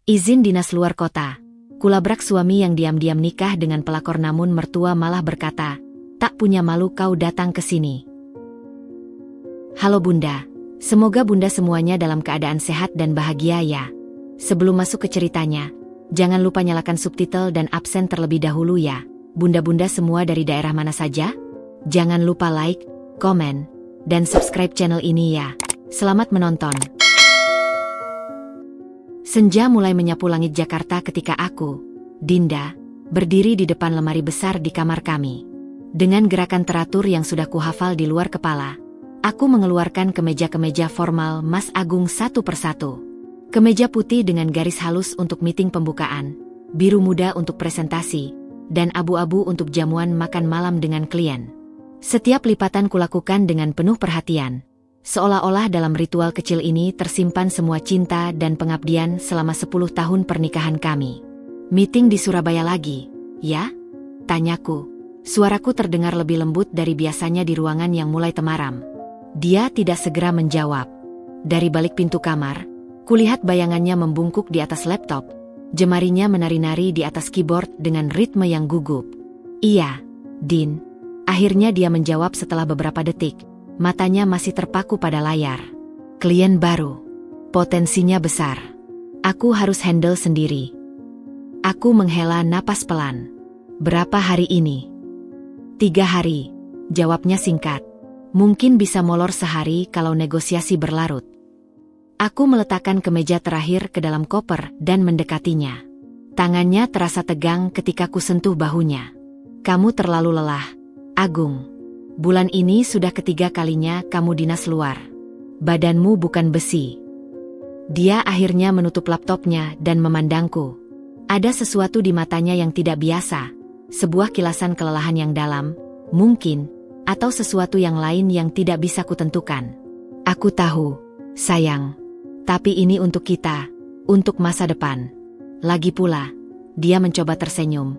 Izin dinas luar kota. Kulabrak suami yang diam-diam nikah dengan pelakor namun mertua malah berkata, tak punya malu kau datang ke sini. Halo Bunda, semoga Bunda semuanya dalam keadaan sehat dan bahagia ya. Sebelum masuk ke ceritanya, jangan lupa nyalakan subtitle dan absen terlebih dahulu ya. Bunda-bunda semua dari daerah mana saja? Jangan lupa like, komen, dan subscribe channel ini ya. Selamat menonton. Senja mulai menyapu langit Jakarta ketika aku, Dinda, berdiri di depan lemari besar di kamar kami. Dengan gerakan teratur yang sudah kuhafal di luar kepala, aku mengeluarkan kemeja-kemeja formal Mas Agung satu persatu. Kemeja putih dengan garis halus untuk meeting pembukaan, biru muda untuk presentasi, dan abu-abu untuk jamuan makan malam dengan klien. Setiap lipatan kulakukan dengan penuh perhatian. Seolah-olah dalam ritual kecil ini tersimpan semua cinta dan pengabdian selama 10 tahun pernikahan kami. Meeting di Surabaya lagi, ya? Tanyaku. Suaraku terdengar lebih lembut dari biasanya di ruangan yang mulai temaram. Dia tidak segera menjawab. Dari balik pintu kamar, kulihat bayangannya membungkuk di atas laptop. Jemarinya menari-nari di atas keyboard dengan ritme yang gugup. Iya, Din. Akhirnya dia menjawab setelah beberapa detik. Matanya masih terpaku pada layar. Klien baru. Potensinya besar. Aku harus handle sendiri. Aku menghela napas pelan. Berapa hari ini? 3 hari. Jawabnya singkat. Mungkin bisa molor sehari kalau negosiasi berlarut. Aku meletakkan kemeja terakhir ke dalam koper dan mendekatinya. Tangannya terasa tegang ketika ku sentuh bahunya. Kamu terlalu lelah, Agung. Bulan ini sudah ketiga kalinya kamu dinas luar. Badanmu bukan besi. Dia akhirnya menutup laptopnya dan memandangku. Ada sesuatu di matanya yang tidak biasa. Sebuah kilasan kelelahan yang dalam, mungkin, atau sesuatu yang lain yang tidak bisa kutentukan. Aku tahu, sayang. Tapi ini untuk kita, untuk masa depan. Lagi pula, dia mencoba tersenyum.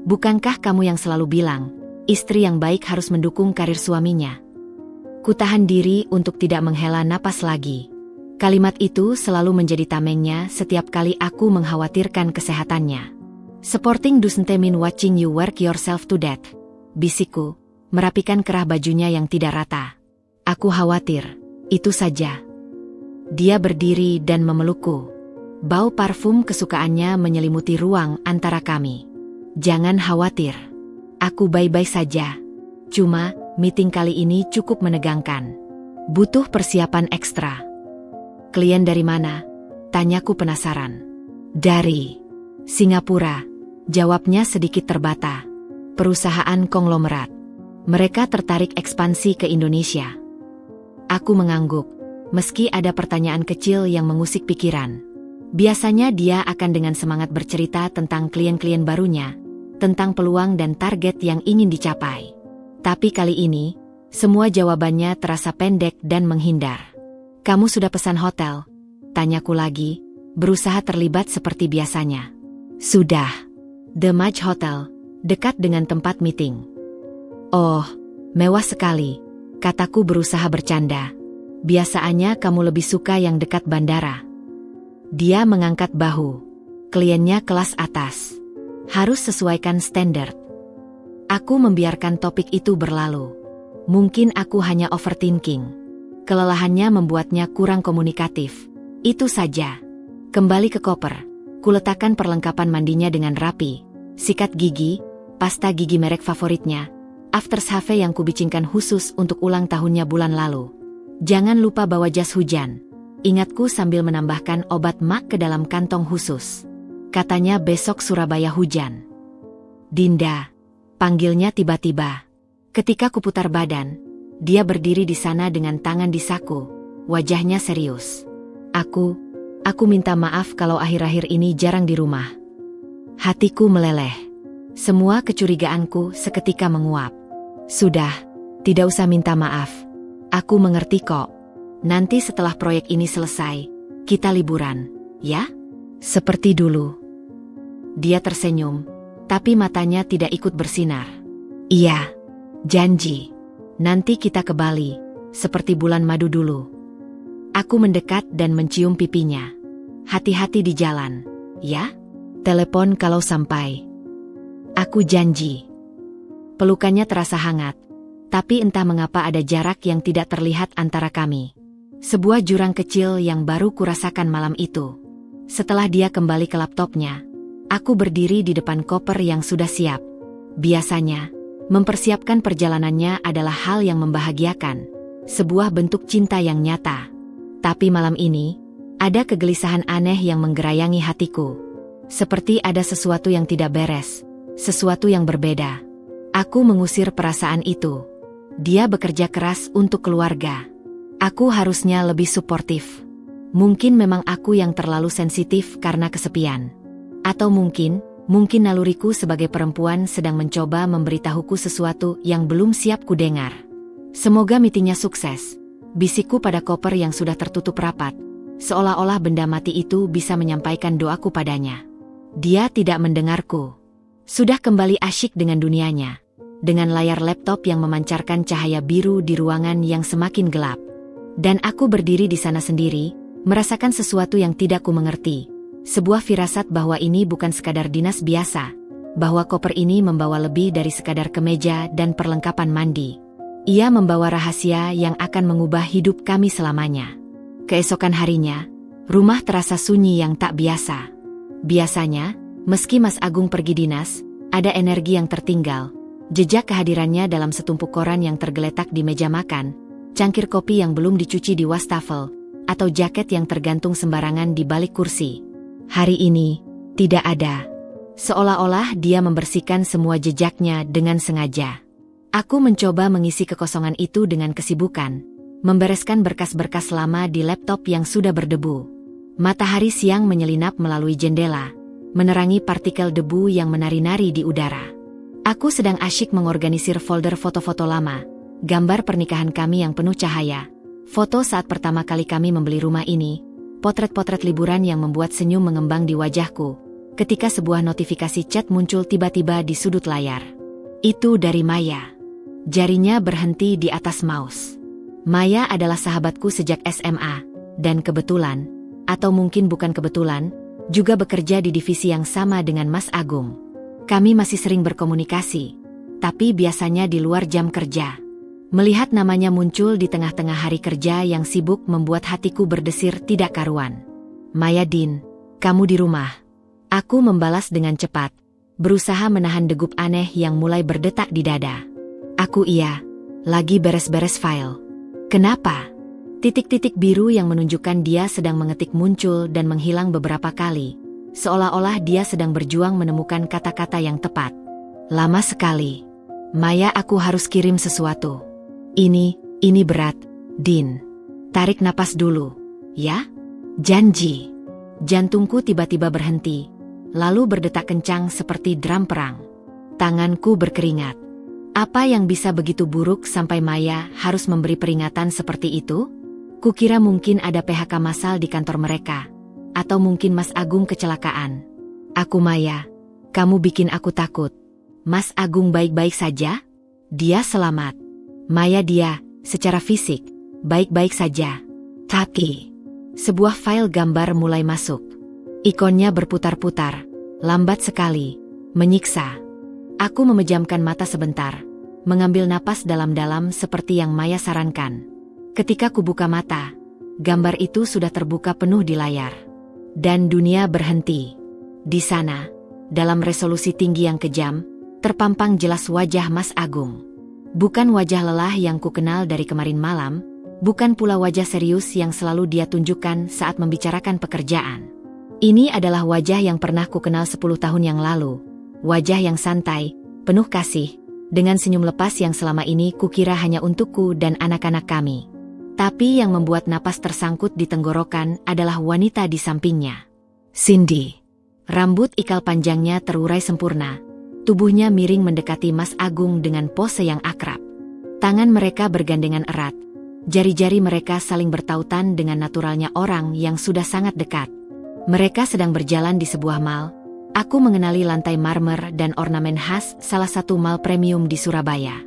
Bukankah kamu yang selalu bilang, istri yang baik harus mendukung karir suaminya? Kutahan diri untuk tidak menghela napas lagi. Kalimat itu selalu menjadi tamengnya setiap kali aku mengkhawatirkan kesehatannya. Supporting doesn't mean watching you work yourself to death, bisikku, merapikan kerah bajunya yang tidak rata. Aku khawatir, itu saja. Dia berdiri dan memelukku. Bau parfum kesukaannya menyelimuti ruang antara kami. Jangan khawatir. Aku baik-baik saja. Cuma, meeting kali ini cukup menegangkan. Butuh persiapan ekstra. Klien dari mana? Tanyaku penasaran. Dari Singapura. Jawabnya sedikit terbata. Perusahaan konglomerat. Mereka tertarik ekspansi ke Indonesia. Aku mengangguk, meski ada pertanyaan kecil yang mengusik pikiran. Biasanya dia akan dengan semangat bercerita tentang klien-klien barunya, tentang peluang dan target yang ingin dicapai. Tapi kali ini, semua jawabannya terasa pendek dan menghindar. Kamu sudah pesan hotel? Tanyaku lagi, berusaha terlibat seperti biasanya. Sudah. The Maj Hotel, dekat dengan tempat meeting. Oh, mewah sekali, kataku berusaha bercanda. Biasanya kamu lebih suka yang dekat bandara. Dia mengangkat bahu. Kliennya kelas atas. Harus sesuaikan standar. Aku membiarkan topik itu berlalu. Mungkin aku hanya overthinking. Kelelahannya membuatnya kurang komunikatif. Itu saja. Kembali ke koper. Kuletakkan perlengkapan mandinya dengan rapi. Sikat gigi, pasta gigi merek favoritnya, aftershave yang kubicinkan khusus untuk ulang tahunnya bulan lalu. Jangan lupa bawa jas hujan. Ingatku sambil menambahkan obat mak ke dalam kantong khusus. Katanya besok Surabaya hujan. Dinda, panggilnya tiba-tiba. Ketika kuputar badan, dia berdiri di sana dengan tangan di saku, wajahnya serius. Aku minta maaf kalau akhir-akhir ini jarang di rumah. Hatiku meleleh. Semua kecurigaanku seketika menguap. Sudah, tidak usah minta maaf. Aku mengerti kok. Nanti setelah proyek ini selesai, kita liburan, ya? Seperti dulu. Dia tersenyum, tapi matanya tidak ikut bersinar. Iya, janji. Nanti kita ke Bali, seperti bulan madu dulu. Aku mendekat dan mencium pipinya. Hati-hati di jalan. ya? Telepon kalau sampai. Aku janji. Pelukannya terasa hangat, tapi entah mengapa ada jarak yang tidak terlihat antara kami. Sebuah jurang kecil yang baru kurasakan malam itu. Setelah dia kembali ke laptopnya, aku berdiri di depan koper yang sudah siap. Biasanya, mempersiapkan perjalanannya adalah hal yang membahagiakan, sebuah bentuk cinta yang nyata. Tapi malam ini, ada kegelisahan aneh yang menggerayangi hatiku. Seperti ada sesuatu yang tidak beres, sesuatu yang berbeda. Aku mengusir perasaan itu. Dia bekerja keras untuk keluarga. Aku harusnya lebih suportif. Mungkin memang aku yang terlalu sensitif karena kesepian. Atau mungkin naluriku sebagai perempuan sedang mencoba memberitahuku sesuatu yang belum siap kudengar. Semoga meetingnya sukses. Bisikku pada koper yang sudah tertutup rapat, seolah-olah benda mati itu bisa menyampaikan doaku padanya. Dia tidak mendengarku. Sudah kembali asyik dengan dunianya, dengan layar laptop yang memancarkan cahaya biru di ruangan yang semakin gelap. Dan aku berdiri di sana sendiri, merasakan sesuatu yang tidak ku mengerti. Sebuah firasat bahwa ini bukan sekadar dinas biasa, bahwa koper ini membawa lebih dari sekadar kemeja dan perlengkapan mandi. Ia membawa rahasia yang akan mengubah hidup kami selamanya. Keesokan harinya, rumah terasa sunyi yang tak biasa. Biasanya, meski Mas Agung pergi dinas, ada energi yang tertinggal. Jejak kehadirannya dalam setumpuk koran yang tergeletak di meja makan, cangkir kopi yang belum dicuci di wastafel, atau jaket yang tergantung sembarangan di balik kursi. Hari ini, tidak ada. Seolah-olah dia membersihkan semua jejaknya dengan sengaja. Aku mencoba mengisi kekosongan itu dengan kesibukan, membereskan berkas-berkas lama di laptop yang sudah berdebu. Matahari siang menyelinap melalui jendela, menerangi partikel debu yang menari-nari di udara. Aku sedang asyik mengorganisir folder foto-foto lama, gambar pernikahan kami yang penuh cahaya, foto saat pertama kali kami membeli rumah ini, potret-potret liburan yang membuat senyum mengembang di wajahku, ketika sebuah notifikasi chat muncul tiba-tiba di sudut layar. Itu dari Maya. Jarinya berhenti di atas mouse. Maya adalah sahabatku sejak SMA, dan kebetulan, atau mungkin bukan kebetulan, juga bekerja di divisi yang sama dengan Mas Agung. Kami masih sering berkomunikasi, tapi biasanya di luar jam kerja. Melihat namanya muncul di tengah-tengah hari kerja yang sibuk membuat hatiku berdesir tidak karuan. Maya Din, kamu di rumah? Aku membalas dengan cepat, berusaha menahan degup aneh yang mulai berdetak di dada. Aku iya, lagi beres-beres file. Kenapa? Titik-titik biru yang menunjukkan dia sedang mengetik muncul dan menghilang beberapa kali, seolah-olah dia sedang berjuang menemukan kata-kata yang tepat. Lama sekali. Maya, aku harus kirim sesuatu. Ini berat, Din. Tarik napas dulu, ya? Janji. Jantungku tiba-tiba berhenti, lalu berdetak kencang seperti drum perang. Tanganku berkeringat. Apa yang bisa begitu buruk sampai Maya harus memberi peringatan seperti itu? Kukira mungkin ada PHK massal di kantor mereka, atau mungkin Mas Agung kecelakaan. Aku Maya, kamu bikin aku takut. Mas Agung baik-baik saja? Dia selamat. Maya, dia, secara fisik, baik-baik saja. Tapi, sebuah file gambar mulai masuk. Ikonnya berputar-putar, lambat sekali, menyiksa. Aku memejamkan mata sebentar, mengambil napas dalam-dalam seperti yang Maya sarankan. Ketika kubuka mata, gambar itu sudah terbuka penuh di layar. Dan dunia berhenti. Di sana, dalam resolusi tinggi yang kejam, terpampang jelas wajah Mas Agung. Bukan wajah lelah yang kukenal dari kemarin malam, bukan pula wajah serius yang selalu dia tunjukkan saat membicarakan pekerjaan. Ini adalah wajah yang pernah kukenal 10 tahun yang lalu. Wajah yang santai, penuh kasih, dengan senyum lepas yang selama ini kukira hanya untukku dan anak-anak kami. Tapi yang membuat napas tersangkut di tenggorokan adalah wanita di sampingnya. Cindy. Rambut ikal panjangnya terurai sempurna. Tubuhnya miring mendekati Mas Agung dengan pose yang akrab. Tangan mereka bergandengan erat. Jari-jari mereka saling bertautan dengan naturalnya orang yang sudah sangat dekat. Mereka sedang berjalan di sebuah mall. Aku mengenali lantai marmer dan ornamen khas salah satu mall premium di Surabaya.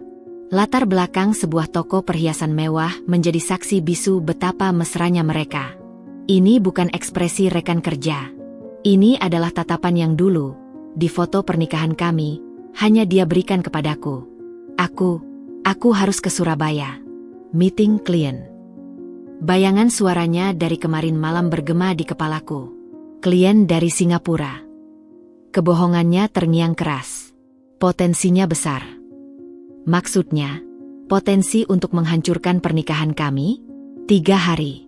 Latar belakang sebuah toko perhiasan mewah menjadi saksi bisu betapa mesranya mereka. Ini bukan ekspresi rekan kerja. Ini adalah tatapan yang dulu, di foto pernikahan kami, hanya dia berikan kepadaku. Aku harus ke Surabaya. Meeting klien. Bayangan suaranya dari kemarin malam bergema di kepalaku. Klien dari Singapura. Kebohongannya terngiang keras. Potensinya besar. Maksudnya, potensi untuk menghancurkan pernikahan kami? 3 hari.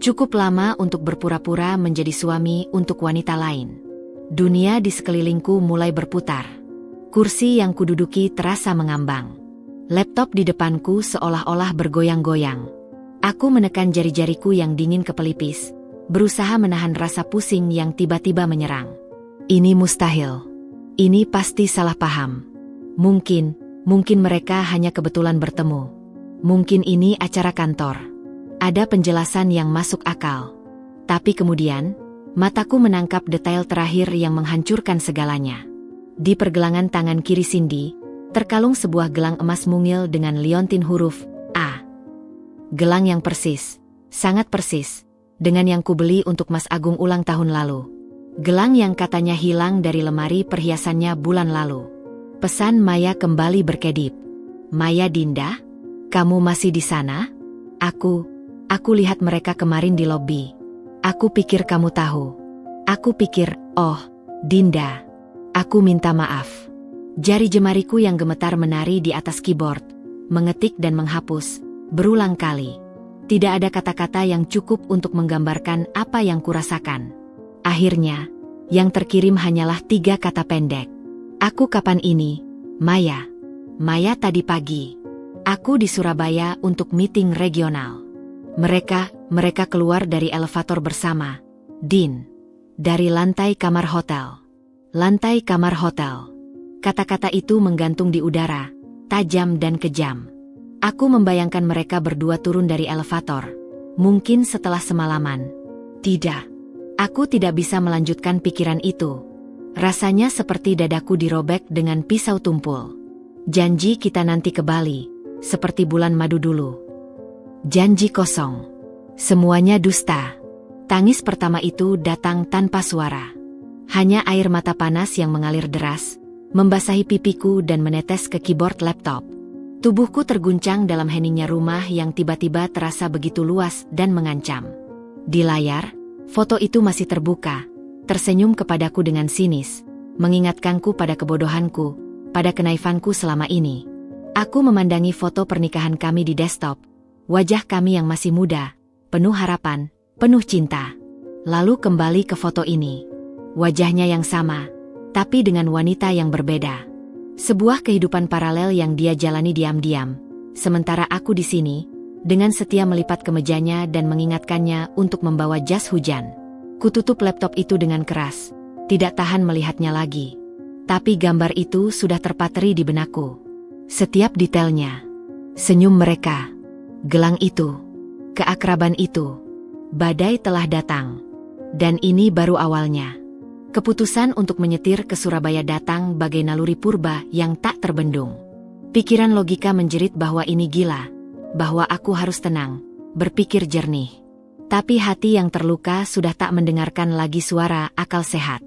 Cukup lama untuk berpura-pura menjadi suami untuk wanita lain. Dunia di sekelilingku mulai berputar. Kursi yang kududuki terasa mengambang. Laptop di depanku seolah-olah bergoyang-goyang. Aku menekan jari-jariku yang dingin ke pelipis, berusaha menahan rasa pusing yang tiba-tiba menyerang. Ini mustahil. Ini pasti salah paham. Mungkin mereka hanya kebetulan bertemu. Mungkin ini acara kantor. Ada penjelasan yang masuk akal. Tapi kemudian, mataku menangkap detail terakhir yang menghancurkan segalanya. Di pergelangan tangan kiri Cindy, terkalung sebuah gelang emas mungil dengan liontin huruf A. Gelang yang persis, sangat persis, dengan yang kubeli untuk Mas Agung ulang tahun lalu. Gelang yang katanya hilang dari lemari perhiasannya bulan lalu. Pesan Maya kembali berkedip. Maya Dinda, kamu masih di sana? Aku lihat mereka kemarin di lobi. Aku pikir kamu tahu. Aku pikir, oh, Dinda. Aku minta maaf. Jari jemariku yang gemetar menari di atas keyboard, mengetik dan menghapus, berulang kali. Tidak ada kata-kata yang cukup untuk menggambarkan apa yang kurasakan. Akhirnya, yang terkirim hanyalah 3 kata pendek. Aku kapan ini, Maya. Maya tadi pagi. Aku di Surabaya untuk meeting regional. Mereka keluar dari elevator bersama. Din. Dari lantai kamar hotel. Lantai kamar hotel. Kata-kata itu menggantung di udara, tajam dan kejam. Aku membayangkan mereka berdua turun dari elevator. Mungkin setelah semalaman. Tidak. Aku tidak bisa melanjutkan pikiran itu. Rasanya seperti dadaku dirobek dengan pisau tumpul. Janji kita nanti ke Bali, seperti bulan madu dulu. Janji kosong. Semuanya dusta. Tangis pertama itu datang tanpa suara. Hanya air mata panas yang mengalir deras, membasahi pipiku dan menetes ke keyboard laptop. Tubuhku terguncang dalam heningnya rumah yang tiba-tiba terasa begitu luas dan mengancam. Di layar, foto itu masih terbuka, tersenyum kepadaku dengan sinis, mengingatkanku pada kebodohanku, pada kenaifanku selama ini. Aku memandangi foto pernikahan kami di desktop. Wajah kami yang masih muda, penuh harapan, penuh cinta. Lalu kembali ke foto ini. Wajahnya yang sama, tapi dengan wanita yang berbeda. Sebuah kehidupan paralel yang dia jalani diam-diam. Sementara aku di sini, dengan setia melipat kemejanya dan mengingatkannya untuk membawa jas hujan. Kututup laptop itu dengan keras, tidak tahan melihatnya lagi. Tapi gambar itu sudah terpatri di benakku. Setiap detailnya. Senyum mereka. Gelang itu, keakraban itu, badai telah datang. Dan ini baru awalnya. Keputusan untuk menyetir ke Surabaya datang bagai naluri purba yang tak terbendung. Pikiran logika menjerit bahwa ini gila, bahwa aku harus tenang, berpikir jernih. Tapi hati yang terluka sudah tak mendengarkan lagi suara akal sehat.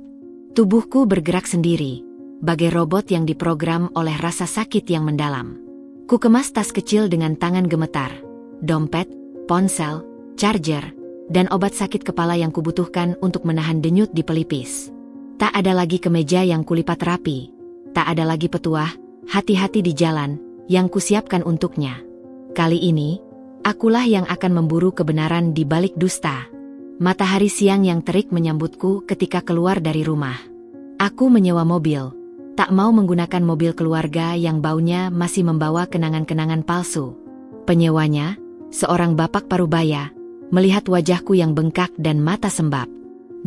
Tubuhku bergerak sendiri, bagai robot yang diprogram oleh rasa sakit yang mendalam. Ku kemas tas kecil dengan tangan gemetar. Dompet, ponsel, charger, dan obat sakit kepala yang kubutuhkan untuk menahan denyut di pelipis. Tak ada lagi kemeja yang kulipat rapi. Tak ada lagi petuah, hati-hati di jalan, yang kusiapkan untuknya. Kali ini, akulah yang akan memburu kebenaran di balik dusta. Matahari siang yang terik menyambutku ketika keluar dari rumah. Aku menyewa mobil. Tak mau menggunakan mobil keluarga yang baunya masih membawa kenangan-kenangan palsu. Penyewanya, seorang bapak parubaya, melihat wajahku yang bengkak dan mata sembab.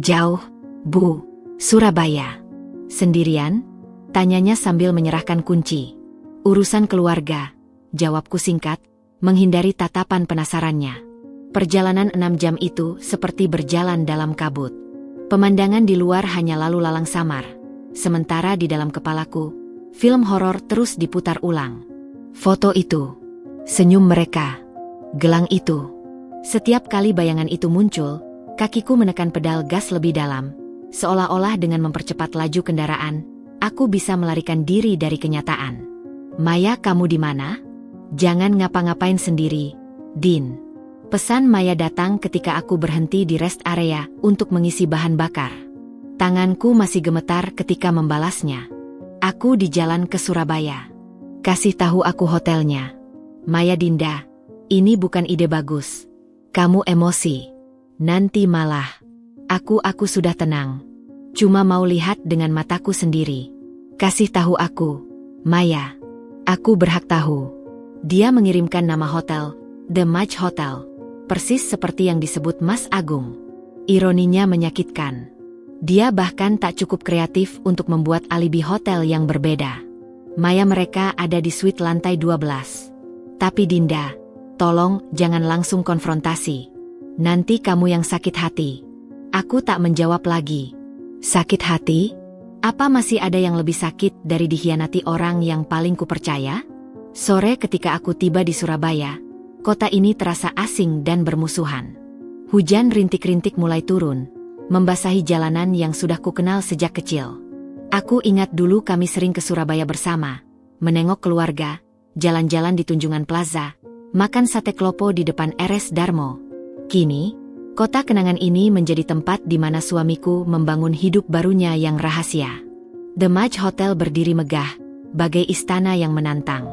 Jauh, Bu, Surabaya. Sendirian? Tanyanya sambil menyerahkan kunci. Urusan keluarga, jawabku singkat, menghindari tatapan penasarannya. Perjalanan 6 jam itu seperti berjalan dalam kabut. Pemandangan di luar hanya lalu lalang samar. Sementara di dalam kepalaku, film horor terus diputar ulang. Foto itu, senyum mereka, gelang itu. Setiap kali bayangan itu muncul, kakiku menekan pedal gas lebih dalam, Seolah-olah dengan mempercepat laju kendaraan, aku bisa melarikan diri dari kenyataan. Maya, kamu di mana? Jangan ngapa-ngapain sendiri, Din. Pesan Maya datang ketika aku berhenti di rest area untuk mengisi bahan bakar. Tanganku masih gemetar ketika membalasnya. Aku di jalan ke Surabaya. Kasih tahu aku hotelnya. Maya, Dinda, ini bukan ide bagus. Kamu emosi. Nanti malah. Aku sudah tenang. Cuma mau lihat dengan mataku sendiri. Kasih tahu aku, Maya. Aku berhak tahu. Dia mengirimkan nama hotel, The Match Hotel. Persis seperti yang disebut Mas Agung. Ironinya menyakitkan. Dia bahkan tak cukup kreatif untuk membuat alibi hotel yang berbeda. Maya, mereka ada di suite lantai 12. Tapi Dinda, tolong jangan langsung konfrontasi. Nanti kamu yang sakit hati. Aku tak menjawab lagi. Sakit hati? Apa masih ada yang lebih sakit dari dikhianati orang yang paling kupercaya? Sore ketika aku tiba di Surabaya, kota ini terasa asing dan bermusuhan. Hujan rintik-rintik mulai turun, membasahi jalanan yang sudah kukenal sejak kecil. Aku ingat dulu kami sering ke Surabaya bersama, menengok keluarga, jalan-jalan di Tunjungan Plaza, makan sate klopo di depan RS Darmo. Kini, kota kenangan ini menjadi tempat di mana suamiku membangun hidup barunya yang rahasia. The Match Hotel berdiri megah, bagai istana yang menantang.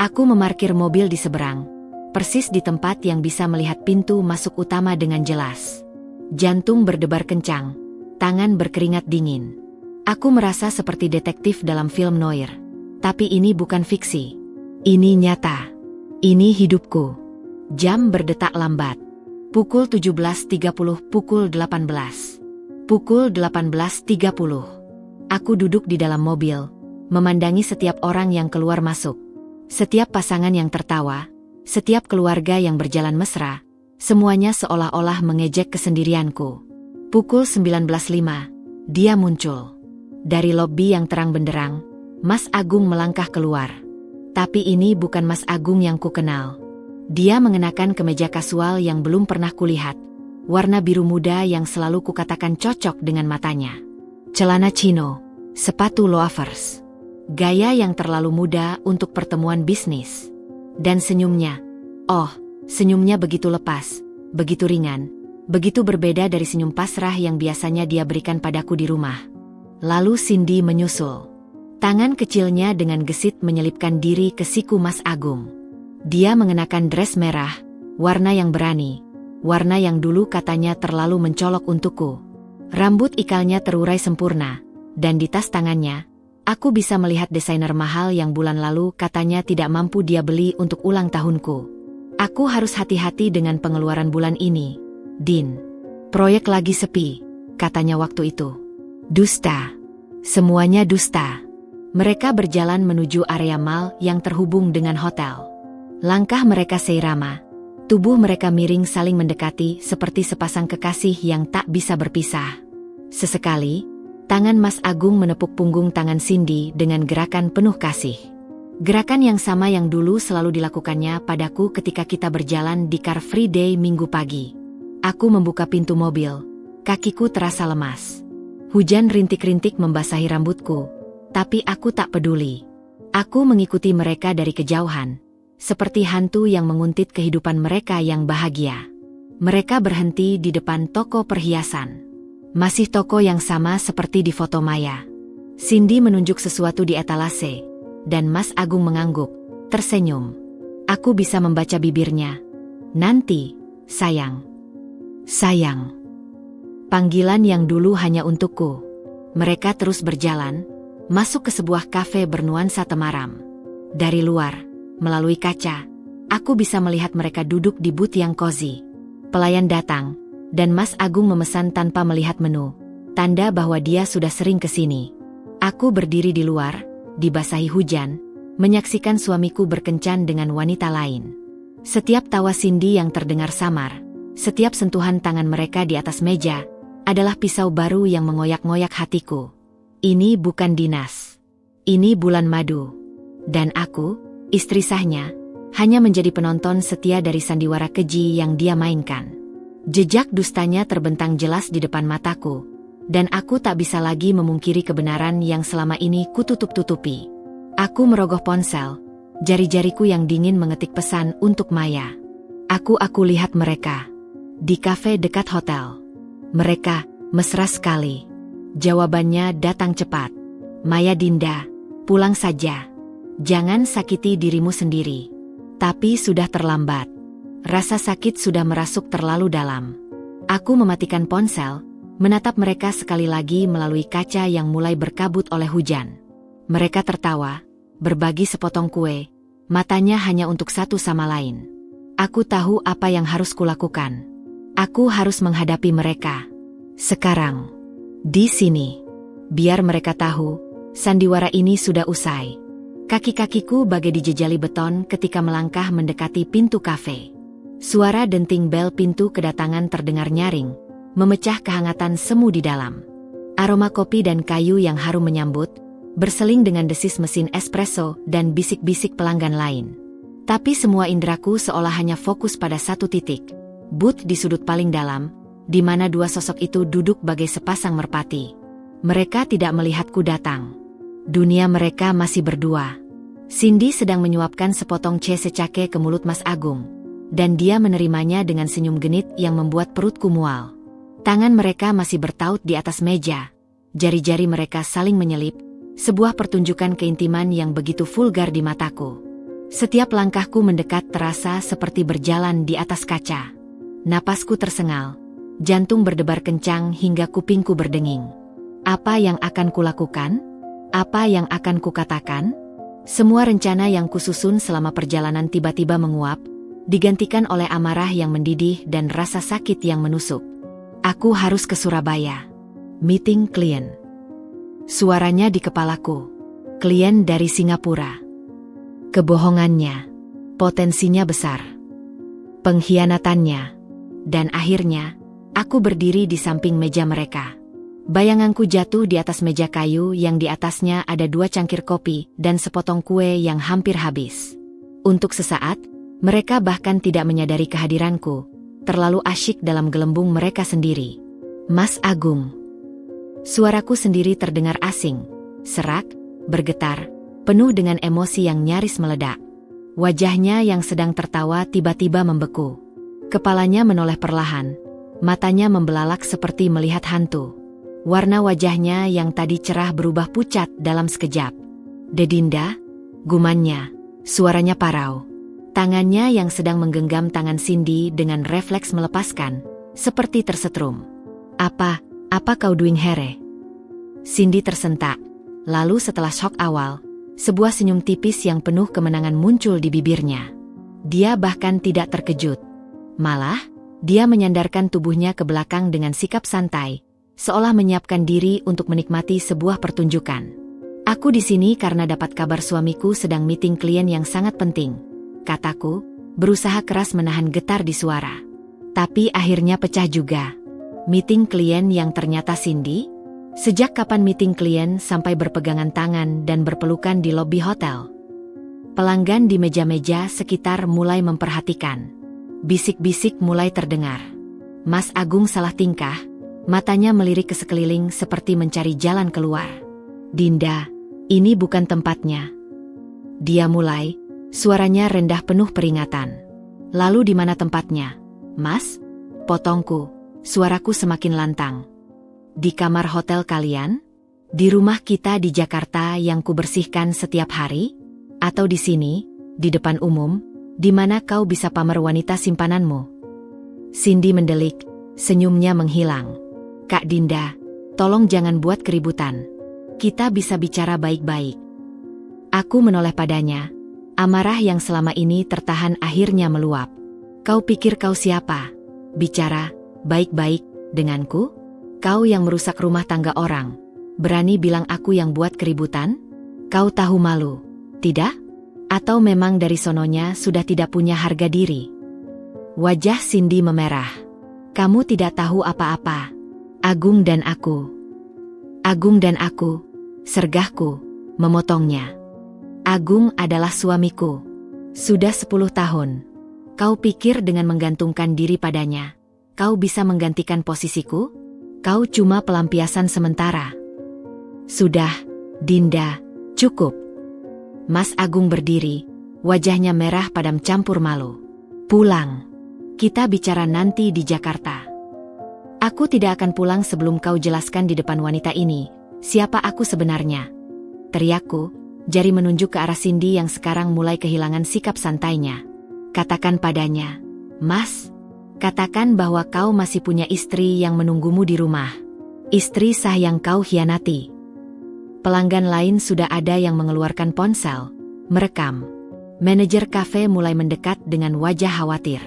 Aku memarkir mobil di seberang, persis di tempat yang bisa melihat pintu masuk utama dengan jelas. Jantung berdebar kencang, tangan berkeringat dingin. Aku merasa seperti detektif dalam film noir. Tapi ini bukan fiksi. Ini nyata. Ini hidupku. Jam berdetak lambat. Pukul 17.30, pukul 18. Pukul 18.30. Aku duduk di dalam mobil, memandangi setiap orang yang keluar masuk. Setiap pasangan yang tertawa, setiap keluarga yang berjalan mesra. Semuanya seolah-olah mengejek kesendirianku. Pukul 19.05, dia muncul. Dari lobi yang terang benderang, Mas Agung melangkah keluar. Tapi ini bukan Mas Agung yang kukenal. Dia mengenakan kemeja kasual yang belum pernah kulihat, warna biru muda yang selalu kukatakan cocok dengan matanya. Celana chino, sepatu loafers. Gaya yang terlalu muda untuk pertemuan bisnis. Dan senyumnya. Oh, senyumnya begitu lepas, begitu ringan, begitu berbeda dari senyum pasrah yang biasanya dia berikan padaku di rumah. Lalu Cindy menyusul. Tangan kecilnya dengan gesit menyelipkan diri ke siku Mas Agung. Dia mengenakan dress merah, warna yang berani, warna yang dulu katanya terlalu mencolok untukku. Rambut ikalnya terurai sempurna, dan di tas tangannya, aku bisa melihat desainer mahal yang bulan lalu katanya tidak mampu dia beli untuk ulang tahunku. Aku harus hati-hati dengan pengeluaran bulan ini, Din. Proyek lagi sepi, katanya waktu itu. Dusta. Semuanya dusta. Mereka berjalan menuju area mall yang terhubung dengan hotel. Langkah mereka seirama. Tubuh mereka miring saling mendekati seperti sepasang kekasih yang tak bisa berpisah. Sesekali, tangan Mas Agung menepuk punggung tangan Cindy dengan gerakan penuh kasih. Gerakan yang sama yang dulu selalu dilakukannya padaku ketika kita berjalan di Car Free Day Minggu pagi. Aku membuka pintu mobil. Kakiku terasa lemas. Hujan rintik-rintik membasahi rambutku. Tapi aku tak peduli. Aku mengikuti mereka dari kejauhan. Seperti hantu yang menguntit kehidupan mereka yang bahagia. Mereka berhenti di depan toko perhiasan. Masih toko yang sama seperti di foto Maya. Cindy menunjuk sesuatu di etalase. Dan Mas Agung mengangguk, tersenyum. Aku bisa membaca bibirnya. Nanti, sayang. Sayang. Panggilan yang dulu hanya untukku. Mereka terus berjalan, masuk ke sebuah kafe bernuansa temaram. Dari luar, melalui kaca, aku bisa melihat mereka duduk di booth yang cozy. Pelayan datang, dan Mas Agung memesan tanpa melihat menu. Tanda bahwa dia sudah sering ke sini. Aku berdiri di luar, dibasahi hujan, menyaksikan suamiku berkencan dengan wanita lain. Setiap tawa Cindy yang terdengar samar, setiap sentuhan tangan mereka di atas meja, adalah pisau baru yang mengoyak-ngoyak hatiku. Ini bukan dinas. Ini bulan madu. Dan aku, istri sahnya, hanya menjadi penonton setia dari sandiwara keji yang dia mainkan. Jejak dustanya terbentang jelas di depan mataku. dan aku tak bisa lagi memungkiri kebenaran yang selama ini kututup-tutupi. Aku merogoh ponsel, jari-jariku yang dingin mengetik pesan untuk Maya. Aku lihat mereka di kafe dekat hotel. Mereka mesra sekali. Jawabannya datang cepat. Maya Dinda, pulang saja. Jangan sakiti dirimu sendiri. Tapi sudah terlambat. Rasa sakit sudah merasuk terlalu dalam. Aku mematikan ponsel, menatap mereka sekali lagi melalui kaca yang mulai berkabut oleh hujan. Mereka tertawa, berbagi sepotong kue, matanya hanya untuk satu sama lain. Aku tahu apa yang harus kulakukan. Aku harus menghadapi mereka. Sekarang. Di sini. Biar mereka tahu, sandiwara ini sudah usai. Kaki-kakiku bagai dijejali beton ketika melangkah mendekati pintu kafe. Suara denting bel pintu kedatangan terdengar nyaring, memecah kehangatan semu di dalam. Aroma kopi dan kayu yang harum menyambut, berseling dengan desis mesin espresso dan bisik-bisik pelanggan lain. Tapi semua indraku seolah hanya fokus pada satu titik. Booth di sudut paling dalam, di mana dua sosok itu duduk bagai sepasang merpati. Mereka tidak melihatku datang. Dunia mereka masih berdua. Cindy sedang menyuapkan sepotong C secake ke mulut Mas Agung, dan dia menerimanya dengan senyum genit yang membuat perutku mual. Tangan mereka masih bertaut di atas meja. Jari-jari mereka saling menyelip, sebuah pertunjukan keintiman yang begitu vulgar di mataku. Setiap langkahku mendekat terasa seperti berjalan di atas kaca. Napasku tersengal, jantung berdebar kencang hingga kupingku berdenging. Apa yang akan kulakukan? Apa yang akan kukatakan? Semua rencana yang kususun selama perjalanan tiba-tiba menguap, digantikan oleh amarah yang mendidih dan rasa sakit yang menusuk. Aku harus ke Surabaya. Meeting klien. Suaranya di kepalaku. Klien dari Singapura. Kebohongannya. Potensinya besar. Pengkhianatannya. Dan akhirnya, aku berdiri di samping meja mereka. Bayanganku jatuh di atas meja kayu yang di atasnya ada 2 cangkir kopi dan sepotong kue yang hampir habis. Untuk sesaat, mereka bahkan tidak menyadari kehadiranku, terlalu asyik dalam gelembung mereka sendiri. Mas Agung. Suaraku sendiri terdengar asing, serak, bergetar, penuh dengan emosi yang nyaris meledak. Wajahnya yang sedang tertawa tiba-tiba membeku. Kepalanya menoleh perlahan, matanya membelalak seperti melihat hantu. Warna wajahnya yang tadi cerah berubah pucat dalam sekejap. Dedinda, gumannya, suaranya parau. Tangannya yang sedang menggenggam tangan Cindy dengan refleks melepaskan, seperti tersetrum. Apa kau doing here? Cindy tersentak, lalu setelah shock awal, sebuah senyum tipis yang penuh kemenangan muncul di bibirnya. Dia bahkan tidak terkejut. Malah, dia menyandarkan tubuhnya ke belakang dengan sikap santai, seolah menyiapkan diri untuk menikmati sebuah pertunjukan. Aku di sini karena dapat kabar suamiku sedang meeting klien yang sangat penting, kataku, berusaha keras menahan getar di suara. Tapi akhirnya pecah juga. Meeting klien yang ternyata Cindy? Sejak kapan meeting klien sampai berpegangan tangan dan berpelukan di lobi hotel? Pelanggan di meja-meja sekitar mulai memperhatikan. Bisik-bisik mulai terdengar. Mas Agung salah tingkah, matanya melirik ke sekeliling seperti mencari jalan keluar. Dinda, ini bukan tempatnya. Dia mulai, suaranya rendah penuh peringatan. Lalu di mana tempatnya? Mas? Potongku. Suaraku semakin lantang. Di kamar hotel kalian? Di rumah kita di Jakarta yang kubersihkan setiap hari? Atau di sini, di depan umum, di mana kau bisa pamer wanita simpananmu? Cindy mendelik, senyumnya menghilang. Kak Dinda, tolong jangan buat keributan. Kita bisa bicara baik-baik. Aku menoleh padanya. Amarah yang selama ini tertahan akhirnya meluap. Kau pikir kau siapa? Bicara baik-baik denganku? Kau yang merusak rumah tangga orang. Berani bilang aku yang buat keributan? Kau tahu malu, tidak? Atau memang dari sononya sudah tidak punya harga diri? Wajah Cindy memerah. Kamu tidak tahu apa-apa. Agung dan aku. Agung dan aku, sergahku, memotongnya. Agung adalah suamiku. Sudah 10 tahun. Kau pikir dengan menggantungkan diri padanya, kau bisa menggantikan posisiku? Kau cuma pelampiasan sementara. Sudah, Dinda, cukup. Mas Agung berdiri, wajahnya merah padam campur malu. Pulang. Kita bicara nanti di Jakarta. Aku tidak akan pulang sebelum kau jelaskan di depan wanita ini, siapa aku sebenarnya. Teriakku, jari menunjuk ke arah Cindy yang sekarang mulai kehilangan sikap santainya. Katakan padanya, Mas, katakan bahwa kau masih punya istri yang menunggumu di rumah. Istri sah yang kau hianati. Pelanggan lain sudah ada yang mengeluarkan ponsel, merekam. Manajer kafe mulai mendekat dengan wajah khawatir.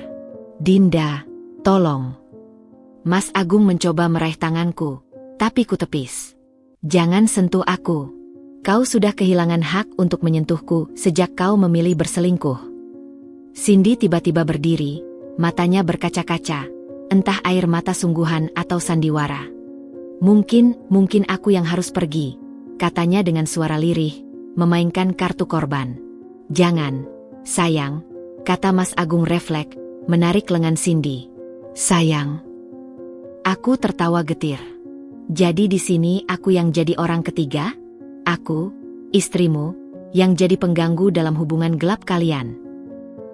Dinda, tolong. Mas Agung mencoba meraih tanganku, tapi kutepis. Jangan sentuh aku. Kau sudah kehilangan hak untuk menyentuhku sejak kau memilih berselingkuh. Cindy tiba-tiba berdiri, matanya berkaca-kaca, entah air mata sungguhan atau sandiwara. Mungkin aku yang harus pergi, katanya dengan suara lirih, memainkan kartu korban. Jangan, sayang, kata Mas Agung refleks, menarik lengan Cindy. Sayang. Aku tertawa getir. Jadi di sini aku yang jadi orang ketiga? Aku, istrimu, yang jadi pengganggu dalam hubungan gelap kalian.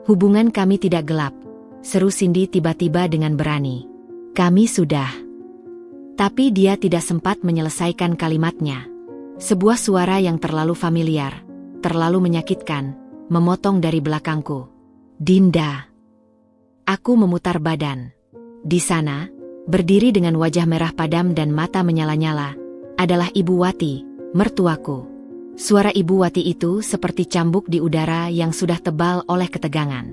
Hubungan kami tidak gelap, seru Cindy tiba-tiba dengan berani. Kami sudah. Tapi dia tidak sempat menyelesaikan kalimatnya. Sebuah suara yang terlalu familiar, terlalu menyakitkan, memotong dari belakangku. Dinda. Aku memutar badan. Di sana, berdiri dengan wajah merah padam dan mata menyala-nyala, adalah Ibu Wati, mertuaku. Suara Ibu Wati itu seperti cambuk di udara yang sudah tebal oleh ketegangan.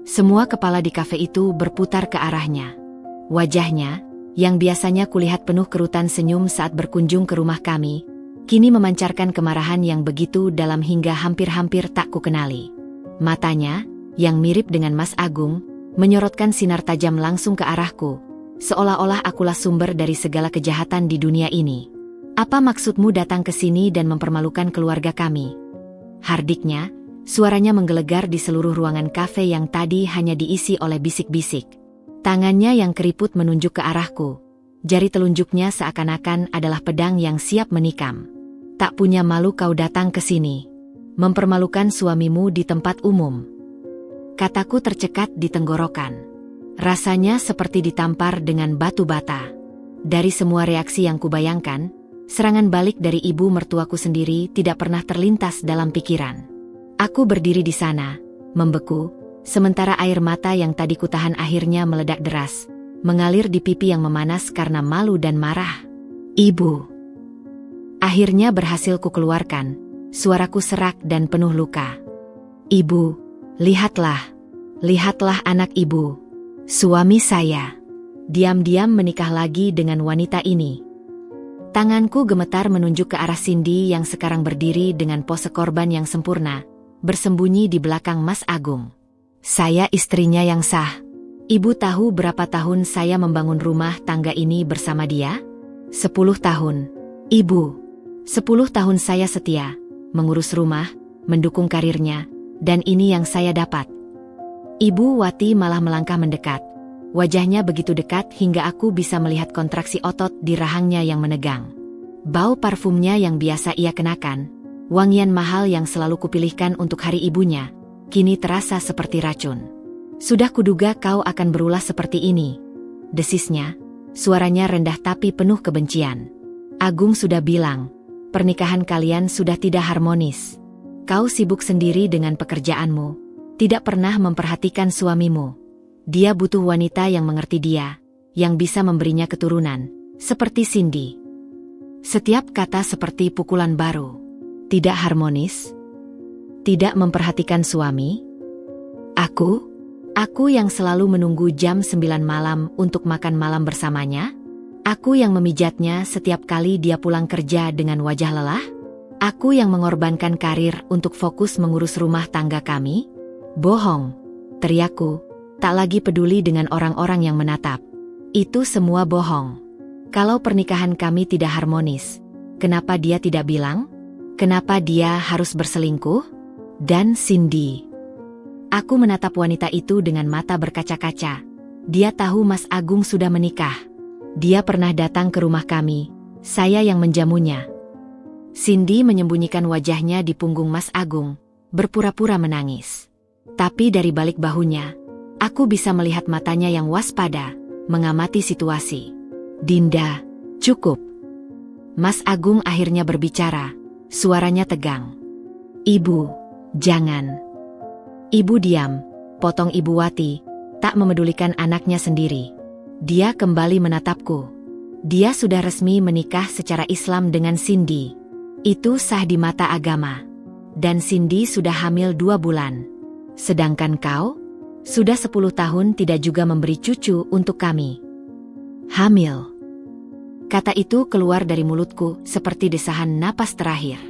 Semua kepala di kafe itu berputar ke arahnya. Wajahnya, yang biasanya kulihat penuh kerutan senyum saat berkunjung ke rumah kami, kini memancarkan kemarahan yang begitu dalam hingga hampir-hampir tak kukenali. Matanya, yang mirip dengan Mas Agung, menyorotkan sinar tajam langsung ke arahku, seolah-olah akulah sumber dari segala kejahatan di dunia ini. Apa maksudmu datang ke sini dan mempermalukan keluarga kami? Hardiknya, suaranya menggelegar di seluruh ruangan kafe yang tadi hanya diisi oleh bisik-bisik. Tangannya yang keriput menunjuk ke arahku. Jari telunjuknya seakan-akan adalah pedang yang siap menikam. Tak punya malu kau datang ke sini. Mempermalukan suamimu di tempat umum. Kataku tercekat di tenggorokan. Rasanya seperti ditampar dengan batu bata. Dari semua reaksi yang kubayangkan, serangan balik dari ibu mertuaku sendiri tidak pernah terlintas dalam pikiran. Aku berdiri di sana, membeku, sementara air mata yang tadi kutahan akhirnya meledak deras, mengalir di pipi yang memanas karena malu dan marah. Ibu. Akhirnya berhasil kukeluarkan, suaraku serak dan penuh luka. Ibu, lihatlah. Lihatlah anak ibu. Suami saya. Diam-diam menikah lagi dengan wanita ini. Tanganku gemetar menunjuk ke arah Cindy yang sekarang berdiri dengan pose korban yang sempurna, bersembunyi di belakang Mas Agung. Saya istrinya yang sah. Ibu tahu berapa tahun saya membangun rumah tangga ini bersama dia? 10 tahun. Ibu. 10 tahun saya setia, mengurus rumah, mendukung karirnya, dan ini yang saya dapat. Ibu Wati malah melangkah mendekat. Wajahnya begitu dekat hingga aku bisa melihat kontraksi otot di rahangnya yang menegang. Bau parfumnya yang biasa ia kenakan, wangian mahal yang selalu kupilihkan untuk hari ibunya, kini terasa seperti racun. Sudah kuduga kau akan berulah seperti ini. Desisnya, suaranya rendah tapi penuh kebencian. Agung sudah bilang, pernikahan kalian sudah tidak harmonis. Kau sibuk sendiri dengan pekerjaanmu, tidak pernah memperhatikan suamimu. Dia butuh wanita yang mengerti dia, yang bisa memberinya keturunan, seperti Cindy. Setiap kata seperti pukulan baru. Tidak harmonis? Tidak memperhatikan suami? Aku yang selalu menunggu jam 9 malam untuk makan malam bersamanya? Aku yang memijatnya setiap kali dia pulang kerja dengan wajah lelah? Aku yang mengorbankan karir untuk fokus mengurus rumah tangga kami? Bohong, teriakku, tak lagi peduli dengan orang-orang yang menatap. Itu semua bohong. Kalau pernikahan kami tidak harmonis, kenapa dia tidak bilang? Kenapa dia harus berselingkuh? Dan Cindy. Aku menatap wanita itu dengan mata berkaca-kaca. Dia tahu Mas Agung sudah menikah. Dia pernah datang ke rumah kami, saya yang menjamunya. Cindy menyembunyikan wajahnya di punggung Mas Agung, berpura-pura menangis. Tapi dari balik bahunya, aku bisa melihat matanya yang waspada, mengamati situasi. Dinda, cukup. Mas Agung akhirnya berbicara, suaranya tegang. Ibu, jangan. Ibu diam, potong Ibu Wati, tak memedulikan anaknya sendiri. Dia kembali menatapku. Dia sudah resmi menikah secara Islam dengan Cindy. Itu sah di mata agama. Dan Cindy sudah hamil 2 bulan. Sedangkan kau? Sudah 10 tahun tidak juga memberi cucu untuk kami. Hamil. Kata itu keluar dari mulutku seperti desahan napas terakhir.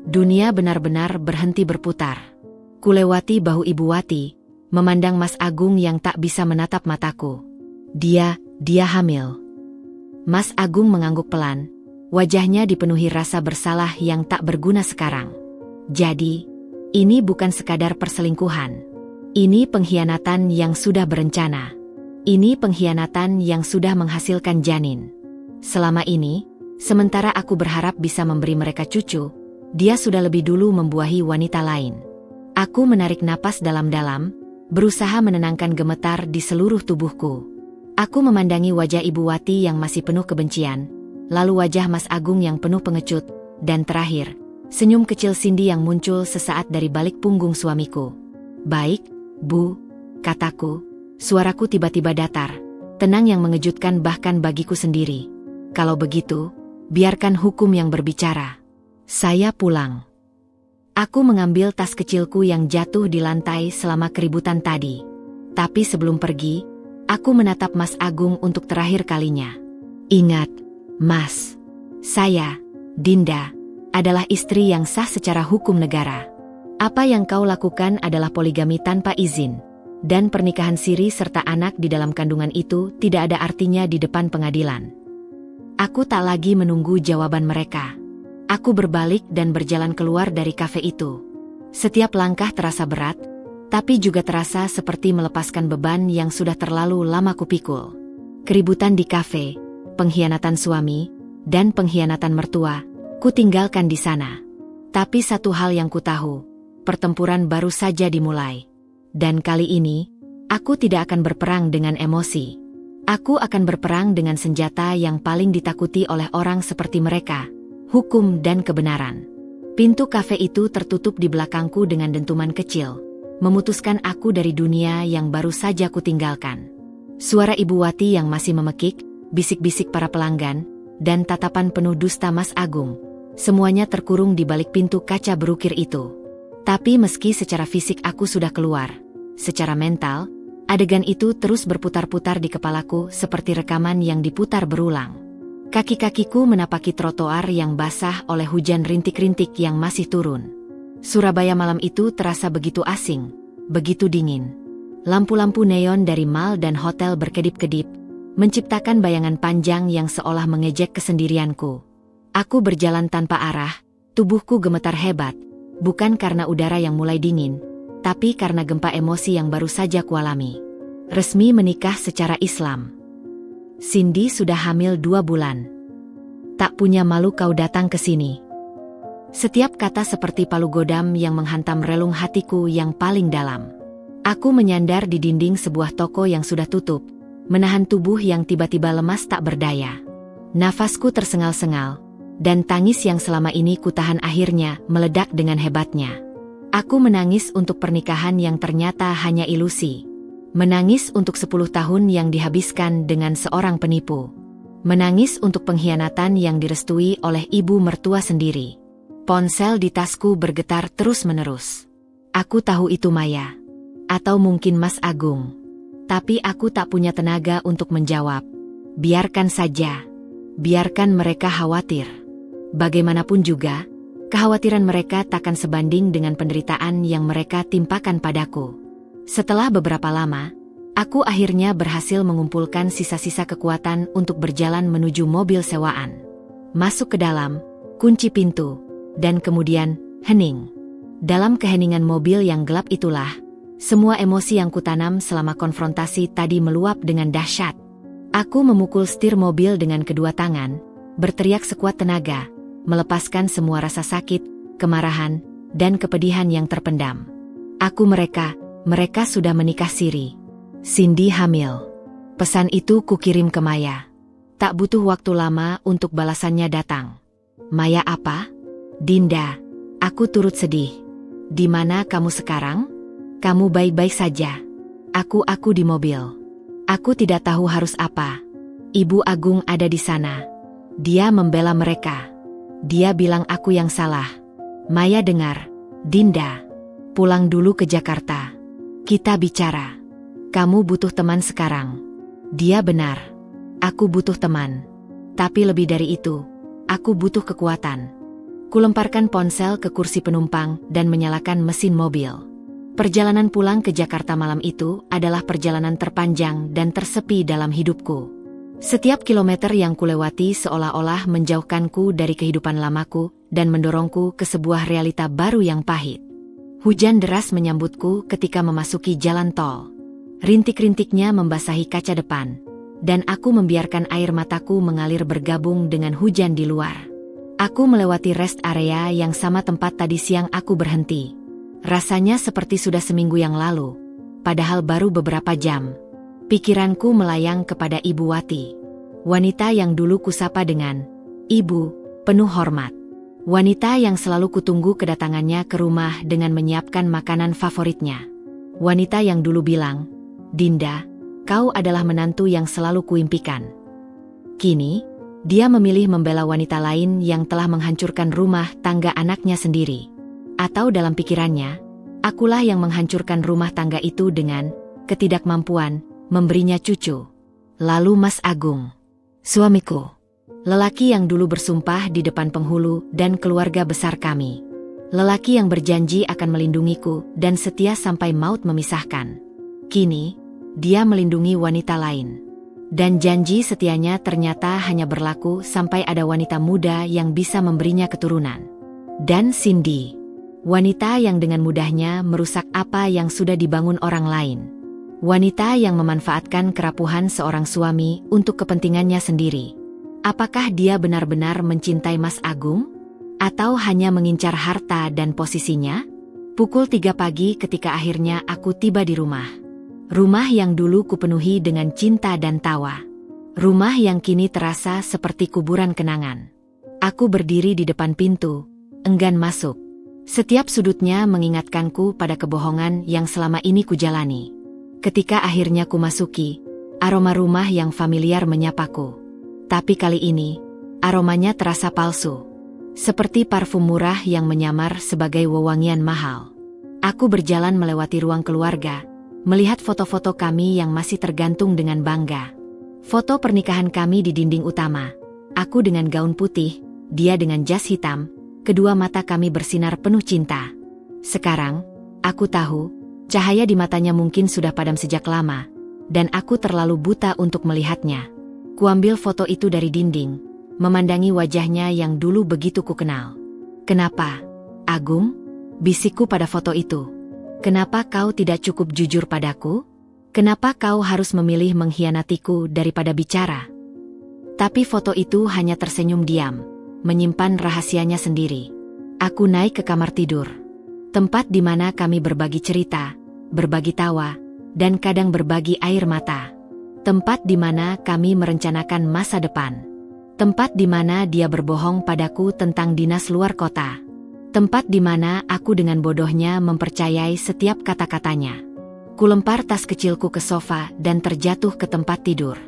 Dunia benar-benar berhenti berputar. Kulewati bahu Ibu Wati, memandang Mas Agung yang tak bisa menatap mataku. Dia hamil. Mas Agung mengangguk pelan, wajahnya dipenuhi rasa bersalah yang tak berguna sekarang. Jadi, ini bukan sekadar perselingkuhan. Ini pengkhianatan yang sudah berencana. Ini pengkhianatan yang sudah menghasilkan janin. Selama ini, sementara aku berharap bisa memberi mereka cucu, dia sudah lebih dulu membuahi wanita lain. Aku menarik napas dalam-dalam, berusaha menenangkan gemetar di seluruh tubuhku. Aku memandangi wajah Ibu Wati yang masih penuh kebencian, lalu wajah Mas Agung yang penuh pengecut, dan terakhir, senyum kecil Cindy yang muncul sesaat dari balik punggung suamiku. Baik, Bu, kataku, suaraku tiba-tiba datar, tenang yang mengejutkan bahkan bagiku sendiri. Kalau begitu, biarkan hukum yang berbicara. Saya pulang. Aku mengambil tas kecilku yang jatuh di lantai selama keributan tadi. Tapi sebelum pergi, aku menatap Mas Agung untuk terakhir kalinya. Ingat, Mas, saya, Dinda, adalah istri yang sah secara hukum negara. Apa yang kau lakukan adalah poligami tanpa izin, dan pernikahan siri serta anak di dalam kandungan itu tidak ada artinya di depan pengadilan. Aku tak lagi menunggu jawaban mereka. Aku berbalik dan berjalan keluar dari kafe itu. Setiap langkah terasa berat, tapi juga terasa seperti melepaskan beban yang sudah terlalu lama kupikul. Keributan di kafe, pengkhianatan suami, dan pengkhianatan mertua, ku tinggalkan di sana. Tapi satu hal yang ku tahu, pertempuran baru saja dimulai. Dan kali ini, aku tidak akan berperang dengan emosi. Aku akan berperang dengan senjata yang paling ditakuti oleh orang seperti mereka, hukum dan kebenaran. Pintu kafe itu tertutup di belakangku dengan dentuman kecil, memutuskan aku dari dunia yang baru saja kutinggalkan. Suara Ibu Wati yang masih memekik, bisik-bisik para pelanggan, dan tatapan penuh dusta Mas Agung, semuanya terkurung di balik pintu kaca berukir itu. Tapi meski secara fisik aku sudah keluar, secara mental, adegan itu terus berputar-putar di kepalaku seperti rekaman yang diputar berulang. Kaki-kakiku menapaki trotoar yang basah oleh hujan rintik-rintik yang masih turun. Surabaya malam itu terasa begitu asing, begitu dingin. Lampu-lampu neon dari mal dan hotel berkedip-kedip, menciptakan bayangan panjang yang seolah mengejek kesendirianku. Aku berjalan tanpa arah, tubuhku gemetar hebat, bukan karena udara yang mulai dingin, tapi karena gempa emosi yang baru saja kualami. Resmi menikah secara Islam. Cindy sudah hamil 2 bulan. Tak punya malu kau datang ke sini. Setiap kata seperti palu godam yang menghantam relung hatiku yang paling dalam. Aku menyandar di dinding sebuah toko yang sudah tutup, menahan tubuh yang tiba-tiba lemas tak berdaya. Nafasku tersengal-sengal, dan tangis yang selama ini kutahan akhirnya meledak dengan hebatnya. Aku menangis untuk pernikahan yang ternyata hanya ilusi. Menangis untuk 10 tahun yang dihabiskan dengan seorang penipu. Menangis untuk pengkhianatan yang direstui oleh ibu mertua sendiri. Ponsel di tasku bergetar terus-menerus. Aku tahu itu Maya. Atau mungkin Mas Agung. Tapi aku tak punya tenaga untuk menjawab. Biarkan saja. Biarkan mereka khawatir. Bagaimanapun juga, kekhawatiran mereka takkan sebanding dengan penderitaan yang mereka timpakan padaku. Setelah beberapa lama, aku akhirnya berhasil mengumpulkan sisa-sisa kekuatan untuk berjalan menuju mobil sewaan. Masuk ke dalam, kunci pintu, dan kemudian, hening. Dalam keheningan mobil yang gelap itulah, semua emosi yang kutanam selama konfrontasi tadi meluap dengan dahsyat. Aku memukul setir mobil dengan kedua tangan, berteriak sekuat tenaga, melepaskan semua rasa sakit, kemarahan, dan kepedihan yang terpendam. Mereka sudah menikah siri. Cindy hamil. Pesan itu kukirim ke Maya. Tak butuh waktu lama untuk balasannya datang. Maya apa? Dinda. Aku turut sedih. Di mana kamu sekarang? Kamu baik-baik saja. Aku di mobil. Aku tidak tahu harus apa. Ibu Agung ada di sana. Dia membela mereka. Dia bilang aku yang salah. Maya dengar. Dinda, pulang dulu ke Jakarta. Kita bicara. Kamu butuh teman sekarang. Dia benar. Aku butuh teman. Tapi lebih dari itu, aku butuh kekuatan. Kulemparkan ponsel ke kursi penumpang dan menyalakan mesin mobil. Perjalanan pulang ke Jakarta malam itu adalah perjalanan terpanjang dan tersepi dalam hidupku. Setiap kilometer yang kulewati seolah-olah menjauhkanku dari kehidupan lamaku dan mendorongku ke sebuah realita baru yang pahit. Hujan deras menyambutku ketika memasuki jalan tol. Rintik-rintiknya membasahi kaca depan, dan aku membiarkan air mataku mengalir bergabung dengan hujan di luar. Aku melewati rest area yang sama tempat tadi siang aku berhenti. Rasanya seperti sudah seminggu yang lalu, padahal baru beberapa jam. Pikiranku melayang kepada Ibu Wati. Wanita yang dulu kusapa dengan Ibu, penuh hormat. Wanita yang selalu kutunggu kedatangannya ke rumah dengan menyiapkan makanan favoritnya. Wanita yang dulu bilang, Dinda, kau adalah menantu yang selalu kuimpikan. Kini, dia memilih membela wanita lain yang telah menghancurkan rumah tangga anaknya sendiri. Atau dalam pikirannya, akulah yang menghancurkan rumah tangga itu dengan ketidakmampuan memberinya cucu. Lalu Mas Agung, suamiku, lelaki yang dulu bersumpah di depan penghulu dan keluarga besar kami. Lelaki yang berjanji akan melindungiku dan setia sampai maut memisahkan. Kini, dia melindungi wanita lain. Dan janji setianya ternyata hanya berlaku sampai ada wanita muda yang bisa memberinya keturunan. Dan Cindy. Wanita yang dengan mudahnya merusak apa yang sudah dibangun orang lain. Wanita yang memanfaatkan kerapuhan seorang suami untuk kepentingannya sendiri. Apakah dia benar-benar mencintai Mas Agung? Atau hanya mengincar harta dan posisinya? Pukul 3 pagi ketika akhirnya aku tiba di rumah. Rumah yang dulu kupenuhi dengan cinta dan tawa. Rumah yang kini terasa seperti kuburan kenangan. Aku berdiri di depan pintu, enggan masuk. Setiap sudutnya mengingatkanku pada kebohongan yang selama ini kujalani. Ketika akhirnya kumasuki, aroma rumah yang familiar menyapaku. Tapi kali ini, aromanya terasa palsu. Seperti parfum murah yang menyamar sebagai wewangian mahal. Aku berjalan melewati ruang keluarga, melihat foto-foto kami yang masih tergantung dengan bangga. Foto pernikahan kami di dinding utama. Aku dengan gaun putih, dia dengan jas hitam. Kedua mata kami bersinar penuh cinta. Sekarang, aku tahu, cahaya di matanya mungkin sudah padam sejak lama, dan aku terlalu buta untuk melihatnya. Kuambil foto itu dari dinding, memandangi wajahnya yang dulu begitu kukenal. Kenapa, Agung? Bisikku pada foto itu. Kenapa kau tidak cukup jujur padaku? Kenapa kau harus memilih mengkhianatiku daripada bicara? Tapi foto itu hanya tersenyum diam, menyimpan rahasianya sendiri. Aku naik ke kamar tidur. Tempat di mana kami berbagi cerita, berbagi tawa, dan kadang berbagi air mata. Tempat di mana kami merencanakan masa depan. Tempat di mana dia berbohong padaku tentang dinas luar kota. Tempat di mana aku dengan bodohnya mempercayai setiap kata-katanya. Kulempar tas kecilku ke sofa dan terjatuh ke tempat tidur.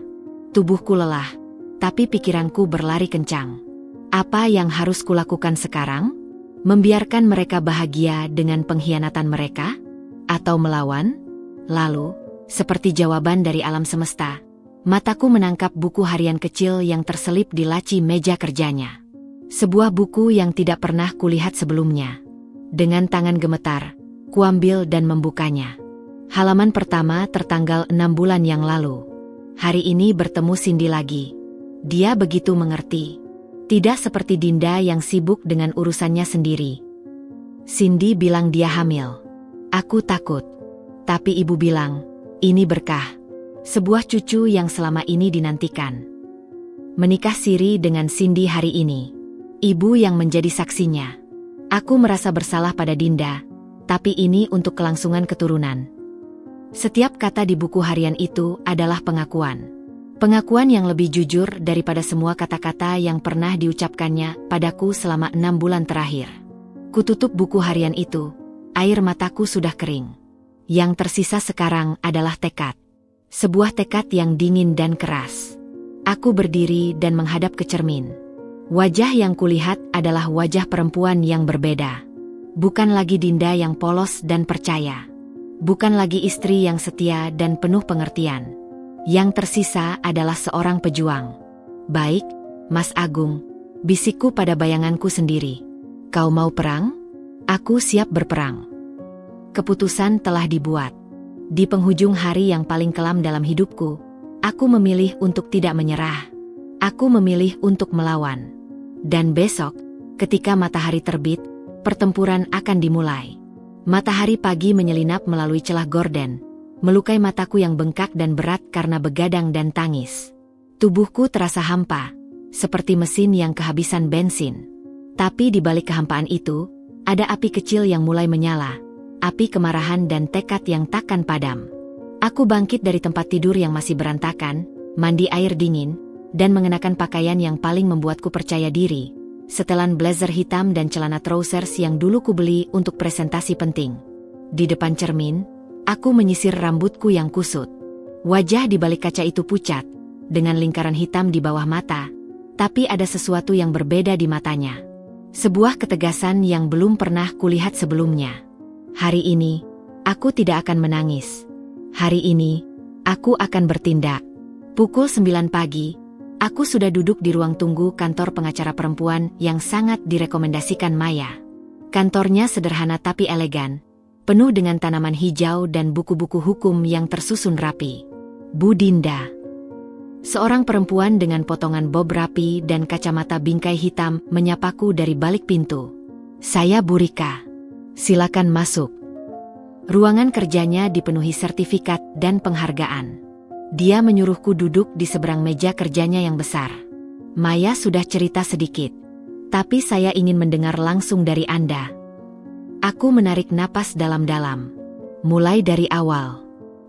Tubuhku lelah, tapi pikiranku berlari kencang. Apa yang harus kulakukan sekarang? Membiarkan mereka bahagia dengan pengkhianatan mereka? Atau melawan? Lalu, seperti jawaban dari alam semesta, mataku menangkap buku harian kecil yang terselip di laci meja kerjanya. Sebuah buku yang tidak pernah kulihat sebelumnya. Dengan tangan gemetar, kuambil dan membukanya. Halaman pertama tertanggal 6 bulan yang lalu. Hari ini bertemu Cindy lagi. Dia begitu mengerti. Tidak seperti Dinda yang sibuk dengan urusannya sendiri. Cindy bilang dia hamil. Aku takut. Tapi ibu bilang, ini berkah. Sebuah cucu yang selama ini dinantikan. Menikah siri dengan Cindy hari ini. Ibu yang menjadi saksinya. Aku merasa bersalah pada Dinda, tapi ini untuk kelangsungan keturunan. Setiap kata di buku harian itu adalah pengakuan. Pengakuan yang lebih jujur daripada semua kata-kata yang pernah diucapkannya padaku selama 6 bulan terakhir. Kututup buku harian itu, air mataku sudah kering. Yang tersisa sekarang adalah tekad. Sebuah tekad yang dingin dan keras. Aku berdiri dan menghadap ke cermin. Wajah yang kulihat adalah wajah perempuan yang berbeda. Bukan lagi Dinda yang polos dan percaya. Bukan lagi istri yang setia dan penuh pengertian. Yang tersisa adalah seorang pejuang. Baik, Mas Agung, bisikku pada bayanganku sendiri. Kau mau perang? Aku siap berperang. Keputusan telah dibuat. Di penghujung hari yang paling kelam dalam hidupku, aku memilih untuk tidak menyerah. Aku memilih untuk melawan. Dan besok, ketika matahari terbit, pertempuran akan dimulai. Matahari pagi menyelinap melalui celah gorden, melukai mataku yang bengkak dan berat karena begadang dan tangis. Tubuhku terasa hampa, seperti mesin yang kehabisan bensin. Tapi di balik kehampaan itu, ada api kecil yang mulai menyala, api kemarahan dan tekad yang takkan padam. Aku bangkit dari tempat tidur yang masih berantakan, mandi air dingin, dan mengenakan pakaian yang paling membuatku percaya diri, setelan blazer hitam dan celana trousers yang dulu kubeli untuk presentasi penting. Di depan cermin, aku menyisir rambutku yang kusut. Wajah di balik kaca itu pucat, dengan lingkaran hitam di bawah mata, tapi ada sesuatu yang berbeda di matanya. Sebuah ketegasan yang belum pernah kulihat sebelumnya. Hari ini, aku tidak akan menangis. Hari ini, aku akan bertindak. Pukul 9 pagi, aku sudah duduk di ruang tunggu kantor pengacara perempuan yang sangat direkomendasikan Maya. Kantornya sederhana tapi elegan, penuh dengan tanaman hijau dan buku-buku hukum yang tersusun rapi. Bu Dinda. Seorang perempuan dengan potongan bob rapi dan kacamata bingkai hitam menyapaku dari balik pintu. Saya Bu Rika. Silakan masuk. Ruangan kerjanya dipenuhi sertifikat dan penghargaan. Dia menyuruhku duduk di seberang meja kerjanya yang besar. Maya sudah cerita sedikit, tapi saya ingin mendengar langsung dari Anda. Aku menarik napas dalam-dalam. Mulai dari awal.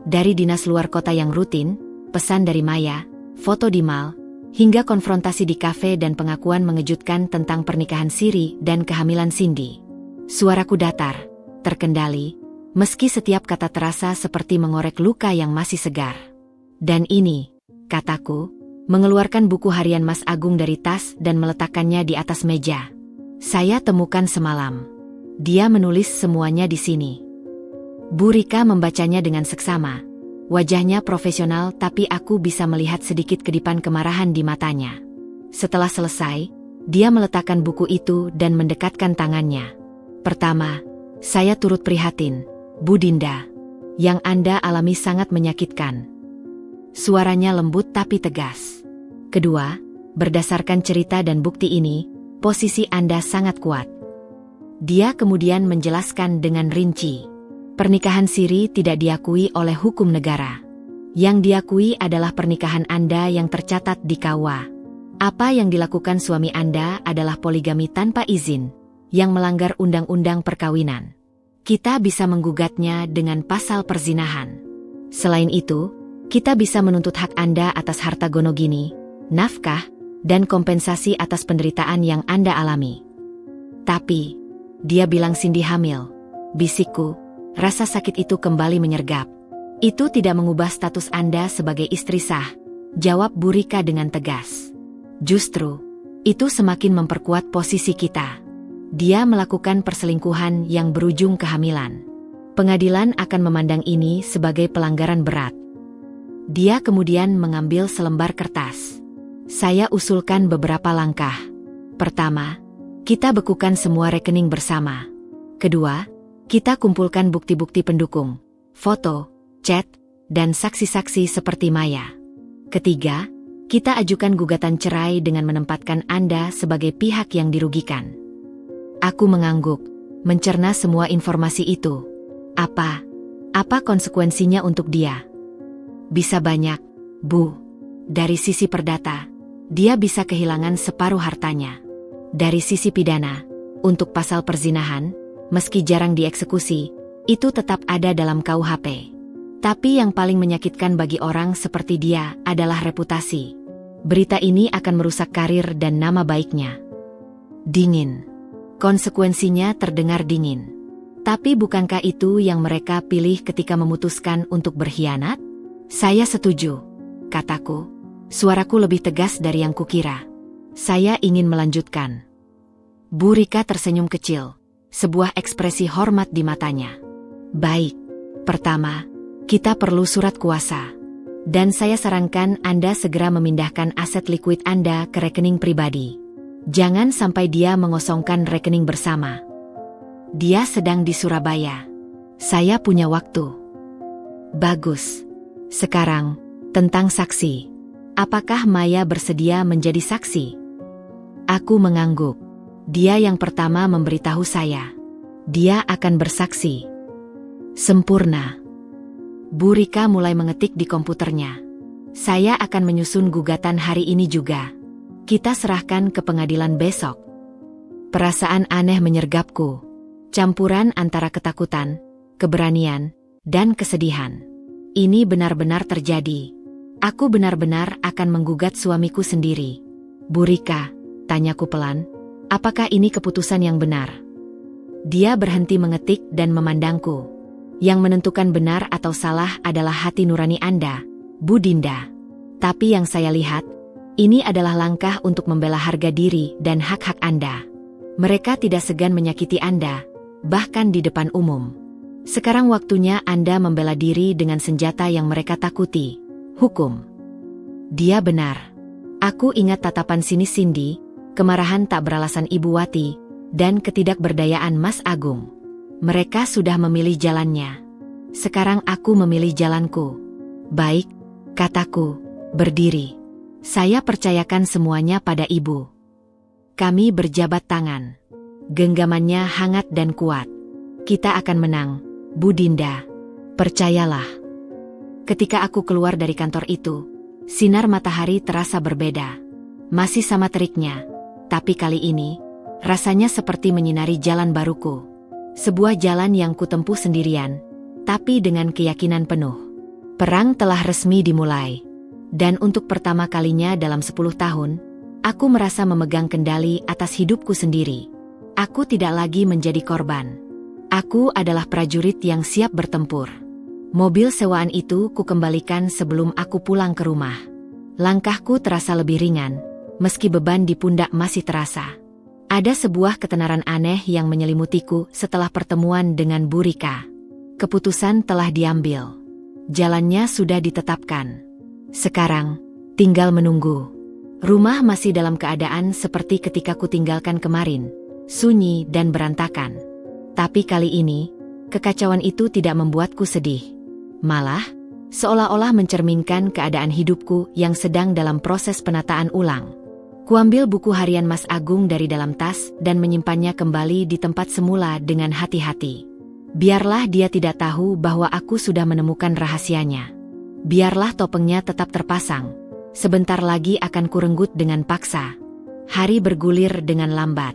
Dari dinas luar kota yang rutin, pesan dari Maya, foto di mall, hingga konfrontasi di kafe dan pengakuan mengejutkan tentang pernikahan siri dan kehamilan Cindy. Suaraku datar, terkendali, meski setiap kata terasa seperti mengorek luka yang masih segar. Dan ini, kataku, mengeluarkan buku harian Mas Agung dari tas dan meletakkannya di atas meja. Saya temukan semalam. Dia menulis semuanya di sini. Bu Rika membacanya dengan seksama. Wajahnya profesional tapi aku bisa melihat sedikit kedipan kemarahan di matanya. Setelah selesai, dia meletakkan buku itu dan mendekatkan tangannya. Pertama, saya turut prihatin, Bu Dinda. Yang Anda alami sangat menyakitkan. Suaranya lembut tapi tegas. Kedua, berdasarkan cerita dan bukti ini, posisi Anda sangat kuat. Dia kemudian menjelaskan dengan rinci. Pernikahan siri tidak diakui oleh hukum negara. Yang diakui adalah pernikahan Anda yang tercatat di KUA. Apa yang dilakukan suami Anda adalah poligami tanpa izin, yang melanggar undang-undang perkawinan. Kita bisa menggugatnya dengan pasal perzinahan. Selain itu, kita bisa menuntut hak Anda atas harta gonogini, nafkah, dan kompensasi atas penderitaan yang Anda alami. Tapi, dia bilang Cindy hamil. Bisikku, rasa sakit itu kembali menyergap. Itu tidak mengubah status Anda sebagai istri sah, jawab Bu Rika dengan tegas. Justru, itu semakin memperkuat posisi kita. Dia melakukan perselingkuhan yang berujung kehamilan. Pengadilan akan memandang ini sebagai pelanggaran berat. Dia kemudian mengambil selembar kertas. Saya usulkan beberapa langkah. Pertama, kita bekukan semua rekening bersama. Kedua, kita kumpulkan bukti-bukti pendukung, foto, chat, dan saksi-saksi seperti Maya. Ketiga, kita ajukan gugatan cerai dengan menempatkan Anda sebagai pihak yang dirugikan. Aku mengangguk, mencerna semua informasi itu. Apa konsekuensinya untuk dia? Bisa banyak, Bu. Dari sisi perdata, dia bisa kehilangan separuh hartanya. Dari sisi pidana, untuk pasal perzinahan, meski jarang dieksekusi, itu tetap ada dalam KUHP. Tapi yang paling menyakitkan bagi orang seperti dia adalah reputasi. Berita ini akan merusak karir dan nama baiknya. Dingin. Konsekuensinya terdengar dingin. Tapi bukankah itu yang mereka pilih ketika memutuskan untuk berkhianat? Saya setuju, kataku. Suaraku lebih tegas dari yang kukira. Saya ingin melanjutkan. Bu Rika tersenyum kecil, sebuah ekspresi hormat di matanya. Baik, pertama, kita perlu surat kuasa. Dan saya sarankan Anda segera memindahkan aset likuid Anda ke rekening pribadi. Jangan sampai dia mengosongkan rekening bersama. Dia sedang di Surabaya. Saya punya waktu. Bagus. Sekarang, tentang saksi. Apakah Maya bersedia menjadi saksi? Aku mengangguk. Dia yang pertama memberitahu saya. Dia akan bersaksi. Sempurna. Bu Rika mulai mengetik di komputernya. Saya akan menyusun gugatan hari ini juga. Kita serahkan ke pengadilan besok. Perasaan aneh menyergapku. Campuran antara ketakutan, keberanian, dan kesedihan. Ini benar-benar terjadi. Aku benar-benar akan menggugat suamiku sendiri. Bu Rika, tanyaku pelan, apakah ini keputusan yang benar? Dia berhenti mengetik dan memandangku. Yang menentukan benar atau salah adalah hati nurani Anda, Bu Dinda. Tapi yang saya lihat, ini adalah langkah untuk membela harga diri dan hak-hak Anda. Mereka tidak segan menyakiti Anda, bahkan di depan umum. Sekarang waktunya Anda membela diri dengan senjata yang mereka takuti. Hukum. Dia benar. Aku ingat tatapan sinis Cindy, kemarahan tak beralasan Ibu Wati, dan ketidakberdayaan Mas Agung. Mereka sudah memilih jalannya. Sekarang aku memilih jalanku. Baik, kataku, berdiri. Saya percayakan semuanya pada Ibu. Kami berjabat tangan. Genggamannya hangat dan kuat. Kita akan menang, Bu Dinda. Percayalah. Ketika aku keluar dari kantor itu, sinar matahari terasa berbeda. Masih sama teriknya, tapi kali ini, rasanya seperti menyinari jalan baruku. Sebuah jalan yang kutempuh sendirian, tapi dengan keyakinan penuh. Perang telah resmi dimulai. Dan untuk pertama kalinya dalam 10 tahun, aku merasa memegang kendali atas hidupku sendiri. Aku tidak lagi menjadi korban. Aku adalah prajurit yang siap bertempur. Mobil sewaan itu kukembalikan sebelum aku pulang ke rumah. Langkahku terasa lebih ringan, meski beban di pundak masih terasa. Ada sebuah ketenaran aneh yang menyelimutiku setelah pertemuan dengan Bu Rika. Keputusan telah diambil. Jalannya sudah ditetapkan. Sekarang, tinggal menunggu. Rumah masih dalam keadaan seperti ketika kutinggalkan kemarin, sunyi dan berantakan. Tapi kali ini, kekacauan itu tidak membuatku sedih. Malah, seolah-olah mencerminkan keadaan hidupku yang sedang dalam proses penataan ulang. Kuambil buku harian Mas Agung dari dalam tas dan menyimpannya kembali di tempat semula dengan hati-hati. Biarlah dia tidak tahu bahwa aku sudah menemukan rahasianya. Biarlah topengnya tetap terpasang. Sebentar lagi akan kurenggut dengan paksa. Hari bergulir dengan lambat.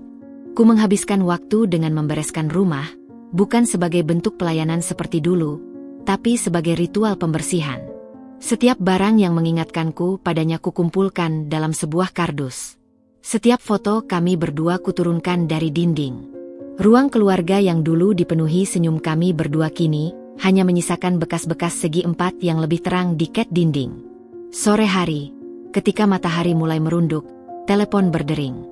Ku menghabiskan waktu dengan membereskan rumah, bukan sebagai bentuk pelayanan seperti dulu, tapi sebagai ritual pembersihan. Setiap barang yang mengingatkanku padanya kukumpulkan dalam sebuah kardus. Setiap foto kami berdua kuturunkan dari dinding. Ruang keluarga yang dulu dipenuhi senyum kami berdua kini hanya menyisakan bekas-bekas segi empat yang lebih terang di ket dinding. Sore hari, ketika matahari mulai merunduk, telepon berdering.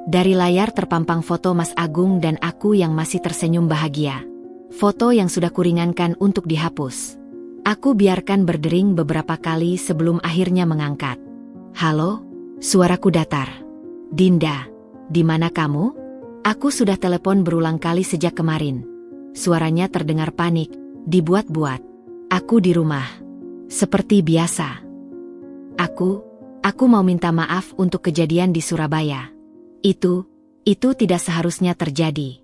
Dari layar terpampang foto Mas Agung dan aku yang masih tersenyum bahagia. Foto yang sudah kuringankan untuk dihapus. Aku biarkan berdering beberapa kali sebelum akhirnya mengangkat. Halo, suaraku datar. Dinda, di mana kamu? Aku sudah telepon berulang kali sejak kemarin. Suaranya terdengar panik, dibuat-buat. Aku di rumah. Seperti biasa. Aku mau minta maaf untuk kejadian di Surabaya. Itu tidak seharusnya terjadi.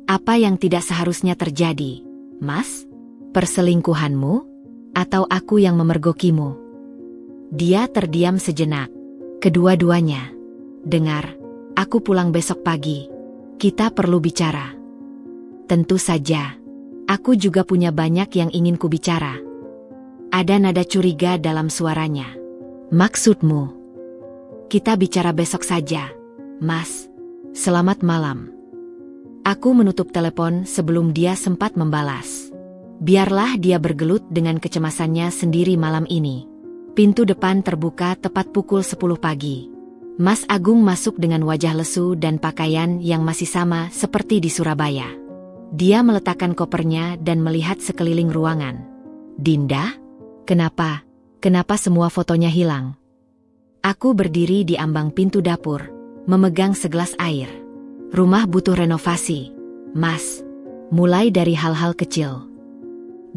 Apa yang tidak seharusnya terjadi, Mas? Perselingkuhanmu? Atau aku yang memergokimu? Dia terdiam sejenak. Kedua-duanya. Dengar, aku pulang besok pagi. Kita perlu bicara. Tentu saja. Aku juga punya banyak yang ingin kubicara. Ada nada curiga dalam suaranya. Maksudmu? Kita bicara besok saja, Mas. Selamat malam. Aku menutup telepon sebelum dia sempat membalas. Biarlah dia bergelut dengan kecemasannya sendiri malam ini. Pintu depan terbuka tepat pukul 10 pagi. Mas Agung masuk dengan wajah lesu dan pakaian yang masih sama seperti di Surabaya. Dia meletakkan kopernya dan melihat sekeliling ruangan. Dinda? Kenapa? Kenapa semua fotonya hilang? Aku berdiri di ambang pintu dapur, memegang segelas air. Rumah butuh renovasi, Mas. Mulai dari hal-hal kecil.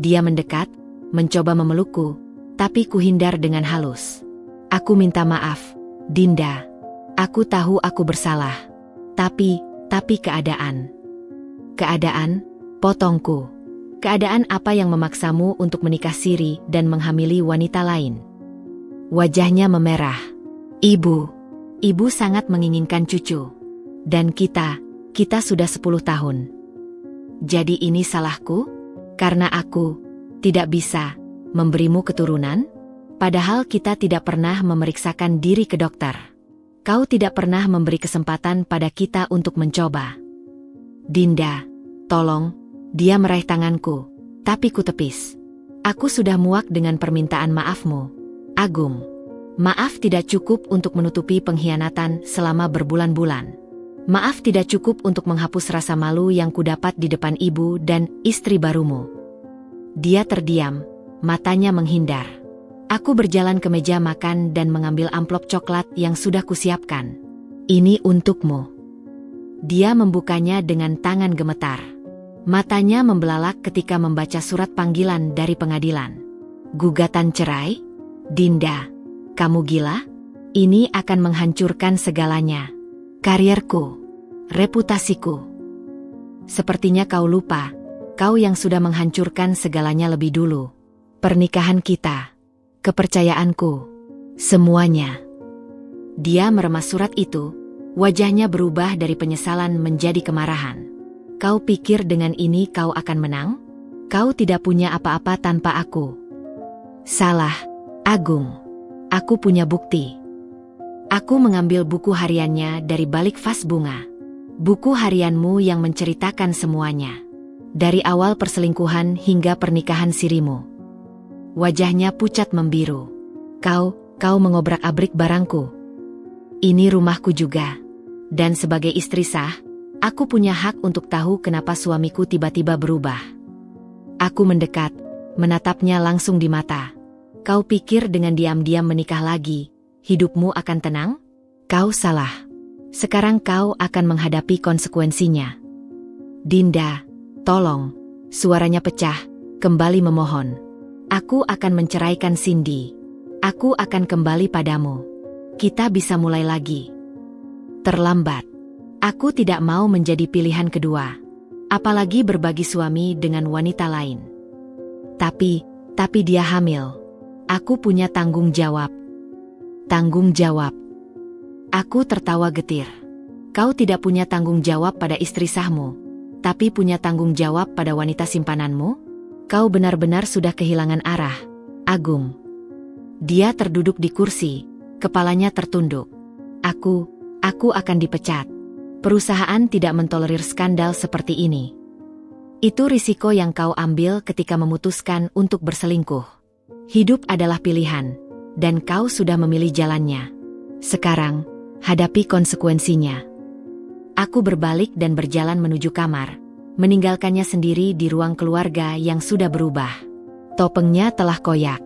Dia mendekat, mencoba memelukku, tapi kuhindar dengan halus. Aku minta maaf, Dinda. Aku tahu aku bersalah. Tapi keadaan. Keadaan, potongku. Keadaan apa yang memaksamu untuk menikah siri dan menghamili wanita lain? Wajahnya memerah. Ibu sangat menginginkan cucu. Dan kita sudah 10 tahun. Jadi ini salahku? Karena aku tidak bisa memberimu keturunan? Padahal kita tidak pernah memeriksakan diri ke dokter. Kau tidak pernah memberi kesempatan pada kita untuk mencoba. Dinda, tolong. Dia meraih tanganku, tapi kutepis. Aku sudah muak dengan permintaan maafmu, Agung. Maaf tidak cukup untuk menutupi pengkhianatan selama berbulan-bulan. Maaf tidak cukup untuk menghapus rasa malu yang kudapat di depan ibu dan istri barumu. Dia terdiam, matanya menghindar. Aku berjalan ke meja makan dan mengambil amplop coklat yang sudah kusiapkan. Ini untukmu. Dia membukanya dengan tangan gemetar. Matanya membelalak ketika membaca surat panggilan dari pengadilan. Gugatan cerai? Dinda, kamu gila? Ini akan menghancurkan segalanya. Karierku, reputasiku. Sepertinya kau lupa, kau yang sudah menghancurkan segalanya lebih dulu. Pernikahan kita, kepercayaanku, semuanya. Dia meremas surat itu, wajahnya berubah dari penyesalan menjadi kemarahan. Kau pikir dengan ini kau akan menang? Kau tidak punya apa-apa tanpa aku. Salah, Agung. Aku punya bukti. Aku mengambil buku hariannya dari balik vas bunga. Buku harianmu yang menceritakan semuanya. Dari awal perselingkuhan hingga pernikahan sirimu. Wajahnya pucat membiru. Kau mengobrak-abrik barangku. Ini rumahku juga. Dan sebagai istri sah, aku punya hak untuk tahu kenapa suamiku tiba-tiba berubah. Aku mendekat, menatapnya langsung di mata. Kau pikir dengan diam-diam menikah lagi, hidupmu akan tenang? Kau salah. Sekarang kau akan menghadapi konsekuensinya. Dinda, tolong. Suaranya pecah, kembali memohon. Aku akan menceraikan Cindy. Aku akan kembali padamu. Kita bisa mulai lagi. Terlambat. Aku tidak mau menjadi pilihan kedua. Apalagi berbagi suami dengan wanita lain. Tapi dia hamil. Aku punya tanggung jawab. Tanggung jawab. Aku tertawa getir. Kau tidak punya tanggung jawab pada istri sahmu, tapi punya tanggung jawab pada wanita simpananmu? Kau benar-benar sudah kehilangan arah, Agung. Dia terduduk di kursi, kepalanya tertunduk. Aku akan dipecat. Perusahaan tidak mentolerir skandal seperti ini. Itu risiko yang kau ambil ketika memutuskan untuk berselingkuh. Hidup adalah pilihan, dan kau sudah memilih jalannya. Sekarang, hadapi konsekuensinya. Aku berbalik dan berjalan menuju kamar, meninggalkannya sendiri di ruang keluarga yang sudah berubah. Topengnya telah koyak.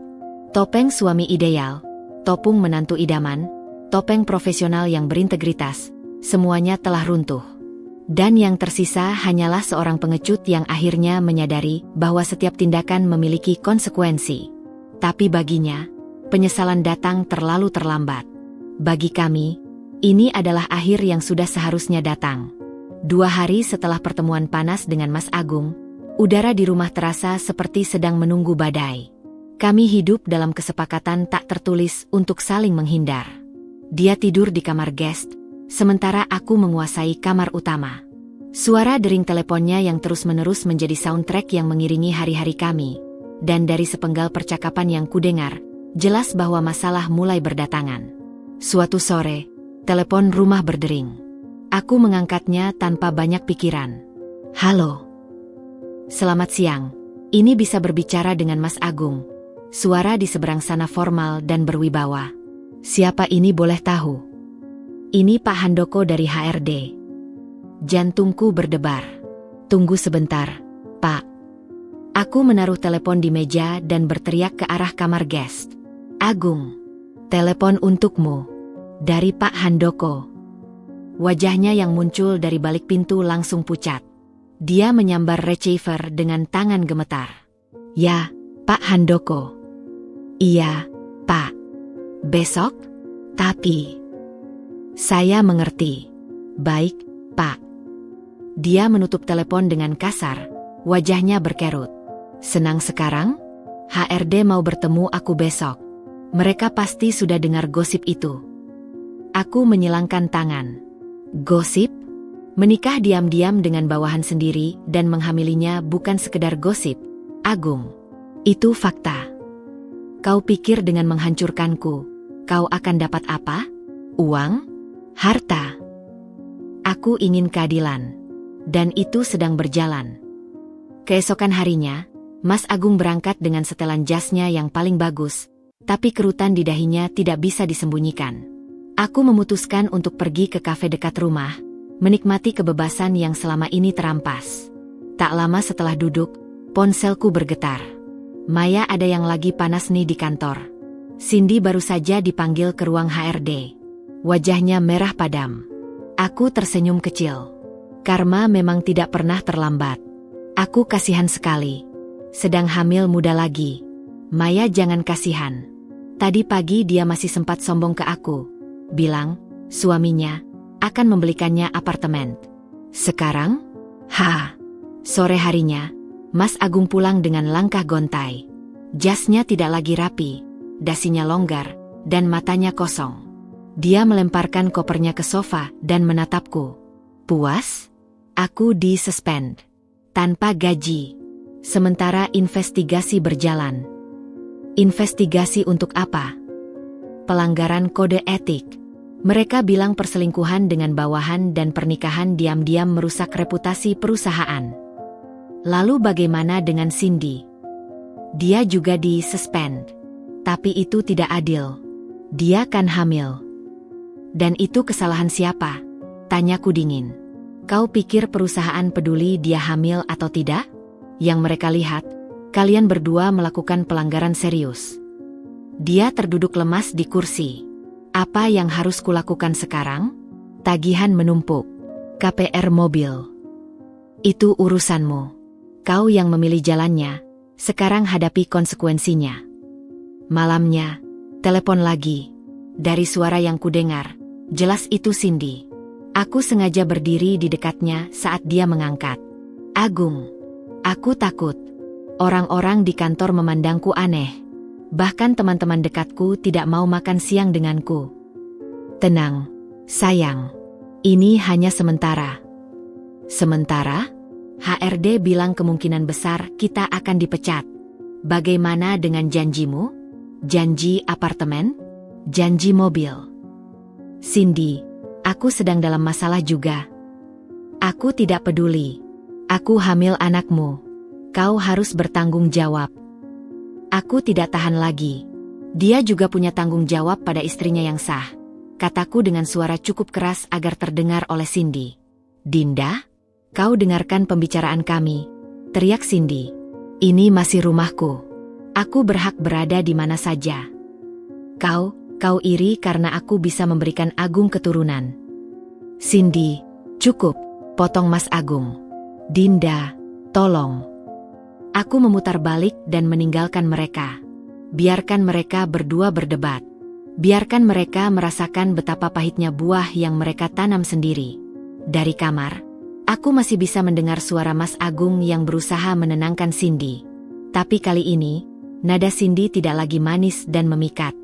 Topeng suami ideal, topeng menantu idaman, topeng profesional yang berintegritas. Semuanya telah runtuh. Dan yang tersisa hanyalah seorang pengecut yang akhirnya menyadari bahwa setiap tindakan memiliki konsekuensi. Tapi baginya, penyesalan datang terlalu terlambat. Bagi kami, ini adalah akhir yang sudah seharusnya datang. 2 hari setelah pertemuan panas dengan Mas Agung, udara di rumah terasa seperti sedang menunggu badai. Kami hidup dalam kesepakatan tak tertulis untuk saling menghindar. Dia tidur di kamar guest, sementara aku menguasai kamar utama. Suara dering teleponnya yang terus-menerus menjadi soundtrack yang mengiringi hari-hari kami. Dan dari sepenggal percakapan yang kudengar, jelas bahwa masalah mulai berdatangan. Suatu sore, telepon rumah berdering. Aku mengangkatnya tanpa banyak pikiran. Halo. Selamat siang. Ini bisa berbicara dengan Mas Agung. Suara di seberang sana formal dan berwibawa. Siapa ini boleh tahu? Ini Pak Handoko dari HRD. Jantungku berdebar. Tunggu sebentar, Pak. Aku menaruh telepon di meja dan berteriak ke arah kamar guest. Agung, telepon untukmu. Dari Pak Handoko. Wajahnya yang muncul dari balik pintu langsung pucat. Dia menyambar receiver dengan tangan gemetar. Ya, Pak Handoko. Iya, Pak. Besok? Tapi... Saya mengerti. Baik, Pak. Dia menutup telepon dengan kasar, wajahnya berkerut. Senang sekarang? HRD mau bertemu aku besok. Mereka pasti sudah dengar gosip itu. Aku menyilangkan tangan. Gosip? Menikah diam-diam dengan bawahan sendiri dan menghamilinya bukan sekedar gosip. Agung. Itu fakta. Kau pikir dengan menghancurkanku, kau akan dapat apa? Uang? Harta? Aku ingin keadilan. Dan itu sedang berjalan. Keesokan harinya, Mas Agung berangkat dengan setelan jasnya yang paling bagus, tapi kerutan di dahinya tidak bisa disembunyikan. Aku memutuskan untuk pergi ke kafe dekat rumah, menikmati kebebasan yang selama ini terampas. Tak lama setelah duduk, ponselku bergetar. Maya, ada yang lagi panas nih di kantor. Cindy baru saja dipanggil ke ruang HRD. Wajahnya merah padam. Aku tersenyum kecil. Karma memang tidak pernah terlambat. Aku kasihan sekali. Sedang hamil muda lagi. Maya, jangan kasihan. Tadi pagi dia masih sempat sombong ke aku. Bilang, suaminya akan membelikannya apartemen. Sekarang? Sore harinya, Mas Agung pulang dengan langkah gontai. Jasnya tidak lagi rapi, dasinya longgar, dan matanya kosong. Dia melemparkan kopernya ke sofa dan menatapku. Puas? Aku di-suspend. Tanpa gaji. Sementara investigasi berjalan. Investigasi untuk apa? Pelanggaran kode etik. Mereka bilang perselingkuhan dengan bawahan dan pernikahan diam-diam merusak reputasi perusahaan. Lalu bagaimana dengan Cindy? Dia juga di-suspend. Tapi itu tidak adil. Dia kan hamil. Dan itu kesalahan siapa? Tanyaku dingin. Kau pikir perusahaan peduli dia hamil atau tidak? Yang mereka lihat, kalian berdua melakukan pelanggaran serius. Dia terduduk lemas di kursi. Apa yang harus kulakukan sekarang? Tagihan menumpuk. KPR mobil. Itu urusanmu. Kau yang memilih jalannya, sekarang hadapi konsekuensinya. Malamnya, telepon lagi. Dari suara yang kudengar, jelas itu Cindy. Aku sengaja berdiri di dekatnya saat dia mengangkat. Agung, aku takut. Orang-orang di kantor memandangku aneh. Bahkan teman-teman dekatku tidak mau makan siang denganku. Tenang, sayang. Ini hanya sementara. Sementara? HRD bilang kemungkinan besar kita akan dipecat. Bagaimana dengan janjimu? Janji apartemen? Janji mobil? Cindy, aku sedang dalam masalah juga. Aku tidak peduli. Aku hamil anakmu. Kau harus bertanggung jawab. Aku tidak tahan lagi. Dia juga punya tanggung jawab pada istrinya yang sah. Kataku dengan suara cukup keras agar terdengar oleh Cindy. Dinda? Kau dengarkan pembicaraan kami, teriak Cindy. Ini masih rumahku. Aku berhak berada di mana saja. Kau iri karena aku bisa memberikan Agung keturunan. Cindy, cukup, potong Mas Agung. Dinda, tolong. Aku memutar balik dan meninggalkan mereka. Biarkan mereka berdua berdebat. Biarkan mereka merasakan betapa pahitnya buah yang mereka tanam sendiri. Dari kamar, aku masih bisa mendengar suara Mas Agung yang berusaha menenangkan Cindy. Tapi kali ini, Nada Cindy tidak lagi manis dan memikat.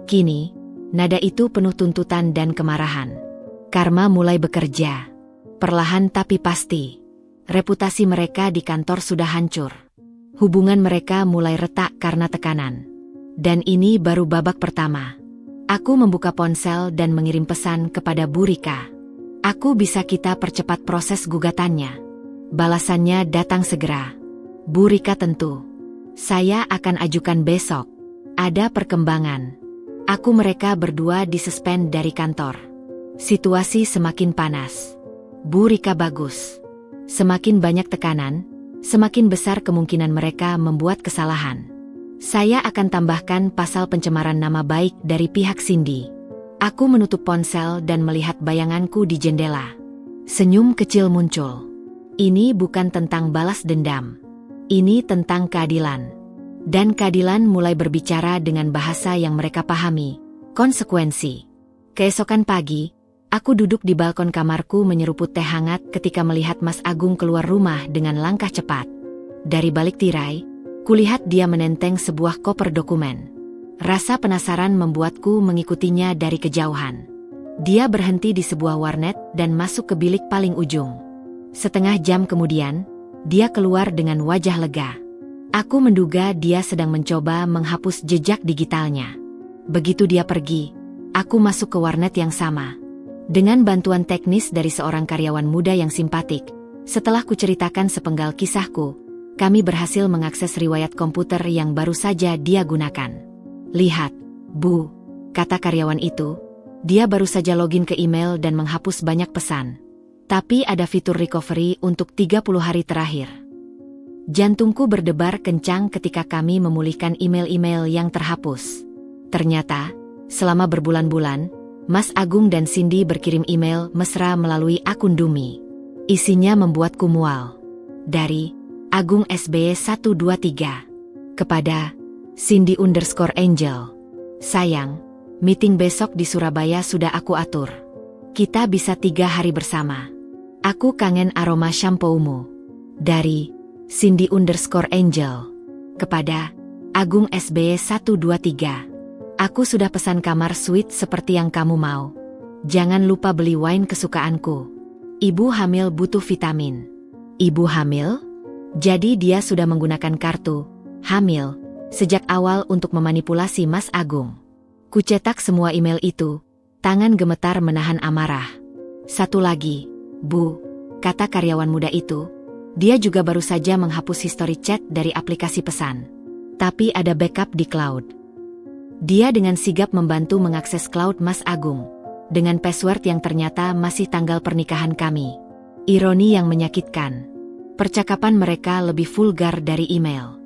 Kini, nada itu penuh tuntutan dan kemarahan. Karma mulai bekerja. Perlahan tapi pasti. Reputasi mereka di kantor sudah hancur. Hubungan mereka mulai retak karena tekanan. Dan ini baru babak pertama. Aku membuka ponsel dan mengirim pesan kepada Bu Rika. Aku bisa kita percepat proses gugatannya. Balasannya datang segera. Bu Rika tentu. Saya akan ajukan besok. Ada perkembangan. Aku mereka berdua disuspend dari kantor. Situasi semakin panas. Bu Rika bagus. Semakin banyak tekanan, semakin besar kemungkinan mereka membuat kesalahan. Saya akan tambahkan pasal pencemaran nama baik dari pihak Cindy. Aku menutup ponsel dan melihat bayanganku di jendela. Senyum kecil muncul. Ini bukan tentang balas dendam. Ini tentang keadilan. Dan keadilan mulai berbicara dengan bahasa yang mereka pahami. Konsekuensi. Keesokan pagi, aku duduk di balkon kamarku menyeruput teh hangat ketika melihat Mas Agung keluar rumah dengan langkah cepat. Dari balik tirai, kulihat dia menenteng sebuah koper dokumen. Rasa penasaran membuatku mengikutinya dari kejauhan. Dia berhenti di sebuah warnet dan masuk ke bilik paling ujung. Setengah jam kemudian, dia keluar dengan wajah lega. Aku menduga dia sedang mencoba menghapus jejak digitalnya. Begitu dia pergi, aku masuk ke warnet yang sama. Dengan bantuan teknis dari seorang karyawan muda yang simpatik, setelah kuceritakan sepenggal kisahku, kami berhasil mengakses riwayat komputer yang baru saja dia gunakan. Lihat, Bu, kata karyawan itu, dia baru saja login ke email dan menghapus banyak pesan. Tapi ada fitur recovery untuk 30 hari terakhir. Jantungku berdebar kencang ketika kami memulihkan email-email yang terhapus. Ternyata, selama berbulan-bulan, Mas Agung dan Cindy berkirim email mesra melalui akun Dumi. Isinya membuatku mual. Dari Agung SBY 123 kepada Cindy_Angel. Sayang, meeting besok di Surabaya sudah aku atur. Kita bisa 3 hari bersama. Aku kangen aroma shampoomu. Dari Cindy_Angel kepada Agung SBY 123. Aku sudah pesan kamar suite seperti yang kamu mau. Jangan lupa beli wine kesukaanku. Ibu hamil butuh vitamin. Ibu hamil? Jadi dia sudah menggunakan kartu hamil sejak awal untuk memanipulasi Mas Agung. Kucetak semua email itu, tangan gemetar menahan amarah. Satu lagi, Bu, kata karyawan muda itu. Dia juga baru saja menghapus histori chat dari aplikasi pesan. Tapi ada backup di cloud. Dia dengan sigap membantu mengakses cloud Mas Agung. Dengan password yang ternyata masih tanggal pernikahan kami. Ironi yang menyakitkan. Percakapan mereka lebih vulgar dari email.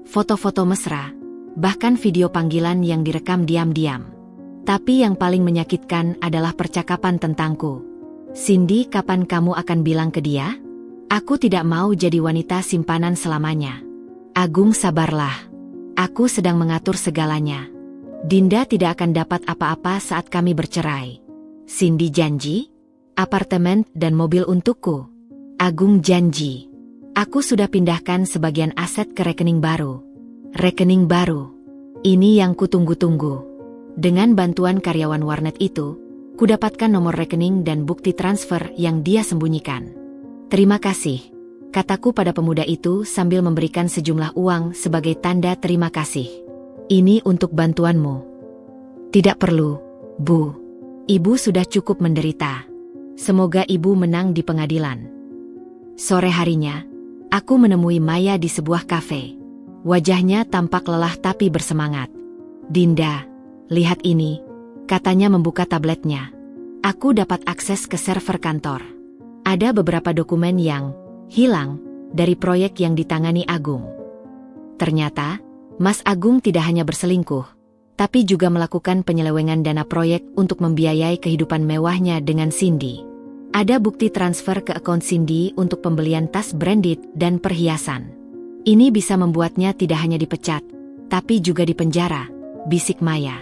Foto-foto mesra, bahkan video panggilan yang direkam diam-diam. Tapi yang paling menyakitkan adalah percakapan tentangku. Cindy, kapan kamu akan bilang ke dia? Aku tidak mau jadi wanita simpanan selamanya. Agung, sabarlah. Aku sedang mengatur segalanya. Dinda tidak akan dapat apa-apa saat kami bercerai. Cindy janji? Apartemen dan mobil untukku. Agung janji. Aku sudah pindahkan sebagian aset ke rekening baru. Rekening baru. Ini yang kutunggu-tunggu. Dengan bantuan karyawan warnet itu, kudapatkan nomor rekening dan bukti transfer yang dia sembunyikan. Terima kasih, kataku pada pemuda itu sambil memberikan sejumlah uang sebagai tanda terima kasih. Ini untuk bantuanmu. Tidak perlu, Bu. Ibu sudah cukup menderita. Semoga ibu menang di pengadilan. Sore harinya, aku menemui Maya di sebuah kafe. Wajahnya tampak lelah tapi bersemangat. Dinda, lihat ini, katanya membuka tabletnya. Aku dapat akses ke server kantor. Ada beberapa dokumen yang hilang dari proyek yang ditangani Agung. Ternyata, Mas Agung tidak hanya berselingkuh, tapi juga melakukan penyelewengan dana proyek untuk membiayai kehidupan mewahnya dengan Cindy. Ada bukti transfer ke akun Cindy untuk pembelian tas branded dan perhiasan. Ini bisa membuatnya tidak hanya dipecat, tapi juga dipenjara, bisik Maya.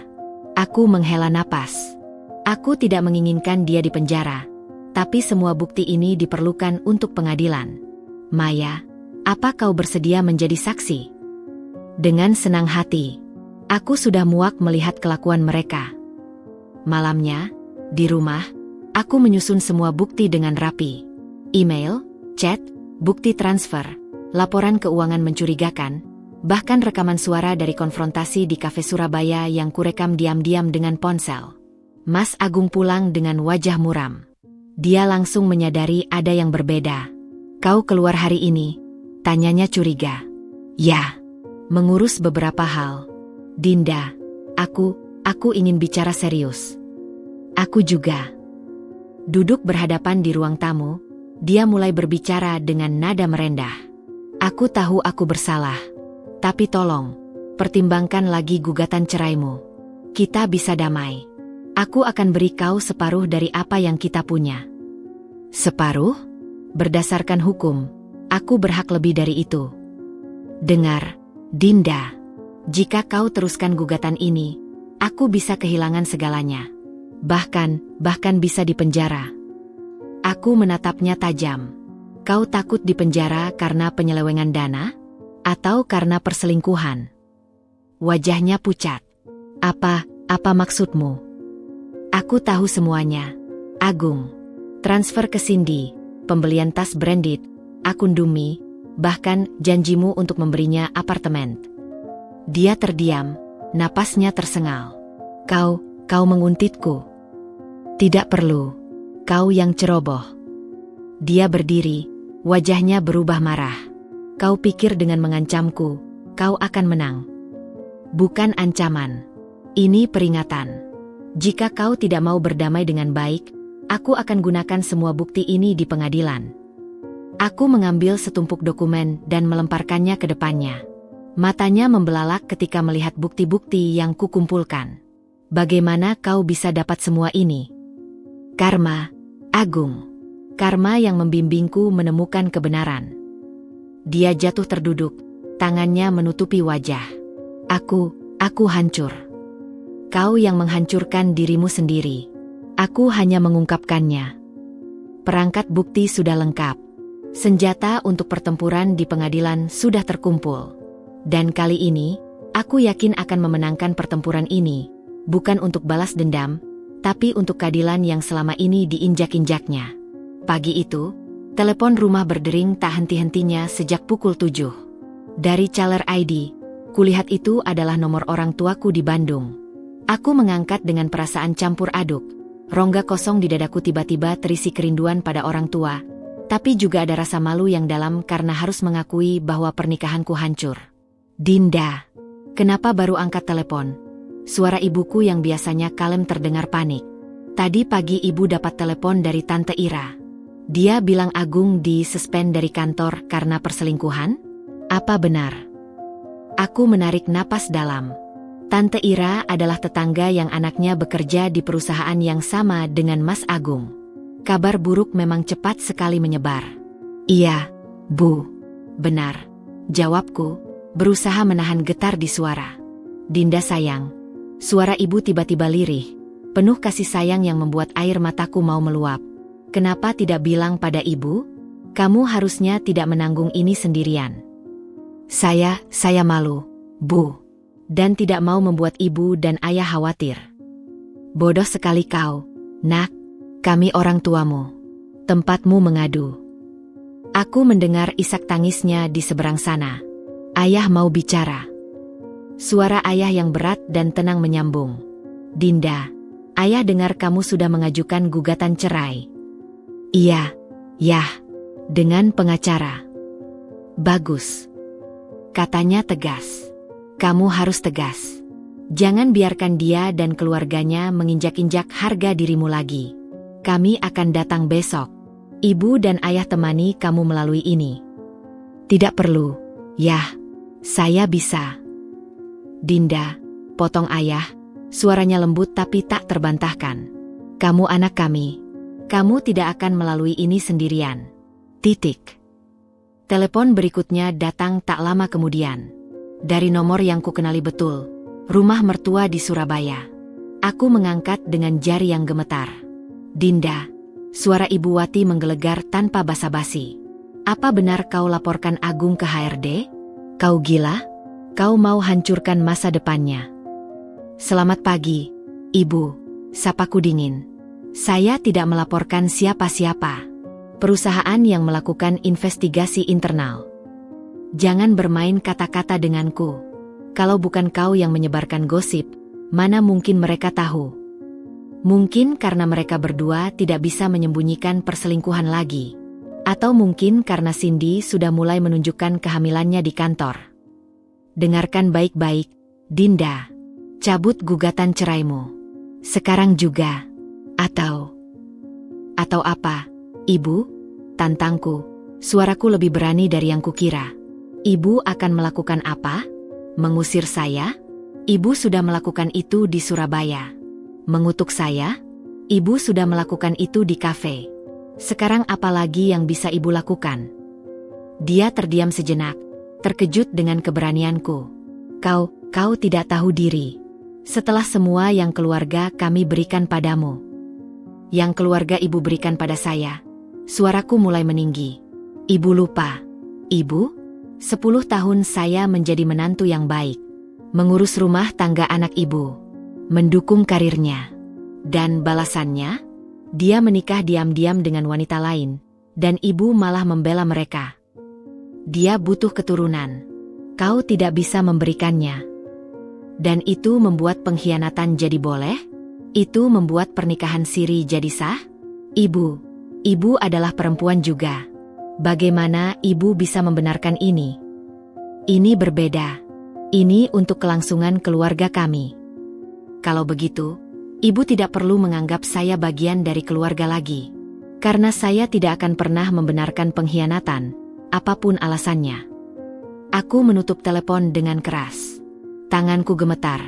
Aku menghela napas. Aku tidak menginginkan dia dipenjara. Tapi semua bukti ini diperlukan untuk pengadilan. Maya, apa kau bersedia menjadi saksi? Dengan senang hati. Aku sudah muak melihat kelakuan mereka. Malamnya, di rumah, aku menyusun semua bukti dengan rapi. Email, chat, bukti transfer, laporan keuangan mencurigakan, bahkan rekaman suara dari konfrontasi di kafe Surabaya yang kurekam diam-diam dengan ponsel. Mas Agung pulang dengan wajah muram. Dia langsung menyadari ada yang berbeda. "Kau keluar hari ini?" tanyanya curiga. "Ya, mengurus beberapa hal." "Dinda, aku ingin bicara serius." "Aku juga." Duduk berhadapan di ruang tamu, dia mulai berbicara dengan nada merendah. "Aku tahu aku bersalah. Tapi tolong, pertimbangkan lagi gugatan ceraimu. Kita bisa damai. Aku akan beri kau separuh dari apa yang kita punya." "Separuh? Berdasarkan hukum, aku berhak lebih dari itu." "Dengar, Dinda. Jika kau teruskan gugatan ini, aku bisa kehilangan segalanya. Bahkan bisa dipenjara." Aku menatapnya tajam. "Kau takut dipenjara karena penyelewengan dana? Atau karena perselingkuhan?" Wajahnya pucat. Apa maksudmu?" "Aku tahu semuanya, Agung. Transfer ke Cindy, pembelian tas branded, akun Dumi, bahkan janjimu untuk memberinya apartemen." Dia terdiam, napasnya tersengal. Kau menguntitku." "Tidak perlu. Kau yang ceroboh." Dia berdiri, wajahnya berubah marah. "Kau pikir dengan mengancamku, kau akan menang? Bukan ancaman. Ini peringatan. Jika kau tidak mau berdamai dengan baik, aku akan gunakan semua bukti ini di pengadilan." Aku mengambil setumpuk dokumen dan melemparkannya ke depannya. Matanya membelalak ketika melihat bukti-bukti yang kukumpulkan. "Bagaimana kau bisa dapat semua ini?" "Karma, Agung. Karma yang membimbingku menemukan kebenaran." Dia jatuh terduduk, tangannya menutupi wajah. Aku hancur." "Kau yang menghancurkan dirimu sendiri. Aku hanya mengungkapkannya." Perangkat bukti sudah lengkap. Senjata untuk pertempuran di pengadilan sudah terkumpul. Dan kali ini, aku yakin akan memenangkan pertempuran ini, bukan untuk balas dendam, tapi untuk keadilan yang selama ini diinjak-injaknya. Pagi itu, telepon rumah berdering tak henti-hentinya sejak pukul 7. Dari caller ID, kulihat itu adalah nomor orang tuaku di Bandung. Aku mengangkat dengan perasaan campur aduk. Rongga kosong di dadaku tiba-tiba terisi kerinduan pada orang tua, tapi juga ada rasa malu yang dalam karena harus mengakui bahwa pernikahanku hancur. "Dinda." "Kenapa baru angkat telepon?" Suara ibuku yang biasanya kalem terdengar panik. "Tadi pagi ibu dapat telepon dari Tante Ira. Dia bilang Agung disuspend dari kantor karena perselingkuhan? Apa benar?" Aku menarik napas dalam. Tante Ira adalah tetangga yang anaknya bekerja di perusahaan yang sama dengan Mas Agung. Kabar buruk memang cepat sekali menyebar. "Iya, Bu. Benar," jawabku, berusaha menahan getar di suara. "Dinda sayang." Suara ibu tiba-tiba lirih, penuh kasih sayang yang membuat air mataku mau meluap. "Kenapa tidak bilang pada ibu? Kamu harusnya tidak menanggung ini sendirian." Saya malu, Bu. Dan tidak mau membuat ibu dan ayah khawatir." "Bodoh sekali kau, Nak. Kami orang tuamu. Tempatmu mengadu." Aku mendengar isak tangisnya di seberang sana. "Ayah mau bicara." Suara ayah yang berat dan tenang menyambung. "Dinda, ayah dengar kamu sudah mengajukan gugatan cerai." "Iya, dengan pengacara." "Bagus," katanya tegas. "Kamu harus tegas. Jangan biarkan dia dan keluarganya menginjak-injak harga dirimu lagi. Kami akan datang besok. Ibu dan ayah temani kamu melalui ini." "Tidak perlu. Yah, saya bisa." "Dinda," potong ayah, suaranya lembut tapi tak terbantahkan. "Kamu anak kami. Kamu tidak akan melalui ini sendirian. Titik." Telepon berikutnya datang tak lama kemudian. Dari nomor yang kukenali betul, rumah mertua di Surabaya. Aku mengangkat dengan jari yang gemetar. "Dinda." Suara Ibu Wati menggelegar tanpa basa-basi. "Apa benar kau laporkan Agung ke HRD? Kau gila? Kau mau hancurkan masa depannya. Selamat pagi, Ibu, sapaku dingin. Saya tidak melaporkan siapa-siapa. Perusahaan yang melakukan investigasi internal. Jangan bermain kata-kata denganku. Kalau bukan kau yang menyebarkan gosip, mana mungkin mereka tahu? Mungkin karena mereka berdua tidak bisa menyembunyikan perselingkuhan lagi. Atau mungkin karena Cindy sudah mulai menunjukkan kehamilannya di kantor. Dengarkan baik-baik, Dinda. Cabut gugatan ceraimu. Sekarang juga. Atau apa, Ibu? Tantangku. Suaraku lebih berani dari yang kukira. Ibu akan melakukan apa? Mengusir saya? Ibu sudah melakukan itu di Surabaya. Mengutuk saya? Ibu sudah melakukan itu di kafe. Sekarang apa lagi yang bisa Ibu lakukan? Dia terdiam sejenak, terkejut dengan keberanianku. Kau tidak tahu diri. Setelah semua yang keluarga kami berikan padamu. Yang keluarga Ibu berikan pada saya. Suaraku mulai meninggi. Ibu lupa. Ibu? 10 tahun saya menjadi menantu yang baik. Mengurus rumah tangga anak Ibu. Mendukung karirnya. Dan balasannya? Dia menikah diam-diam dengan wanita lain. Dan Ibu malah membela mereka. Dia butuh keturunan. Kau tidak bisa memberikannya. Dan itu membuat pengkhianatan jadi boleh? Itu membuat pernikahan siri jadi sah? Ibu adalah perempuan juga. Bagaimana Ibu bisa membenarkan ini? Ini berbeda. Ini untuk kelangsungan keluarga kami. Kalau begitu, Ibu tidak perlu menganggap saya bagian dari keluarga lagi. Karena saya tidak akan pernah membenarkan pengkhianatan. Apapun alasannya. Aku menutup telepon dengan keras. Tanganku gemetar,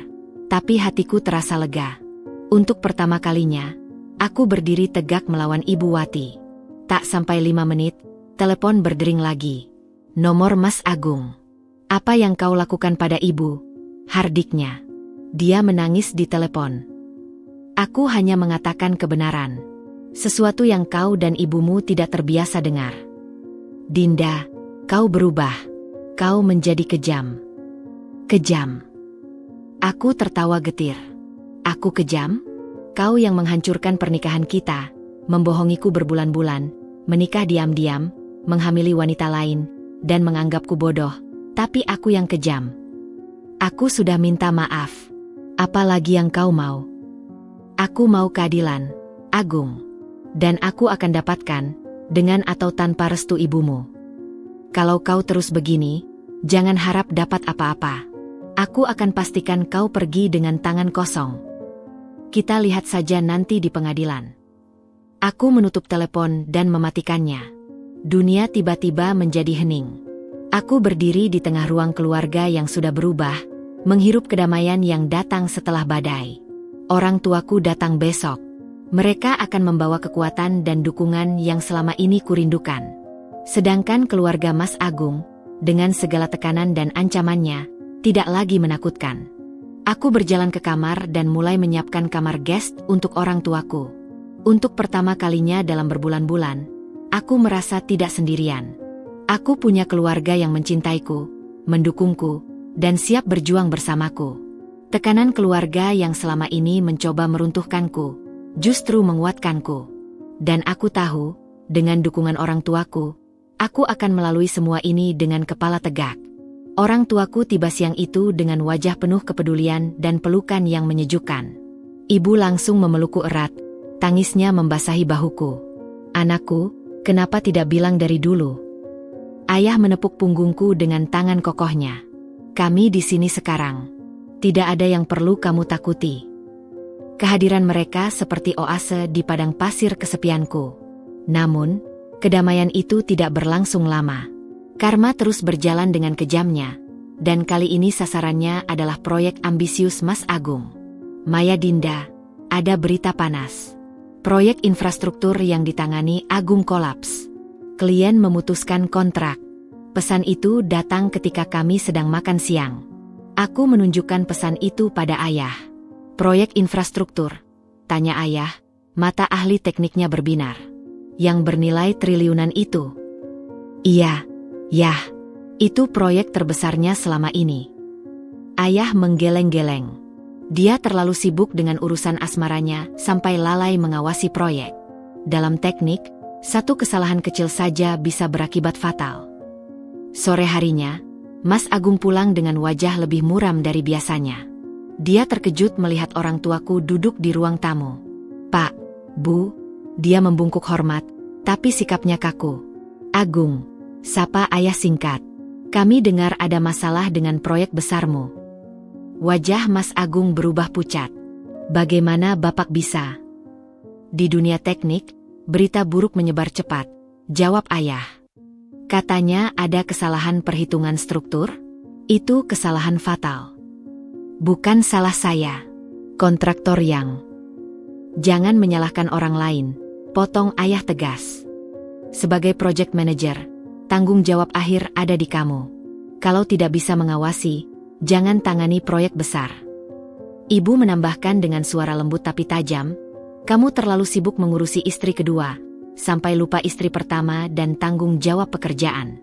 tapi hatiku terasa lega. Untuk pertama kalinya, aku berdiri tegak melawan Ibu Wati. Tak sampai 5 menit, telepon berdering lagi. Nomor Mas Agung. Apa yang kau lakukan pada Ibu? Hardiknya. Dia menangis di telepon. Aku hanya mengatakan kebenaran. Sesuatu yang kau dan ibumu tidak terbiasa dengar. Dinda, kau berubah. Kau menjadi kejam. Kejam. Aku tertawa getir. Aku kejam? Kau yang menghancurkan pernikahan kita, membohongiku berbulan-bulan, menikah diam-diam, menghamili wanita lain, dan menganggapku bodoh, tapi aku yang kejam. Aku sudah minta maaf. Apa lagi yang kau mau? Aku mau keadilan, Agung. Dan aku akan dapatkan, dengan atau tanpa restu ibumu. Kalau kau terus begini, jangan harap dapat apa-apa. Aku akan pastikan kau pergi dengan tangan kosong. Kita lihat saja nanti di pengadilan. Aku menutup telepon dan mematikannya. Dunia tiba-tiba menjadi hening. Aku berdiri di tengah ruang keluarga yang sudah berubah, menghirup kedamaian yang datang setelah badai. Orang tuaku datang besok. Mereka akan membawa kekuatan dan dukungan yang selama ini kurindukan. Sedangkan keluarga Mas Agung, dengan segala tekanan dan ancamannya, tidak lagi menakutkan. Aku berjalan ke kamar dan mulai menyiapkan kamar guest untuk orang tuaku. Untuk pertama kalinya dalam berbulan-bulan, aku merasa tidak sendirian. Aku punya keluarga yang mencintaiku, mendukungku, dan siap berjuang bersamaku. Tekanan keluarga yang selama ini mencoba meruntuhkanku, justru menguatkanku. Dan aku tahu, dengan dukungan orang tuaku, aku akan melalui semua ini dengan kepala tegak. Orang tuaku tiba siang itu dengan wajah penuh kepedulian dan pelukan yang menyejukkan. Ibu langsung memelukku erat, tangisnya membasahi bahuku. Anakku, kenapa tidak bilang dari dulu? Ayah menepuk punggungku dengan tangan kokohnya. Kami di sini sekarang. Tidak ada yang perlu kamu takuti. Kehadiran mereka seperti oase di padang pasir kesepianku. Namun, kedamaian itu tidak berlangsung lama. Karma terus berjalan dengan kejamnya, dan kali ini sasarannya adalah proyek ambisius Mas Agung. Maya Dinda, ada berita panas. Proyek infrastruktur yang ditangani Agung kolaps. Klien memutuskan kontrak. Pesan itu datang ketika kami sedang makan siang. Aku menunjukkan pesan itu pada ayah. Proyek infrastruktur, tanya ayah, mata ahli tekniknya berbinar. Yang bernilai triliunan itu. Iya, yah, itu proyek terbesarnya selama ini. Ayah menggeleng-geleng. Dia terlalu sibuk dengan urusan asmaranya sampai lalai mengawasi proyek. Dalam teknik, satu kesalahan kecil saja bisa berakibat fatal. Sore harinya, Mas Agung pulang dengan wajah lebih muram dari biasanya. Dia terkejut melihat orang tuaku duduk di ruang tamu. "Pak, Bu," dia membungkuk hormat, tapi sikapnya kaku. "Agung," sapa ayah singkat. "Kami dengar ada masalah dengan proyek besarmu." Wajah Mas Agung berubah pucat. "Bagaimana Bapak bisa?" "Di dunia teknik, berita buruk menyebar cepat," jawab ayah. "Katanya ada kesalahan perhitungan struktur. Itu kesalahan fatal." "Bukan salah saya. Kontraktor yang..." "Jangan menyalahkan orang lain," potong ayah tegas. "Sebagai project manager, tanggung jawab akhir ada di kamu. Kalau tidak bisa mengawasi, jangan tangani proyek besar." Ibu menambahkan dengan suara lembut tapi tajam, "Kamu terlalu sibuk mengurusi istri kedua, sampai lupa istri pertama dan tanggung jawab pekerjaan."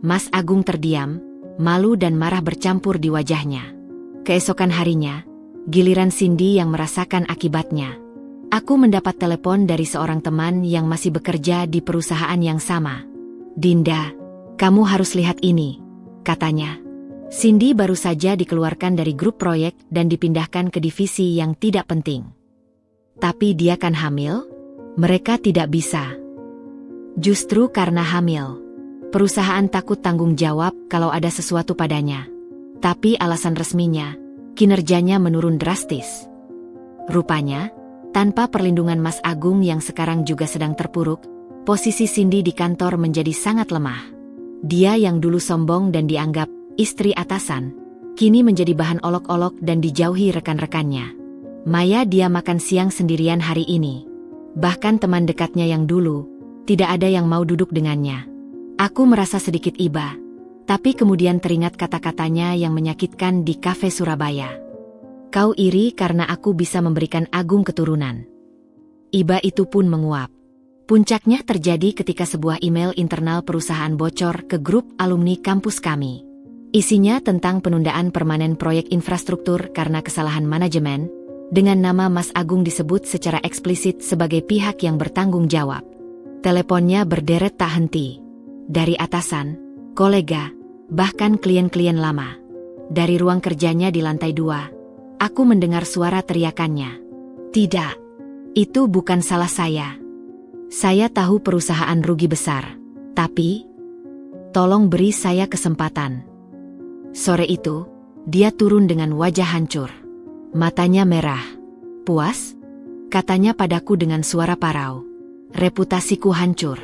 Mas Agung terdiam, malu dan marah bercampur di wajahnya. Keesokan harinya, giliran Cindy yang merasakan akibatnya. "Aku mendapat telepon dari seorang teman yang masih bekerja di perusahaan yang sama. Dinda, kamu harus lihat ini," katanya. Cindy baru saja dikeluarkan dari grup proyek dan dipindahkan ke divisi yang tidak penting. Tapi dia kan hamil? Mereka tidak bisa. Justru karena hamil, perusahaan takut tanggung jawab kalau ada sesuatu padanya. Tapi alasan resminya, kinerjanya menurun drastis. Rupanya, tanpa perlindungan Mas Agung yang sekarang juga sedang terpuruk, posisi Cindy di kantor menjadi sangat lemah. Dia yang dulu sombong dan dianggap istri atasan, kini menjadi bahan olok-olok dan dijauhi rekan-rekannya. Maya dia makan siang sendirian hari ini. Bahkan teman dekatnya yang dulu, tidak ada yang mau duduk dengannya. Aku merasa sedikit iba, tapi kemudian teringat kata-katanya yang menyakitkan di kafe Surabaya. "Kau iri karena aku bisa memberikan Agung keturunan." Iba itu pun menguap. Puncaknya terjadi ketika sebuah email internal perusahaan bocor ke grup alumni kampus kami. Isinya tentang penundaan permanen proyek infrastruktur karena kesalahan manajemen, dengan nama Mas Agung disebut secara eksplisit sebagai pihak yang bertanggung jawab. Teleponnya berderet tak henti. Dari atasan, kolega, bahkan klien-klien lama. Dari ruang kerjanya di lantai 2, aku mendengar suara teriakannya. "Tidak, itu bukan salah saya. Saya tahu perusahaan rugi besar, tapi tolong beri saya kesempatan." Sore itu, dia turun dengan wajah hancur. Matanya merah. "Puas?" katanya padaku dengan suara parau. "Reputasiku hancur.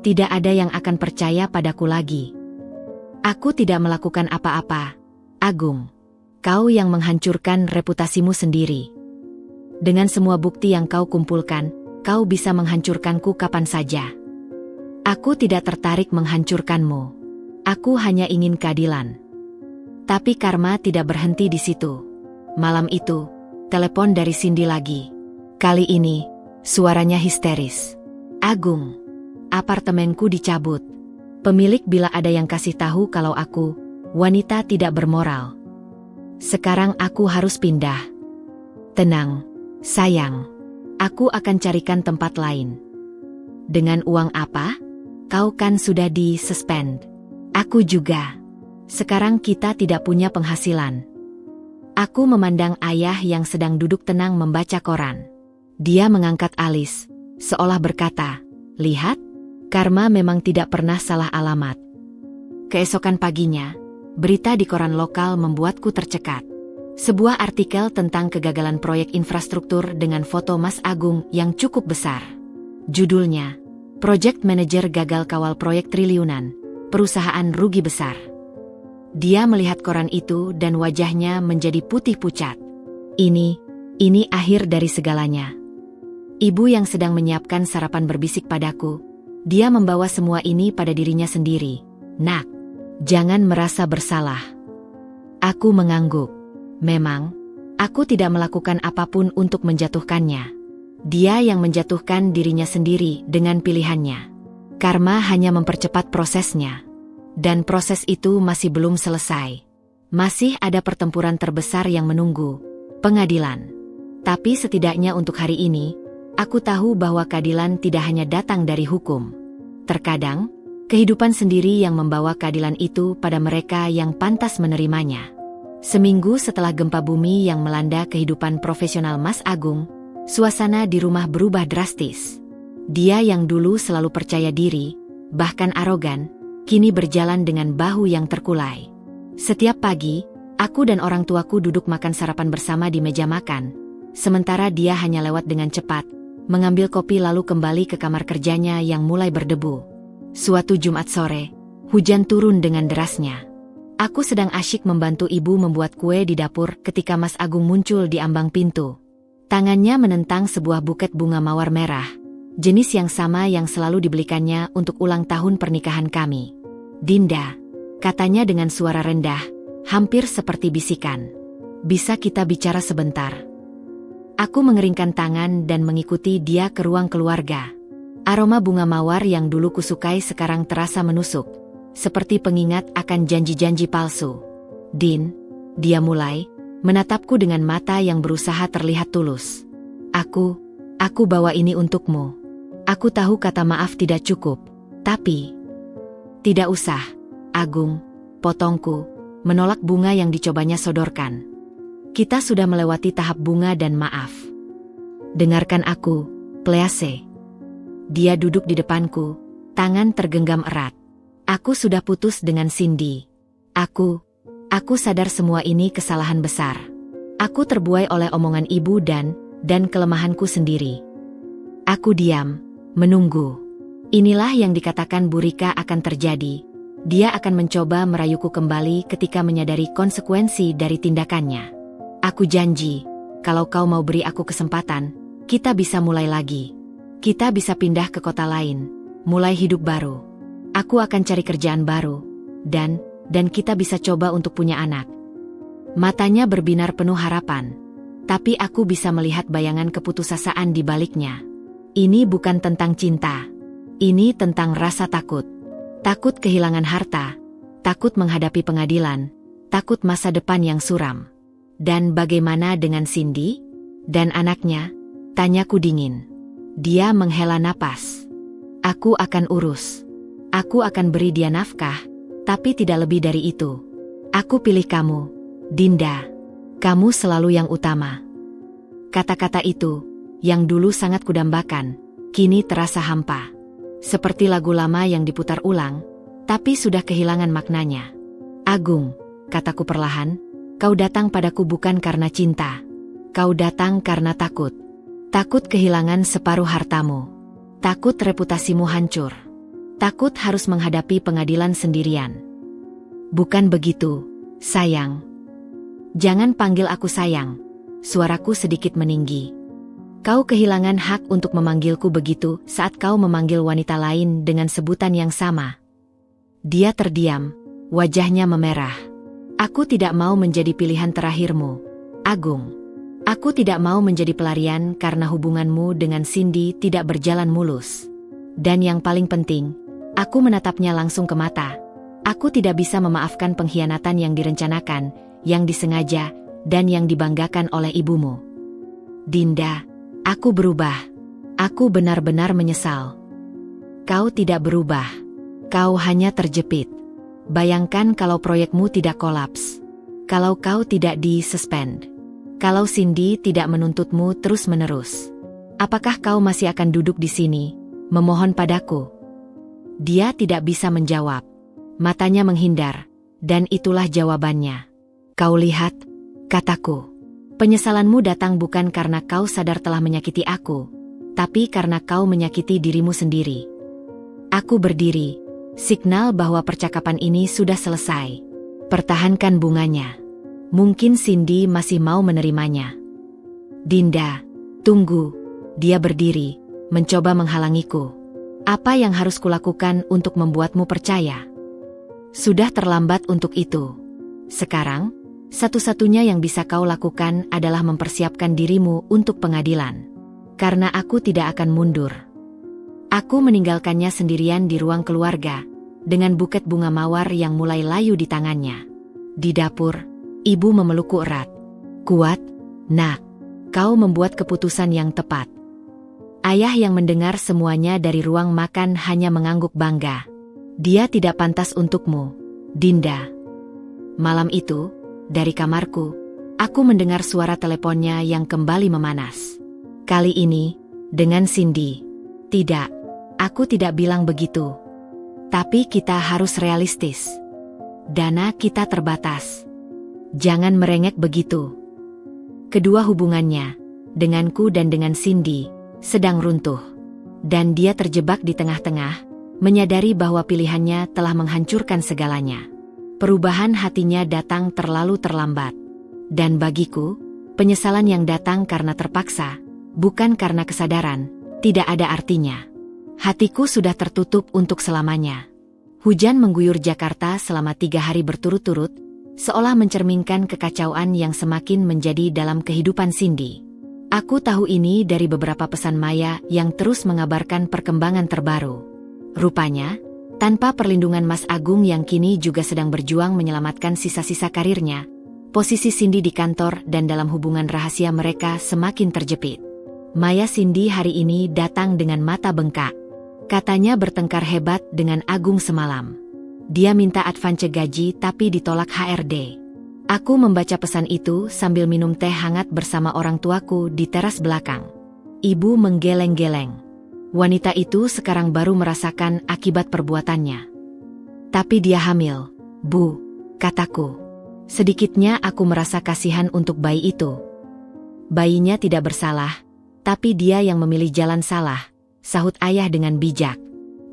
Tidak ada yang akan percaya padaku lagi." "Aku tidak melakukan apa-apa, Agung. Kau yang menghancurkan reputasimu sendiri. Dengan semua bukti yang kau kumpulkan, kau bisa menghancurkanku kapan saja. Aku tidak tertarik menghancurkanmu. Aku hanya ingin keadilan." Tapi karma tidak berhenti di situ. Malam itu, telepon dari Cindy lagi. Kali ini, suaranya histeris. "Agung, apartemenku dicabut. Pemilik bila ada yang kasih tahu kalau aku, wanita tidak bermoral. Sekarang aku harus pindah." "Tenang, sayang. Aku akan carikan tempat lain." "Dengan uang apa? Kau kan sudah di-suspend." "Aku juga. Sekarang kita tidak punya penghasilan." Aku memandang ayah yang sedang duduk tenang membaca koran. Dia mengangkat alis, seolah berkata, "Lihat, karma memang tidak pernah salah alamat." Keesokan paginya, berita di koran lokal membuatku tercekat. Sebuah artikel tentang kegagalan proyek infrastruktur dengan foto Mas Agung yang cukup besar. Judulnya, "Project Manager Gagal Kawal Proyek Triliunan, Perusahaan Rugi Besar." Dia melihat koran itu dan wajahnya menjadi putih pucat. Ini akhir dari segalanya." Ibu yang sedang menyiapkan sarapan berbisik padaku. Dia membawa semua ini pada dirinya sendiri. "Nak, jangan merasa bersalah." Aku mengangguk. Memang, aku tidak melakukan apapun untuk menjatuhkannya. Dia yang menjatuhkan dirinya sendiri dengan pilihannya. Karma hanya mempercepat prosesnya. Dan proses itu masih belum selesai. Masih ada pertempuran terbesar yang menunggu, pengadilan. Tapi setidaknya untuk hari ini, aku tahu bahwa keadilan tidak hanya datang dari hukum. Terkadang, kehidupan sendiri yang membawa keadilan itu pada mereka yang pantas menerimanya. Seminggu setelah gempa bumi yang melanda kehidupan profesional Mas Agung, suasana di rumah berubah drastis. Dia yang dulu selalu percaya diri, bahkan arogan, kini berjalan dengan bahu yang terkulai. Setiap pagi, aku dan orang tuaku duduk makan sarapan bersama di meja makan, sementara dia hanya lewat dengan cepat, mengambil kopi lalu kembali ke kamar kerjanya yang mulai berdebu. Suatu Jumat sore, hujan turun dengan derasnya. Aku sedang asyik membantu ibu membuat kue di dapur ketika Mas Agung muncul di ambang pintu. Tangannya menentang sebuah buket bunga mawar merah, jenis yang sama yang selalu dibelikannya untuk ulang tahun pernikahan kami. "Dinda," katanya dengan suara rendah, hampir seperti bisikan. "Bisa kita bicara sebentar?" Aku mengeringkan tangan dan mengikuti dia ke ruang keluarga. Aroma bunga mawar yang dulu kusukai sekarang terasa menusuk, seperti pengingat akan janji-janji palsu. "Din," dia mulai, menatapku dengan mata yang berusaha terlihat tulus. Aku bawa ini untukmu. Aku tahu kata maaf tidak cukup, tapi..." "Tidak usah, Agung," potongku, menolak bunga yang dicobanya sodorkan. "Kita sudah melewati tahap bunga dan maaf. Dengarkan aku, Please." Dia duduk di depanku, tangan tergenggam erat. "Aku sudah putus dengan Cindy. Aku sadar semua ini kesalahan besar. Aku terbuai oleh omongan ibu dan kelemahanku sendiri." Aku diam, menunggu. Inilah yang dikatakan Bu Rika akan terjadi. Dia akan mencoba merayuku kembali ketika menyadari konsekuensi dari tindakannya. "Aku janji, kalau kau mau beri aku kesempatan, kita bisa mulai lagi. Kita bisa pindah ke kota lain, mulai hidup baru. Aku akan cari kerjaan baru, dan kita bisa coba untuk punya anak." Matanya berbinar penuh harapan, tapi aku bisa melihat bayangan keputusasaan di baliknya. Ini bukan tentang cinta. Ini tentang rasa takut. Takut kehilangan harta, takut menghadapi pengadilan, takut masa depan yang suram. "Dan bagaimana dengan Cindy? Dan anaknya?" tanyaku dingin. Dia menghela napas. "Aku akan urus. Aku akan beri dia nafkah, tapi tidak lebih dari itu. Aku pilih kamu, Dinda. Kamu selalu yang utama." Kata-kata itu, yang dulu sangat kudambakan, kini terasa hampa. Seperti lagu lama yang diputar ulang, tapi sudah kehilangan maknanya. "Agung," kataku perlahan, "kau datang padaku bukan karena cinta. Kau datang karena takut. Takut kehilangan separuh hartamu. Takut reputasimu hancur. Takut harus menghadapi pengadilan sendirian." "Bukan begitu, sayang." "Jangan panggil aku sayang." Suaraku sedikit meninggi. "Kau kehilangan hak untuk memanggilku begitu saat kau memanggil wanita lain dengan sebutan yang sama." Dia terdiam, wajahnya memerah. "Aku tidak mau menjadi pilihan terakhirmu, Agung. Aku tidak mau menjadi pelarian karena hubunganmu dengan Cindy tidak berjalan mulus. Dan yang paling penting," aku menatapnya langsung ke mata, "aku tidak bisa memaafkan pengkhianatan yang direncanakan, yang disengaja, dan yang dibanggakan oleh ibumu. Dinda, aku berubah. Aku benar-benar menyesal." "Kau tidak berubah. Kau hanya terjepit. Bayangkan kalau proyekmu tidak kolaps. Kalau kau tidak di-suspend. Kalau Cindy tidak menuntutmu terus-menerus. Apakah kau masih akan duduk di sini, memohon padaku?" Dia tidak bisa menjawab. Matanya menghindar, dan itulah jawabannya. "Kau lihat," kataku. "Penyesalanmu datang bukan karena kau sadar telah menyakiti aku, tapi karena kau menyakiti dirimu sendiri." Aku berdiri, signal bahwa percakapan ini sudah selesai. "Pertahankan bunganya. Mungkin Cindy masih mau menerimanya." "Dinda, tunggu." Dia berdiri, mencoba menghalangiku. "Apa yang harus kulakukan untuk membuatmu percaya?" "Sudah terlambat untuk itu. Sekarang, satu-satunya yang bisa kau lakukan adalah mempersiapkan dirimu untuk pengadilan. Karena aku tidak akan mundur." Aku meninggalkannya sendirian di ruang keluarga, dengan buket bunga mawar yang mulai layu di tangannya. Di dapur, ibu memelukku erat. Kuat, nak. Kau membuat keputusan yang tepat. Ayah yang mendengar semuanya dari ruang makan hanya mengangguk bangga. Dia tidak pantas untukmu, Dinda. Malam itu, dari kamarku, aku mendengar suara teleponnya yang kembali memanas. Kali ini, dengan Cindy. Tidak, aku tidak bilang begitu. Tapi kita harus realistis. Dana kita terbatas. Jangan merengek begitu. Kedua hubungannya, denganku dan dengan Cindy, sedang runtuh. Dan dia terjebak di tengah-tengah, menyadari bahwa pilihannya telah menghancurkan segalanya. Perubahan hatinya datang terlalu terlambat. Dan bagiku, penyesalan yang datang karena terpaksa, bukan karena kesadaran, tidak ada artinya. Hatiku sudah tertutup untuk selamanya. Hujan mengguyur Jakarta selama 3 hari berturut-turut, seolah mencerminkan kekacauan yang semakin menjadi dalam kehidupan Cindy. Aku tahu ini dari beberapa pesan Maya yang terus mengabarkan perkembangan terbaru. Rupanya, tanpa perlindungan Mas Agung yang kini juga sedang berjuang menyelamatkan sisa-sisa karirnya, posisi Cindy di kantor dan dalam hubungan rahasia mereka semakin terjepit. Maya Cindy hari ini datang dengan mata bengkak. Katanya bertengkar hebat dengan Agung semalam. Dia minta advance gaji tapi ditolak HRD. Aku membaca pesan itu sambil minum teh hangat bersama orang tuaku di teras belakang. Ibu menggeleng-geleng. Wanita itu sekarang baru merasakan akibat perbuatannya. Tapi dia hamil, Bu, kataku. Sedikitnya aku merasa kasihan untuk bayi itu. Bayinya tidak bersalah, tapi dia yang memilih jalan salah, sahut ayah dengan bijak.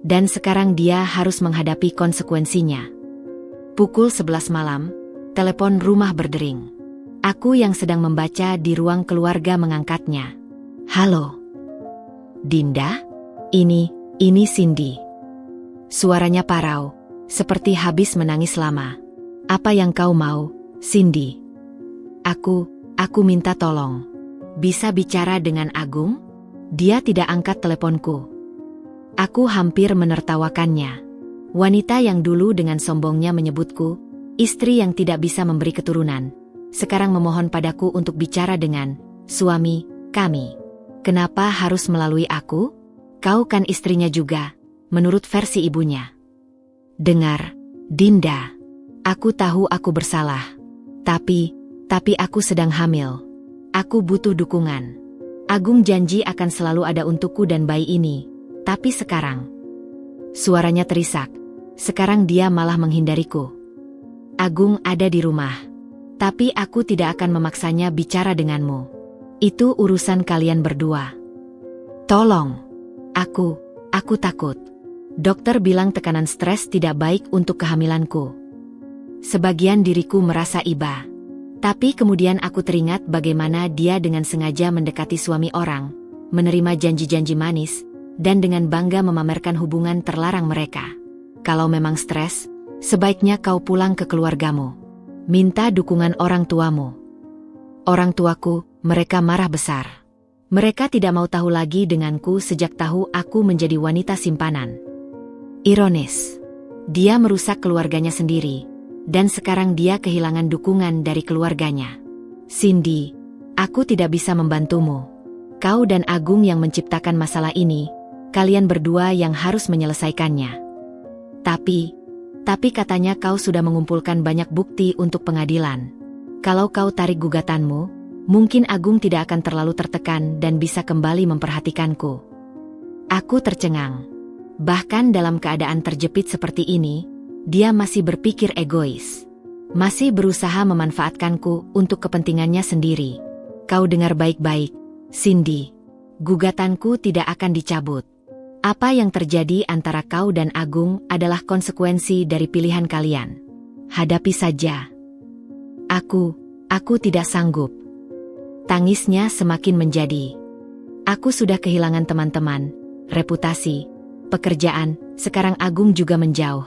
Dan sekarang dia harus menghadapi konsekuensinya. Pukul 11 malam, telepon rumah berdering. Aku yang sedang membaca di ruang keluarga mengangkatnya. Halo? Dinda? Ini Cindy. Suaranya parau, seperti habis menangis lama. Apa yang kau mau, Cindy? Aku minta tolong. Bisa bicara dengan Agung? Dia tidak angkat teleponku. Aku hampir menertawakannya. Wanita yang dulu dengan sombongnya menyebutku, istri yang tidak bisa memberi keturunan, sekarang memohon padaku untuk bicara dengan suami kami. Kenapa harus melalui aku? Kau kan istrinya juga, menurut versi ibunya. Dengar, Dinda. Aku tahu aku bersalah. Tapi aku sedang hamil. Aku butuh dukungan. Agung janji akan selalu ada untukku dan bayi ini. Tapi sekarang, suaranya terisak. Sekarang dia malah menghindariku. Agung ada di rumah. Tapi aku tidak akan memaksanya bicara denganmu. Itu urusan kalian berdua. Tolong. Aku takut. Dokter bilang tekanan stres tidak baik untuk kehamilanku. Sebagian diriku merasa iba. Tapi kemudian aku teringat bagaimana dia dengan sengaja mendekati suami orang, menerima janji-janji manis, dan dengan bangga memamerkan hubungan terlarang mereka. Kalau memang stres, sebaiknya kau pulang ke keluargamu. Minta dukungan orang tuamu. Orang tuaku, mereka marah besar. Mereka tidak mau tahu lagi denganku sejak tahu aku menjadi wanita simpanan. Ironis. Dia merusak keluarganya sendiri, dan sekarang dia kehilangan dukungan dari keluarganya. Cindy, aku tidak bisa membantumu. Kau dan Agung yang menciptakan masalah ini, kalian berdua yang harus menyelesaikannya. Tapi katanya kau sudah mengumpulkan banyak bukti untuk pengadilan. Kalau kau tarik gugatanmu, mungkin Agung tidak akan terlalu tertekan dan bisa kembali memperhatikanku. Aku tercengang. Bahkan dalam keadaan terjepit seperti ini, dia masih berpikir egois. Masih berusaha memanfaatkanku untuk kepentingannya sendiri. Kau dengar baik-baik, Cindy. Gugatanku tidak akan dicabut. Apa yang terjadi antara kau dan Agung adalah konsekuensi dari pilihan kalian. Hadapi saja. Aku tidak sanggup. Tangisnya semakin menjadi. Aku sudah kehilangan teman-teman, reputasi, pekerjaan, sekarang Agung juga menjauh.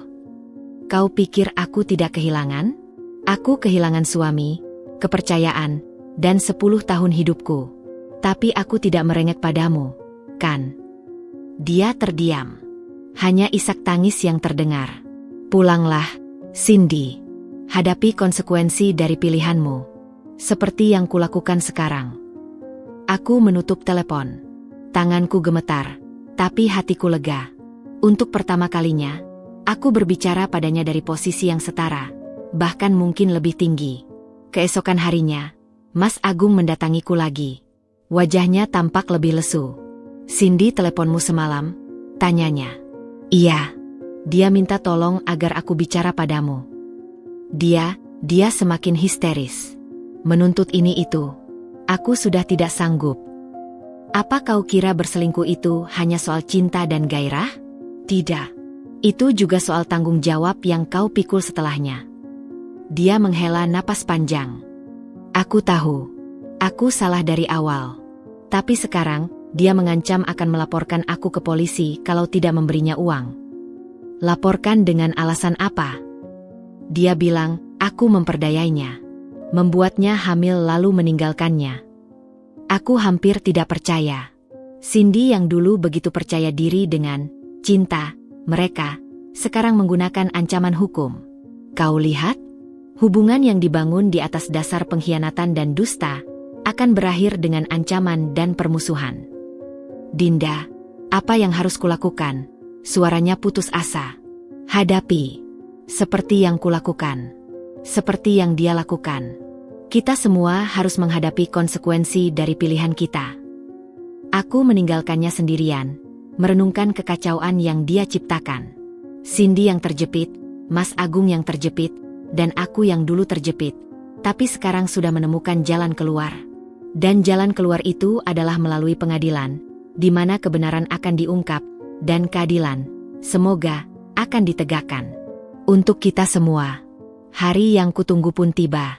Kau pikir aku tidak kehilangan? Aku kehilangan suami, kepercayaan, dan 10 tahun hidupku. Tapi aku tidak merengek padamu, kan? Dia terdiam. Hanya isak tangis yang terdengar. Pulanglah, Cindy. Hadapi konsekuensi dari pilihanmu. Seperti yang kulakukan sekarang. Aku menutup telepon. Tanganku gemetar, tapi hatiku lega. Untuk pertama kalinya, aku berbicara padanya dari posisi yang setara, bahkan mungkin lebih tinggi. Keesokan harinya, Mas Agung mendatangiku lagi. Wajahnya tampak lebih lesu. "Cindy teleponmu semalam?" tanyanya. "Iya. Dia minta tolong agar aku bicara padamu." Dia semakin histeris. Menuntut ini itu. Aku sudah tidak sanggup. "Apa kau kira berselingkuh itu hanya soal cinta dan gairah? Tidak. Itu juga soal tanggung jawab yang kau pikul setelahnya." Dia menghela napas panjang. "Aku tahu. Aku salah dari awal. Tapi sekarang, dia mengancam akan melaporkan aku ke polisi kalau tidak memberinya uang." "Laporkan dengan alasan apa?" "Dia bilang, aku memperdayainya. Membuatnya hamil lalu meninggalkannya." Aku hampir tidak percaya. Cindy yang dulu begitu percaya diri dengan cinta mereka, sekarang menggunakan ancaman hukum. Kau lihat? Hubungan yang dibangun di atas dasar pengkhianatan dan dusta akan berakhir dengan ancaman dan permusuhan. "Dinda, apa yang harus kulakukan?" Suaranya putus asa. "Hadapi. Seperti yang kulakukan. Seperti yang dia lakukan. Kita semua harus menghadapi konsekuensi dari pilihan kita." Aku meninggalkannya sendirian, merenungkan kekacauan yang dia ciptakan. Cindy yang terjepit, Mas Agung yang terjepit, dan aku yang dulu terjepit, tapi sekarang sudah menemukan jalan keluar. Dan jalan keluar itu adalah melalui pengadilan, di mana kebenaran akan diungkap, dan keadilan, semoga, akan ditegakkan. Untuk kita semua. Hari yang kutunggu pun tiba.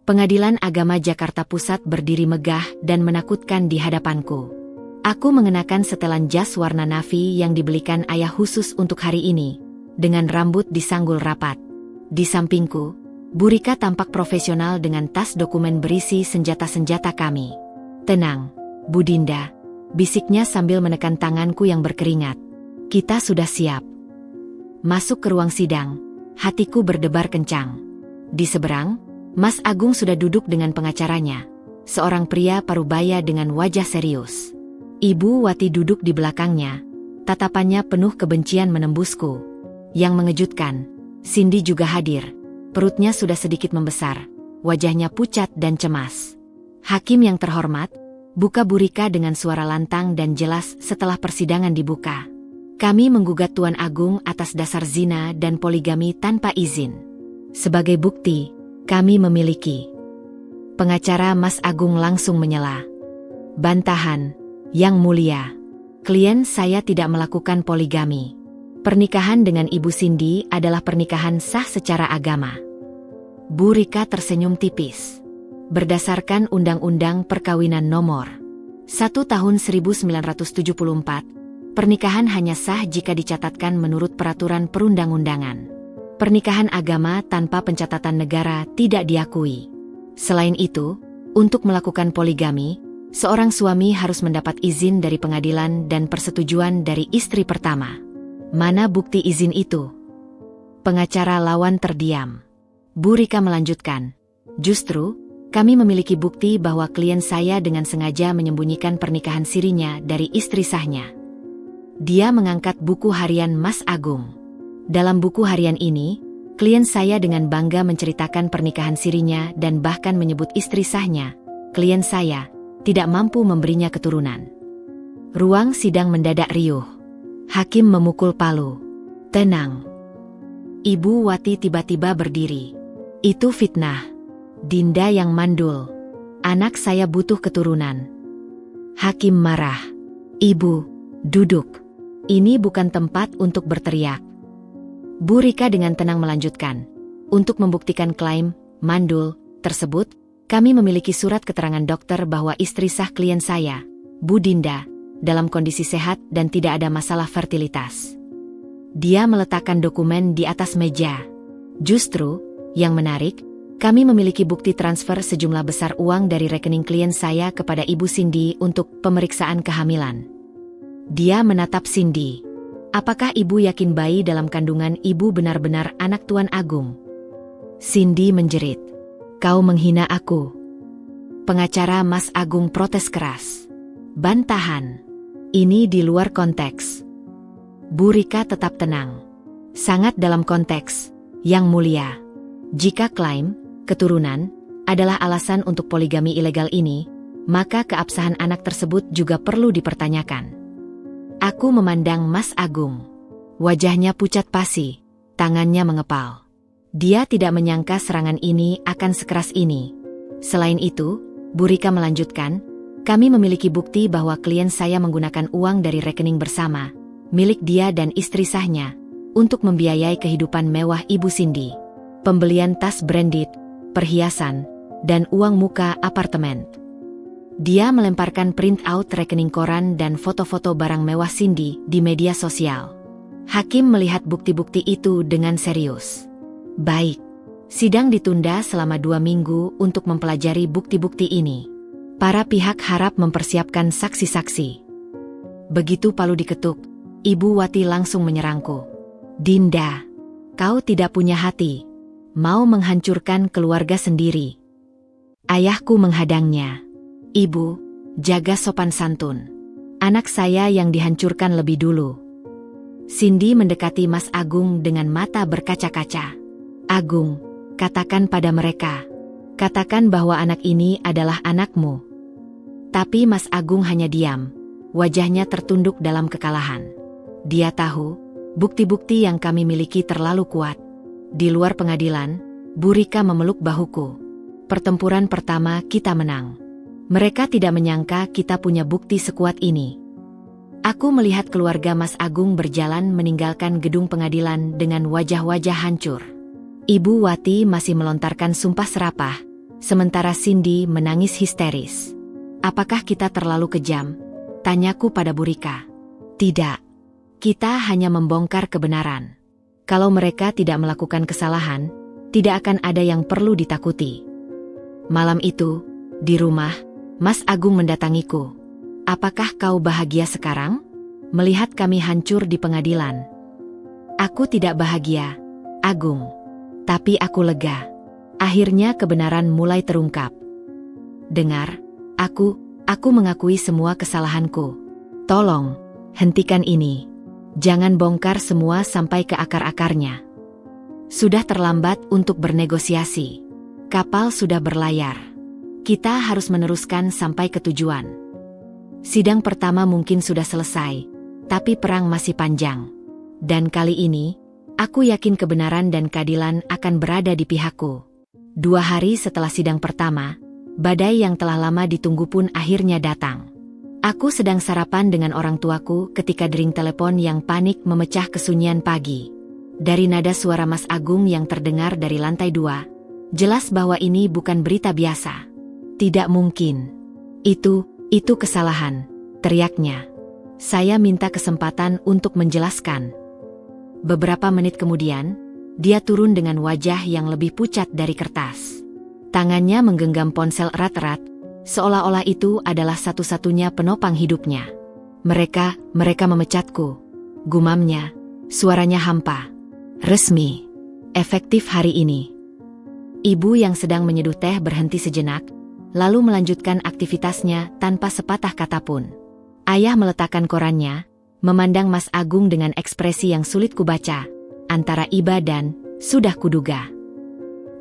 Pengadilan Agama Jakarta Pusat berdiri megah dan menakutkan di hadapanku. Aku mengenakan setelan jas warna navy yang dibelikan ayah khusus untuk hari ini, dengan rambut disanggul rapat. Di sampingku, Bu Rika tampak profesional dengan tas dokumen berisi senjata-senjata kami. "Tenang, Bu Dinda," bisiknya sambil menekan tanganku yang berkeringat. "Kita sudah siap." Masuk ke ruang sidang, hatiku berdebar kencang. Di seberang, Mas Agung sudah duduk dengan pengacaranya, seorang pria parubaya dengan wajah serius. Ibu Wati duduk di belakangnya, tatapannya penuh kebencian menembusku. Yang mengejutkan, Cindy juga hadir. Perutnya sudah sedikit membesar, wajahnya pucat dan cemas. "Hakim yang terhormat," buka Bu Rika dengan suara lantang dan jelas setelah persidangan dibuka. "Kami menggugat Tuan Agung atas dasar zina dan poligami tanpa izin. Sebagai bukti, kami memiliki..." Pengacara Mas Agung langsung menyela. "Bantahan, Yang Mulia. Klien saya tidak melakukan poligami. Pernikahan dengan Ibu Cindy adalah pernikahan sah secara agama." Bu Rika tersenyum tipis. "Berdasarkan Undang-Undang Perkawinan Nomor 1 Tahun 1974, pernikahan hanya sah jika dicatatkan menurut peraturan perundang-undangan. Pernikahan agama tanpa pencatatan negara tidak diakui. Selain itu, untuk melakukan poligami, seorang suami harus mendapat izin dari pengadilan dan persetujuan dari istri pertama. Mana bukti izin itu?" Pengacara lawan terdiam. Bu Rika melanjutkan, "Justru, kami memiliki bukti bahwa klien saya dengan sengaja menyembunyikan pernikahan sirinya dari istri sahnya." Dia mengangkat buku harian Mas Agung. "Dalam buku harian ini, klien saya dengan bangga menceritakan pernikahan sirinya dan bahkan menyebut istri sahnya, klien saya, tidak mampu memberinya keturunan." Ruang sidang mendadak riuh. Hakim memukul palu. "Tenang." Ibu Wati tiba-tiba berdiri. "Itu fitnah. Dinda yang mandul. Anak saya butuh keturunan." Hakim marah. "Ibu, duduk. Ini bukan tempat untuk berteriak." Bu Rika dengan tenang melanjutkan. "Untuk membuktikan klaim mandul tersebut, kami memiliki surat keterangan dokter bahwa istri sah klien saya, Bu Dinda, dalam kondisi sehat dan tidak ada masalah fertilitas." Dia meletakkan dokumen di atas meja. "Justru, yang menarik, kami memiliki bukti transfer sejumlah besar uang dari rekening klien saya kepada Ibu Cindy untuk pemeriksaan kehamilan." Dia menatap Cindy. "Apakah ibu yakin bayi dalam kandungan ibu benar-benar anak Tuan Agung?" Cindy menjerit. Kau menghina aku. Pengacara Mas Agung protes keras. Bantahan. Ini di luar konteks. Bu Rika tetap tenang. Sangat dalam konteks, Yang Mulia. Jika klaim, keturunan, adalah alasan untuk poligami ilegal ini, maka keabsahan anak tersebut juga perlu dipertanyakan. Aku memandang Mas Agung. Wajahnya pucat pasi, tangannya mengepal. Dia tidak menyangka serangan ini akan sekeras ini. Selain itu, Bu Rika melanjutkan, kami memiliki bukti bahwa klien saya menggunakan uang dari rekening bersama, milik dia dan istri sahnya, untuk membiayai kehidupan mewah Ibu Cindy. Pembelian tas branded, perhiasan, dan uang muka apartemen. Dia melemparkan print out rekening koran dan foto-foto barang mewah Cindy di media sosial. Hakim melihat bukti-bukti itu dengan serius. Baik, sidang ditunda selama 2 minggu untuk mempelajari bukti-bukti ini. Para pihak harap mempersiapkan saksi-saksi. Begitu palu diketuk, Ibu Wati langsung menyerangku. Dinda, kau tidak punya hati. Mau menghancurkan keluarga sendiri. Ayahku menghadangnya. Ibu, jaga sopan santun. Anak saya yang dihancurkan lebih dulu. Cindy mendekati Mas Agung dengan mata berkaca-kaca. Agung, katakan pada mereka. Katakan bahwa anak ini adalah anakmu. Tapi Mas Agung hanya diam. Wajahnya tertunduk dalam kekalahan. Dia tahu, bukti-bukti yang kami miliki terlalu kuat. Di luar pengadilan, Bu Rika memeluk bahuku. Pertempuran pertama kita menang. Mereka tidak menyangka kita punya bukti sekuat ini. Aku melihat keluarga Mas Agung berjalan meninggalkan gedung pengadilan dengan wajah-wajah hancur. Ibu Wati masih melontarkan sumpah serapah, sementara Cindy menangis histeris. Apakah kita terlalu kejam? Tanyaku pada Bu Rika. Tidak. Kita hanya membongkar kebenaran. Kalau mereka tidak melakukan kesalahan, tidak akan ada yang perlu ditakuti. Malam itu, di rumah, Mas Agung mendatangiku. Apakah kau bahagia sekarang? Melihat kami hancur di pengadilan. Aku tidak bahagia, Agung. Tapi aku lega. Akhirnya kebenaran mulai terungkap. Dengar, aku mengakui semua kesalahanku. Tolong, hentikan ini. Jangan bongkar semua sampai ke akar-akarnya. Sudah terlambat untuk bernegosiasi. Kapal sudah berlayar. Kita harus meneruskan sampai ke tujuan. Sidang pertama mungkin sudah selesai, tapi perang masih panjang. Dan kali ini, aku yakin kebenaran dan keadilan akan berada di pihakku. 2 hari setelah sidang pertama, badai yang telah lama ditunggu pun akhirnya datang. Aku sedang sarapan dengan orang tuaku ketika dering telepon yang panik memecah kesunyian pagi. Dari nada suara Mas Agung yang terdengar dari lantai 2, jelas bahwa ini bukan berita biasa. Tidak mungkin. Itu kesalahan, teriaknya. Saya minta kesempatan untuk menjelaskan. Beberapa menit kemudian, dia turun dengan wajah yang lebih pucat dari kertas. Tangannya menggenggam ponsel erat-erat, seolah-olah itu adalah satu-satunya penopang hidupnya. Mereka memecatku. Gumamnya, suaranya hampa. Resmi. Efektif hari ini. Ibu yang sedang menyeduh teh berhenti sejenak, lalu melanjutkan aktivitasnya tanpa sepatah kata pun. Ayah meletakkan korannya, memandang Mas Agung dengan ekspresi yang sulit kubaca, antara iba dan sudah kuduga.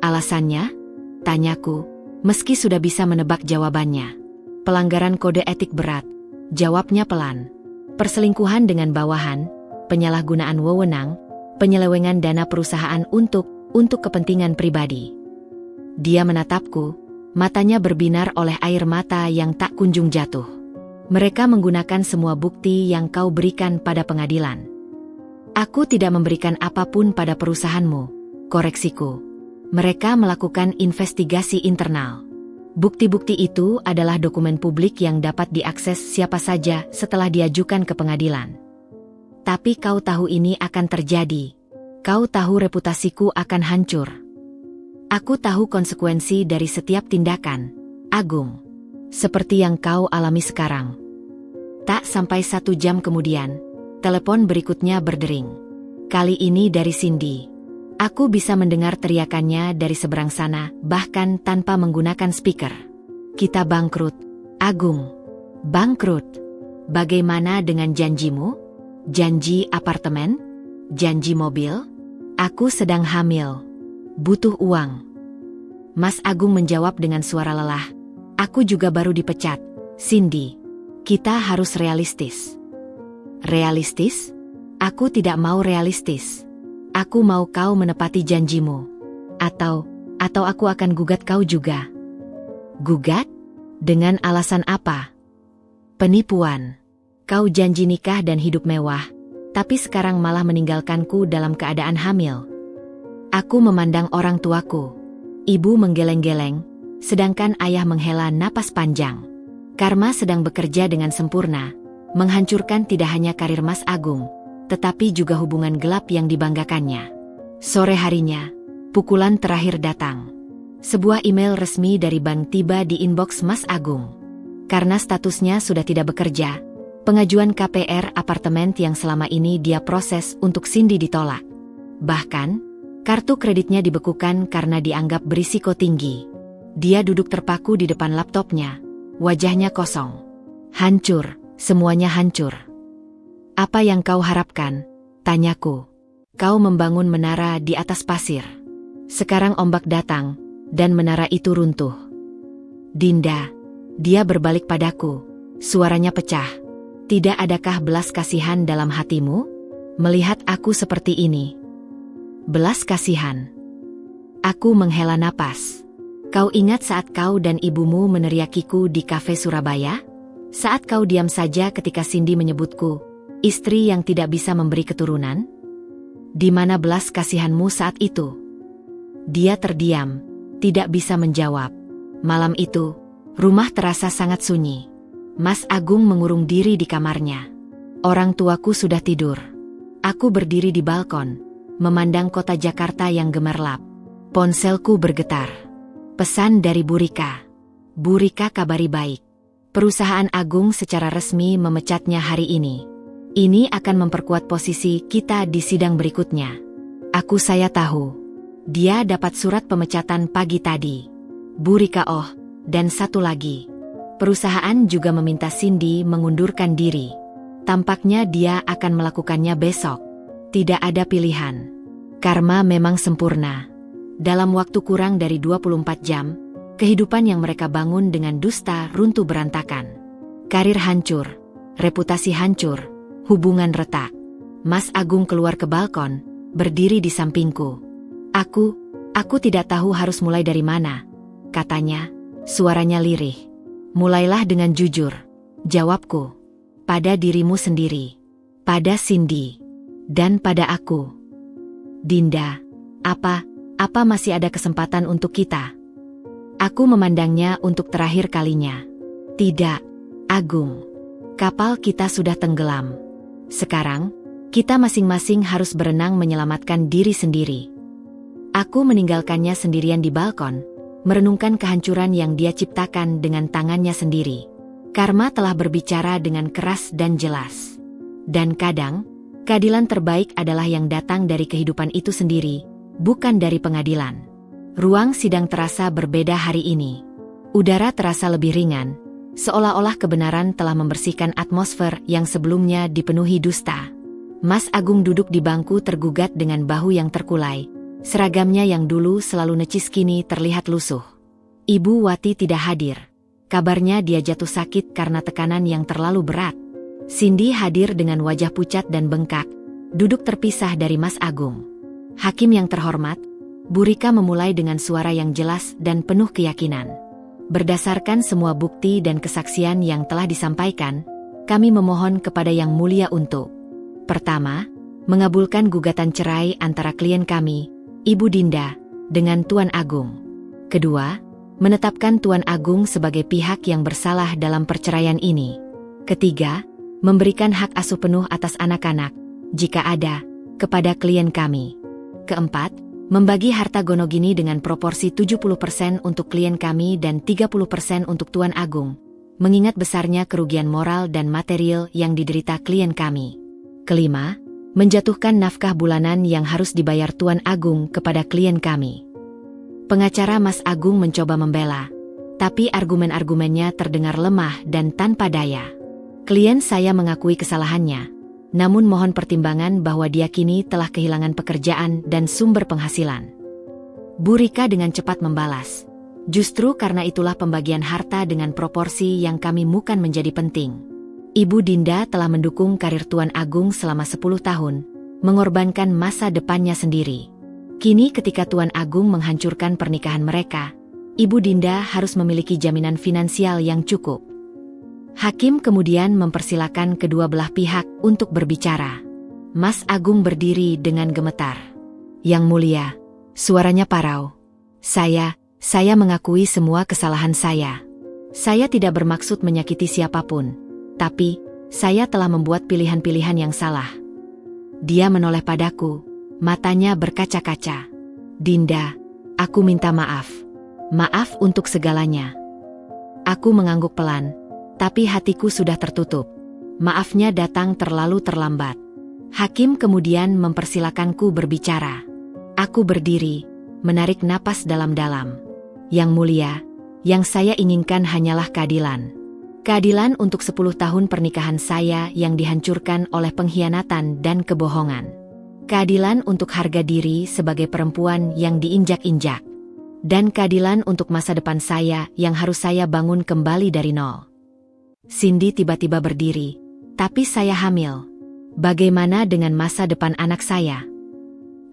Alasannya? Tanyaku, meski sudah bisa menebak jawabannya. Pelanggaran kode etik berat, jawabnya pelan. Perselingkuhan dengan bawahan, penyalahgunaan wewenang, penyelewengan dana perusahaan untuk kepentingan pribadi. Dia menatapku, matanya berbinar oleh air mata yang tak kunjung jatuh. Mereka menggunakan semua bukti yang kau berikan pada pengadilan. Aku tidak memberikan apapun pada perusahaanmu, koreksiku. Mereka melakukan investigasi internal. Bukti-bukti itu adalah dokumen publik yang dapat diakses siapa saja setelah diajukan ke pengadilan. Tapi kau tahu ini akan terjadi. Kau tahu reputasiku akan hancur. Aku tahu konsekuensi dari setiap tindakan, Agung. Seperti yang kau alami sekarang. Tak sampai 1 jam kemudian, telepon berikutnya berdering. Kali ini dari Cindy. Aku bisa mendengar teriakannya dari seberang sana, bahkan tanpa menggunakan speaker. Kita bangkrut, Agung. Bangkrut. Bagaimana dengan janjimu? Janji apartemen? Janji mobil? Aku sedang hamil. Butuh uang. Mas Agung menjawab dengan suara lelah. Aku juga baru dipecat. Cindy, kita harus realistis. Realistis? Aku tidak mau realistis. Aku mau kau menepati janjimu. Atau aku akan gugat kau juga. Gugat? Dengan alasan apa? Penipuan. Kau janji nikah dan hidup mewah, tapi sekarang malah meninggalkanku dalam keadaan hamil. Aku memandang orang tuaku. Ibu menggeleng-geleng, sedangkan ayah menghela napas panjang. Karma sedang bekerja dengan sempurna, menghancurkan tidak hanya karir Mas Agung, tetapi juga hubungan gelap yang dibanggakannya. Sore harinya, pukulan terakhir datang. Sebuah email resmi dari bank tiba di inbox Mas Agung. Karena statusnya sudah tidak bekerja, pengajuan KPR apartemen yang selama ini dia proses untuk Cindy ditolak. Bahkan, kartu kreditnya dibekukan karena dianggap berisiko tinggi. Dia duduk terpaku di depan laptopnya, wajahnya kosong. Hancur, semuanya hancur. Apa yang kau harapkan? Tanyaku. Kau membangun menara di atas pasir. Sekarang ombak datang, dan menara itu runtuh. Dinda, dia berbalik padaku. Suaranya pecah. Tidak adakah belas kasihan dalam hatimu? Melihat aku seperti ini. Belas kasihan. Aku menghela napas. Kau ingat saat kau dan ibumu meneriakiku di kafe Surabaya? Saat kau diam saja ketika Cindy menyebutku istri yang tidak bisa memberi keturunan? Di mana belas kasihanmu saat itu? Dia terdiam, tidak bisa menjawab. Malam itu, rumah terasa sangat sunyi. Mas Agung mengurung diri di kamarnya. Orang tuaku sudah tidur. Aku berdiri di balkon, memandang kota Jakarta yang gemerlap. Ponselku bergetar. Pesan dari Burika. Burika kabari baik. Perusahaan Agung secara resmi memecatnya hari ini. Ini akan memperkuat posisi kita di sidang berikutnya. Saya tahu. Dia dapat surat pemecatan pagi tadi. Burika dan satu lagi. Perusahaan juga meminta Cindy mengundurkan diri. Tampaknya dia akan melakukannya besok. Tidak ada pilihan. Karma memang sempurna. Dalam waktu kurang dari 24 jam, kehidupan yang mereka bangun dengan dusta runtuh berantakan. Karir hancur, reputasi hancur. Hubungan retak. Mas Agung keluar ke balkon, berdiri di sampingku. Aku tidak tahu harus mulai dari mana, katanya, suaranya lirih. Mulailah dengan jujur, jawabku. Pada dirimu sendiri, pada Cindy, dan pada aku. Dinda, apa masih ada kesempatan untuk kita? Aku memandangnya untuk terakhir kalinya. Tidak, Agung. Kapal kita sudah tenggelam. Sekarang, kita masing-masing harus berenang menyelamatkan diri sendiri. Aku meninggalkannya sendirian di balkon, merenungkan kehancuran yang dia ciptakan dengan tangannya sendiri. Karma telah berbicara dengan keras dan jelas. Dan kadang, keadilan terbaik adalah yang datang dari kehidupan itu sendiri, bukan dari pengadilan. Ruang sidang terasa berbeda hari ini. Udara terasa lebih ringan, seolah-olah kebenaran telah membersihkan atmosfer yang sebelumnya dipenuhi dusta. Mas Agung duduk di bangku tergugat dengan bahu yang terkulai. Seragamnya yang dulu selalu necis kini terlihat lusuh. Ibu Wati tidak hadir. Kabarnya dia jatuh sakit karena tekanan yang terlalu berat. Cindy hadir dengan wajah pucat dan bengkak, duduk terpisah dari Mas Agung. Hakim yang terhormat, Burika memulai dengan suara yang jelas dan penuh keyakinan. Berdasarkan semua bukti dan kesaksian yang telah disampaikan, kami memohon kepada Yang Mulia untuk: pertama, mengabulkan gugatan cerai antara klien kami, Ibu Dinda, dengan Tuan Agung. Kedua, menetapkan Tuan Agung sebagai pihak yang bersalah dalam perceraian ini. Ketiga, memberikan hak asuh penuh atas anak-anak, jika ada, kepada klien kami. Keempat, membagi harta gonogini dengan proporsi 70% untuk klien kami dan 30% untuk Tuan Agung, mengingat besarnya kerugian moral dan material yang diderita klien kami. Kelima, menjatuhkan nafkah bulanan yang harus dibayar Tuan Agung kepada klien kami. Pengacara Mas Agung mencoba membela, tapi argumen-argumennya terdengar lemah dan tanpa daya. Klien saya mengakui kesalahannya, namun mohon pertimbangan bahwa dia kini telah kehilangan pekerjaan dan sumber penghasilan. Bu Rika dengan cepat membalas, justru karena itulah pembagian harta dengan proporsi yang kami mukan menjadi penting. Ibu Dinda telah mendukung karir Tuan Agung selama 10 tahun, mengorbankan masa depannya sendiri. Kini ketika Tuan Agung menghancurkan pernikahan mereka, Ibu Dinda harus memiliki jaminan finansial yang cukup. Hakim kemudian mempersilakan kedua belah pihak untuk berbicara. Mas Agung berdiri dengan gemetar. Yang mulia, suaranya parau. Saya mengakui semua kesalahan saya. Saya tidak bermaksud menyakiti siapapun, tapi saya telah membuat pilihan-pilihan yang salah. Dia menoleh padaku, matanya berkaca-kaca. Dinda, aku minta maaf. Maaf untuk segalanya. Aku mengangguk pelan, tapi hatiku sudah tertutup. Maafnya datang terlalu terlambat. Hakim kemudian mempersilakanku berbicara. Aku berdiri, menarik napas dalam-dalam. Yang mulia, yang saya inginkan hanyalah keadilan. Keadilan untuk 10 tahun pernikahan saya yang dihancurkan oleh pengkhianatan dan kebohongan. Keadilan untuk harga diri sebagai perempuan yang diinjak-injak. Dan keadilan untuk masa depan saya yang harus saya bangun kembali dari nol. Cindy tiba-tiba berdiri, tapi saya hamil. Bagaimana dengan masa depan anak saya?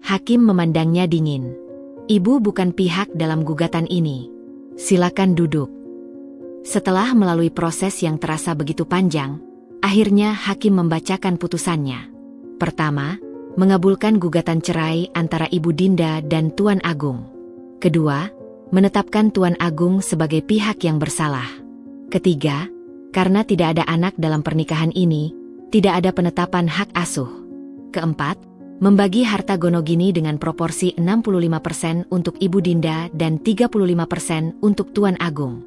Hakim memandangnya dingin. Ibu bukan pihak dalam gugatan ini. Silakan duduk. Setelah melalui proses yang terasa begitu panjang, akhirnya hakim membacakan putusannya. Pertama, mengabulkan gugatan cerai antara Ibu Dinda dan Tuan Agung. Kedua, menetapkan Tuan Agung sebagai pihak yang bersalah. Ketiga, karena tidak ada anak dalam pernikahan ini, tidak ada penetapan hak asuh. Keempat, membagi harta gonogini dengan proporsi 65% untuk Ibu Dinda dan 35% untuk Tuan Agung.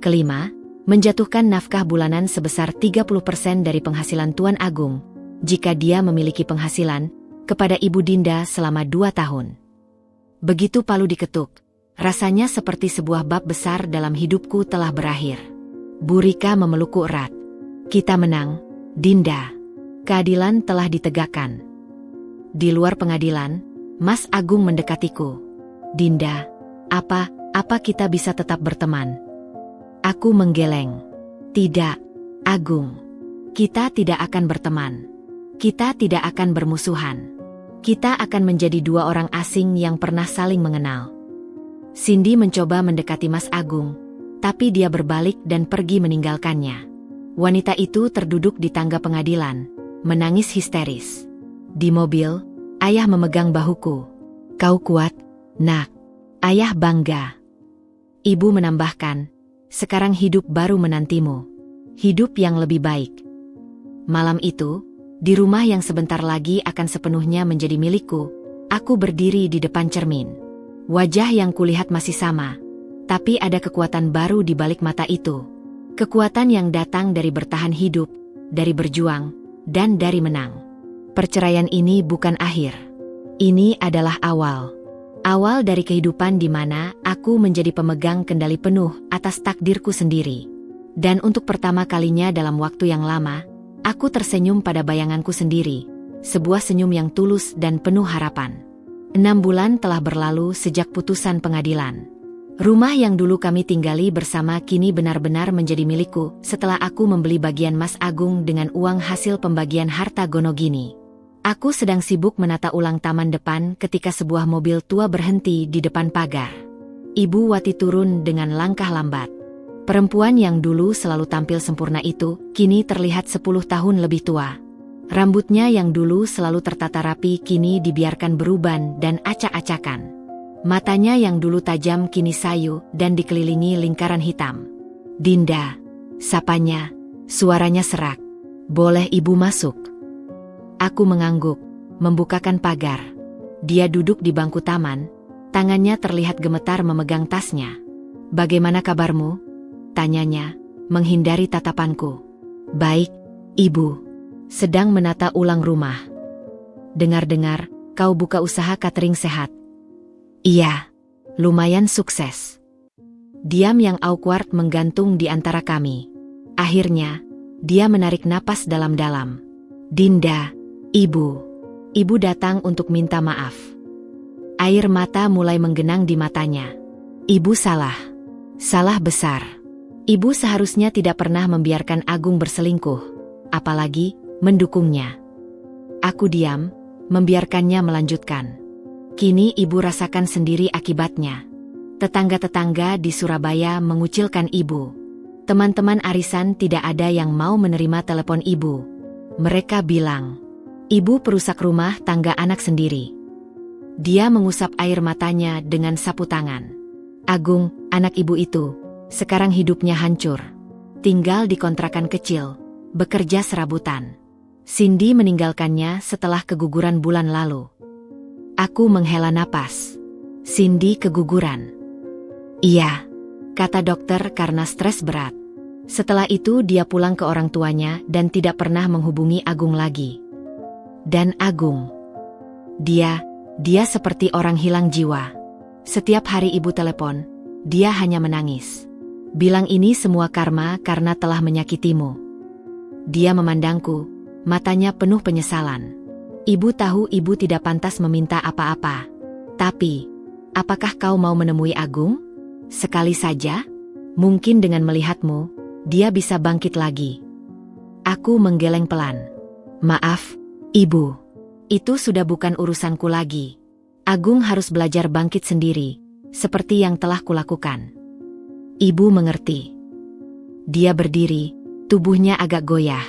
Kelima, menjatuhkan nafkah bulanan sebesar 30% dari penghasilan Tuan Agung, jika dia memiliki penghasilan, kepada Ibu Dinda selama 2 tahun. Begitu palu diketuk, rasanya seperti sebuah bab besar dalam hidupku telah berakhir. Bu Rika memelukku erat. Kita menang, Dinda. Keadilan telah ditegakkan. Di luar pengadilan, Mas Agung mendekatiku. Dinda, apa kita bisa tetap berteman? Aku menggeleng. Tidak, Agung. Kita tidak akan berteman. Kita tidak akan bermusuhan. Kita akan menjadi dua orang asing yang pernah saling mengenal. Cindy mencoba mendekati Mas Agung, tapi dia berbalik dan pergi meninggalkannya. Wanita itu terduduk di tangga pengadilan, menangis histeris. Di mobil, ayah memegang bahuku. Kau kuat, nak. Ayah bangga. Ibu menambahkan, sekarang hidup baru menantimu. Hidup yang lebih baik. Malam itu, di rumah yang sebentar lagi akan sepenuhnya menjadi milikku, aku berdiri di depan cermin. Wajah yang kulihat masih sama, tapi ada kekuatan baru di balik mata itu. Kekuatan yang datang dari bertahan hidup, dari berjuang, dan dari menang. Perceraian ini bukan akhir. Ini adalah awal. Awal dari kehidupan di mana aku menjadi pemegang kendali penuh atas takdirku sendiri. Dan untuk pertama kalinya dalam waktu yang lama, aku tersenyum pada bayanganku sendiri, sebuah senyum yang tulus dan penuh harapan. 6 bulan telah berlalu sejak putusan pengadilan. Rumah yang dulu kami tinggali bersama kini benar-benar menjadi milikku setelah aku membeli bagian Mas Agung dengan uang hasil pembagian harta gonogini. Aku sedang sibuk menata ulang taman depan ketika sebuah mobil tua berhenti di depan pagar. Ibu Wati turun dengan langkah lambat. Perempuan yang dulu selalu tampil sempurna itu, kini terlihat 10 tahun lebih tua. Rambutnya yang dulu selalu tertata rapi kini dibiarkan beruban dan acak-acakan. Matanya yang dulu tajam kini sayu dan dikelilingi lingkaran hitam. Dinda, sapanya, suaranya serak. Boleh ibu masuk? Aku mengangguk, membukakan pagar. Dia duduk di bangku taman, tangannya terlihat gemetar memegang tasnya. Bagaimana kabarmu? Tanyanya, menghindari tatapanku. Baik, ibu. Sedang menata ulang rumah. dengar-dengar, kau buka usaha catering sehat. Iya, lumayan sukses. Diam yang awkward menggantung di antara kami. Akhirnya, dia menarik napas dalam-dalam. Dinda, ibu datang untuk minta maaf. Air mata mulai menggenang di matanya. Ibu salah besar. Ibu seharusnya tidak pernah membiarkan Agung berselingkuh, apalagi mendukungnya. Aku diam, membiarkannya melanjutkan. Kini ibu rasakan sendiri akibatnya. Tetangga-tetangga di Surabaya mengucilkan ibu. Teman-teman arisan tidak ada yang mau menerima telepon ibu. Mereka bilang, ibu perusak rumah tangga anak sendiri. Dia mengusap air matanya dengan sapu tangan. Agung, anak ibu itu, sekarang hidupnya hancur. Tinggal di kontrakan kecil, bekerja serabutan. Cindy meninggalkannya setelah keguguran bulan lalu. Aku menghela napas. Cindy keguguran. Iya, kata dokter karena stres berat. Setelah itu dia pulang ke orang tuanya dan tidak pernah menghubungi Agung lagi. Dan Agung, dia seperti orang hilang jiwa. Setiap hari ibu telepon, dia hanya menangis. Bilang ini semua karma karena telah menyakitimu. Dia memandangku, matanya penuh penyesalan. Ibu tahu ibu tidak pantas meminta apa-apa. Tapi, apakah kau mau menemui Agung? Sekali saja, mungkin dengan melihatmu, dia bisa bangkit lagi. Aku menggeleng pelan. Maaf, ibu. Itu sudah bukan urusanku lagi. Agung harus belajar bangkit sendiri, seperti yang telah kulakukan. Ibu mengerti. Dia berdiri, tubuhnya agak goyah.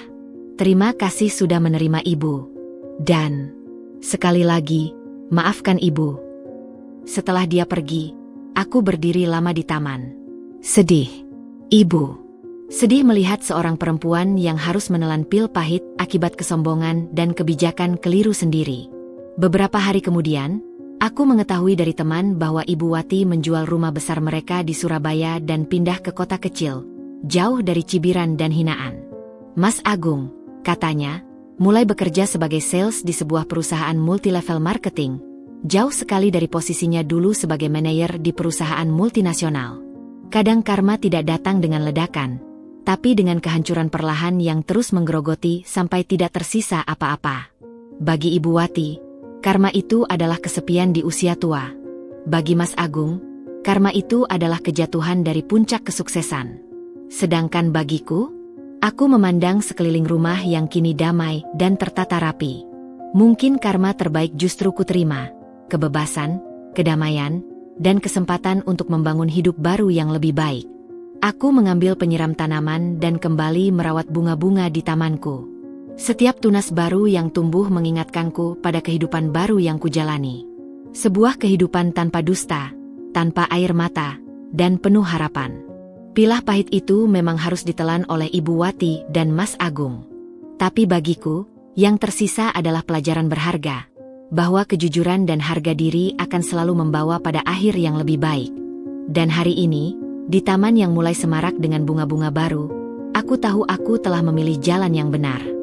Terima kasih sudah menerima ibu. Dan, sekali lagi, maafkan ibu. Setelah dia pergi, aku berdiri lama di taman. Sedih. Ibu. Sedih melihat seorang perempuan yang harus menelan pil pahit akibat kesombongan dan kebijakan keliru sendiri. Beberapa hari kemudian, aku mengetahui dari teman bahwa Ibu Wati menjual rumah besar mereka di Surabaya dan pindah ke kota kecil, jauh dari cibiran dan hinaan. Mas Agung, katanya, mulai bekerja sebagai sales di sebuah perusahaan multilevel marketing, jauh sekali dari posisinya dulu sebagai manajer di perusahaan multinasional. Kadang karma tidak datang dengan ledakan, tapi dengan kehancuran perlahan yang terus menggerogoti sampai tidak tersisa apa-apa. Bagi Ibu Wati, karma itu adalah kesepian di usia tua. Bagi Mas Agung, karma itu adalah kejatuhan dari puncak kesuksesan. Sedangkan bagiku, aku memandang sekeliling rumah yang kini damai dan tertata rapi. Mungkin karma terbaik justru kuterima. Kebebasan, kedamaian, dan kesempatan untuk membangun hidup baru yang lebih baik. Aku mengambil penyiram tanaman dan kembali merawat bunga-bunga di tamanku. Setiap tunas baru yang tumbuh mengingatkanku pada kehidupan baru yang kujalani. Sebuah kehidupan tanpa dusta, tanpa air mata, dan penuh harapan. Pilah pahit itu memang harus ditelan oleh Ibu Wati dan Mas Agung. Tapi bagiku, yang tersisa adalah pelajaran berharga, bahwa kejujuran dan harga diri akan selalu membawa pada akhir yang lebih baik. Dan hari ini, di taman yang mulai semarak dengan bunga-bunga baru, aku tahu aku telah memilih jalan yang benar.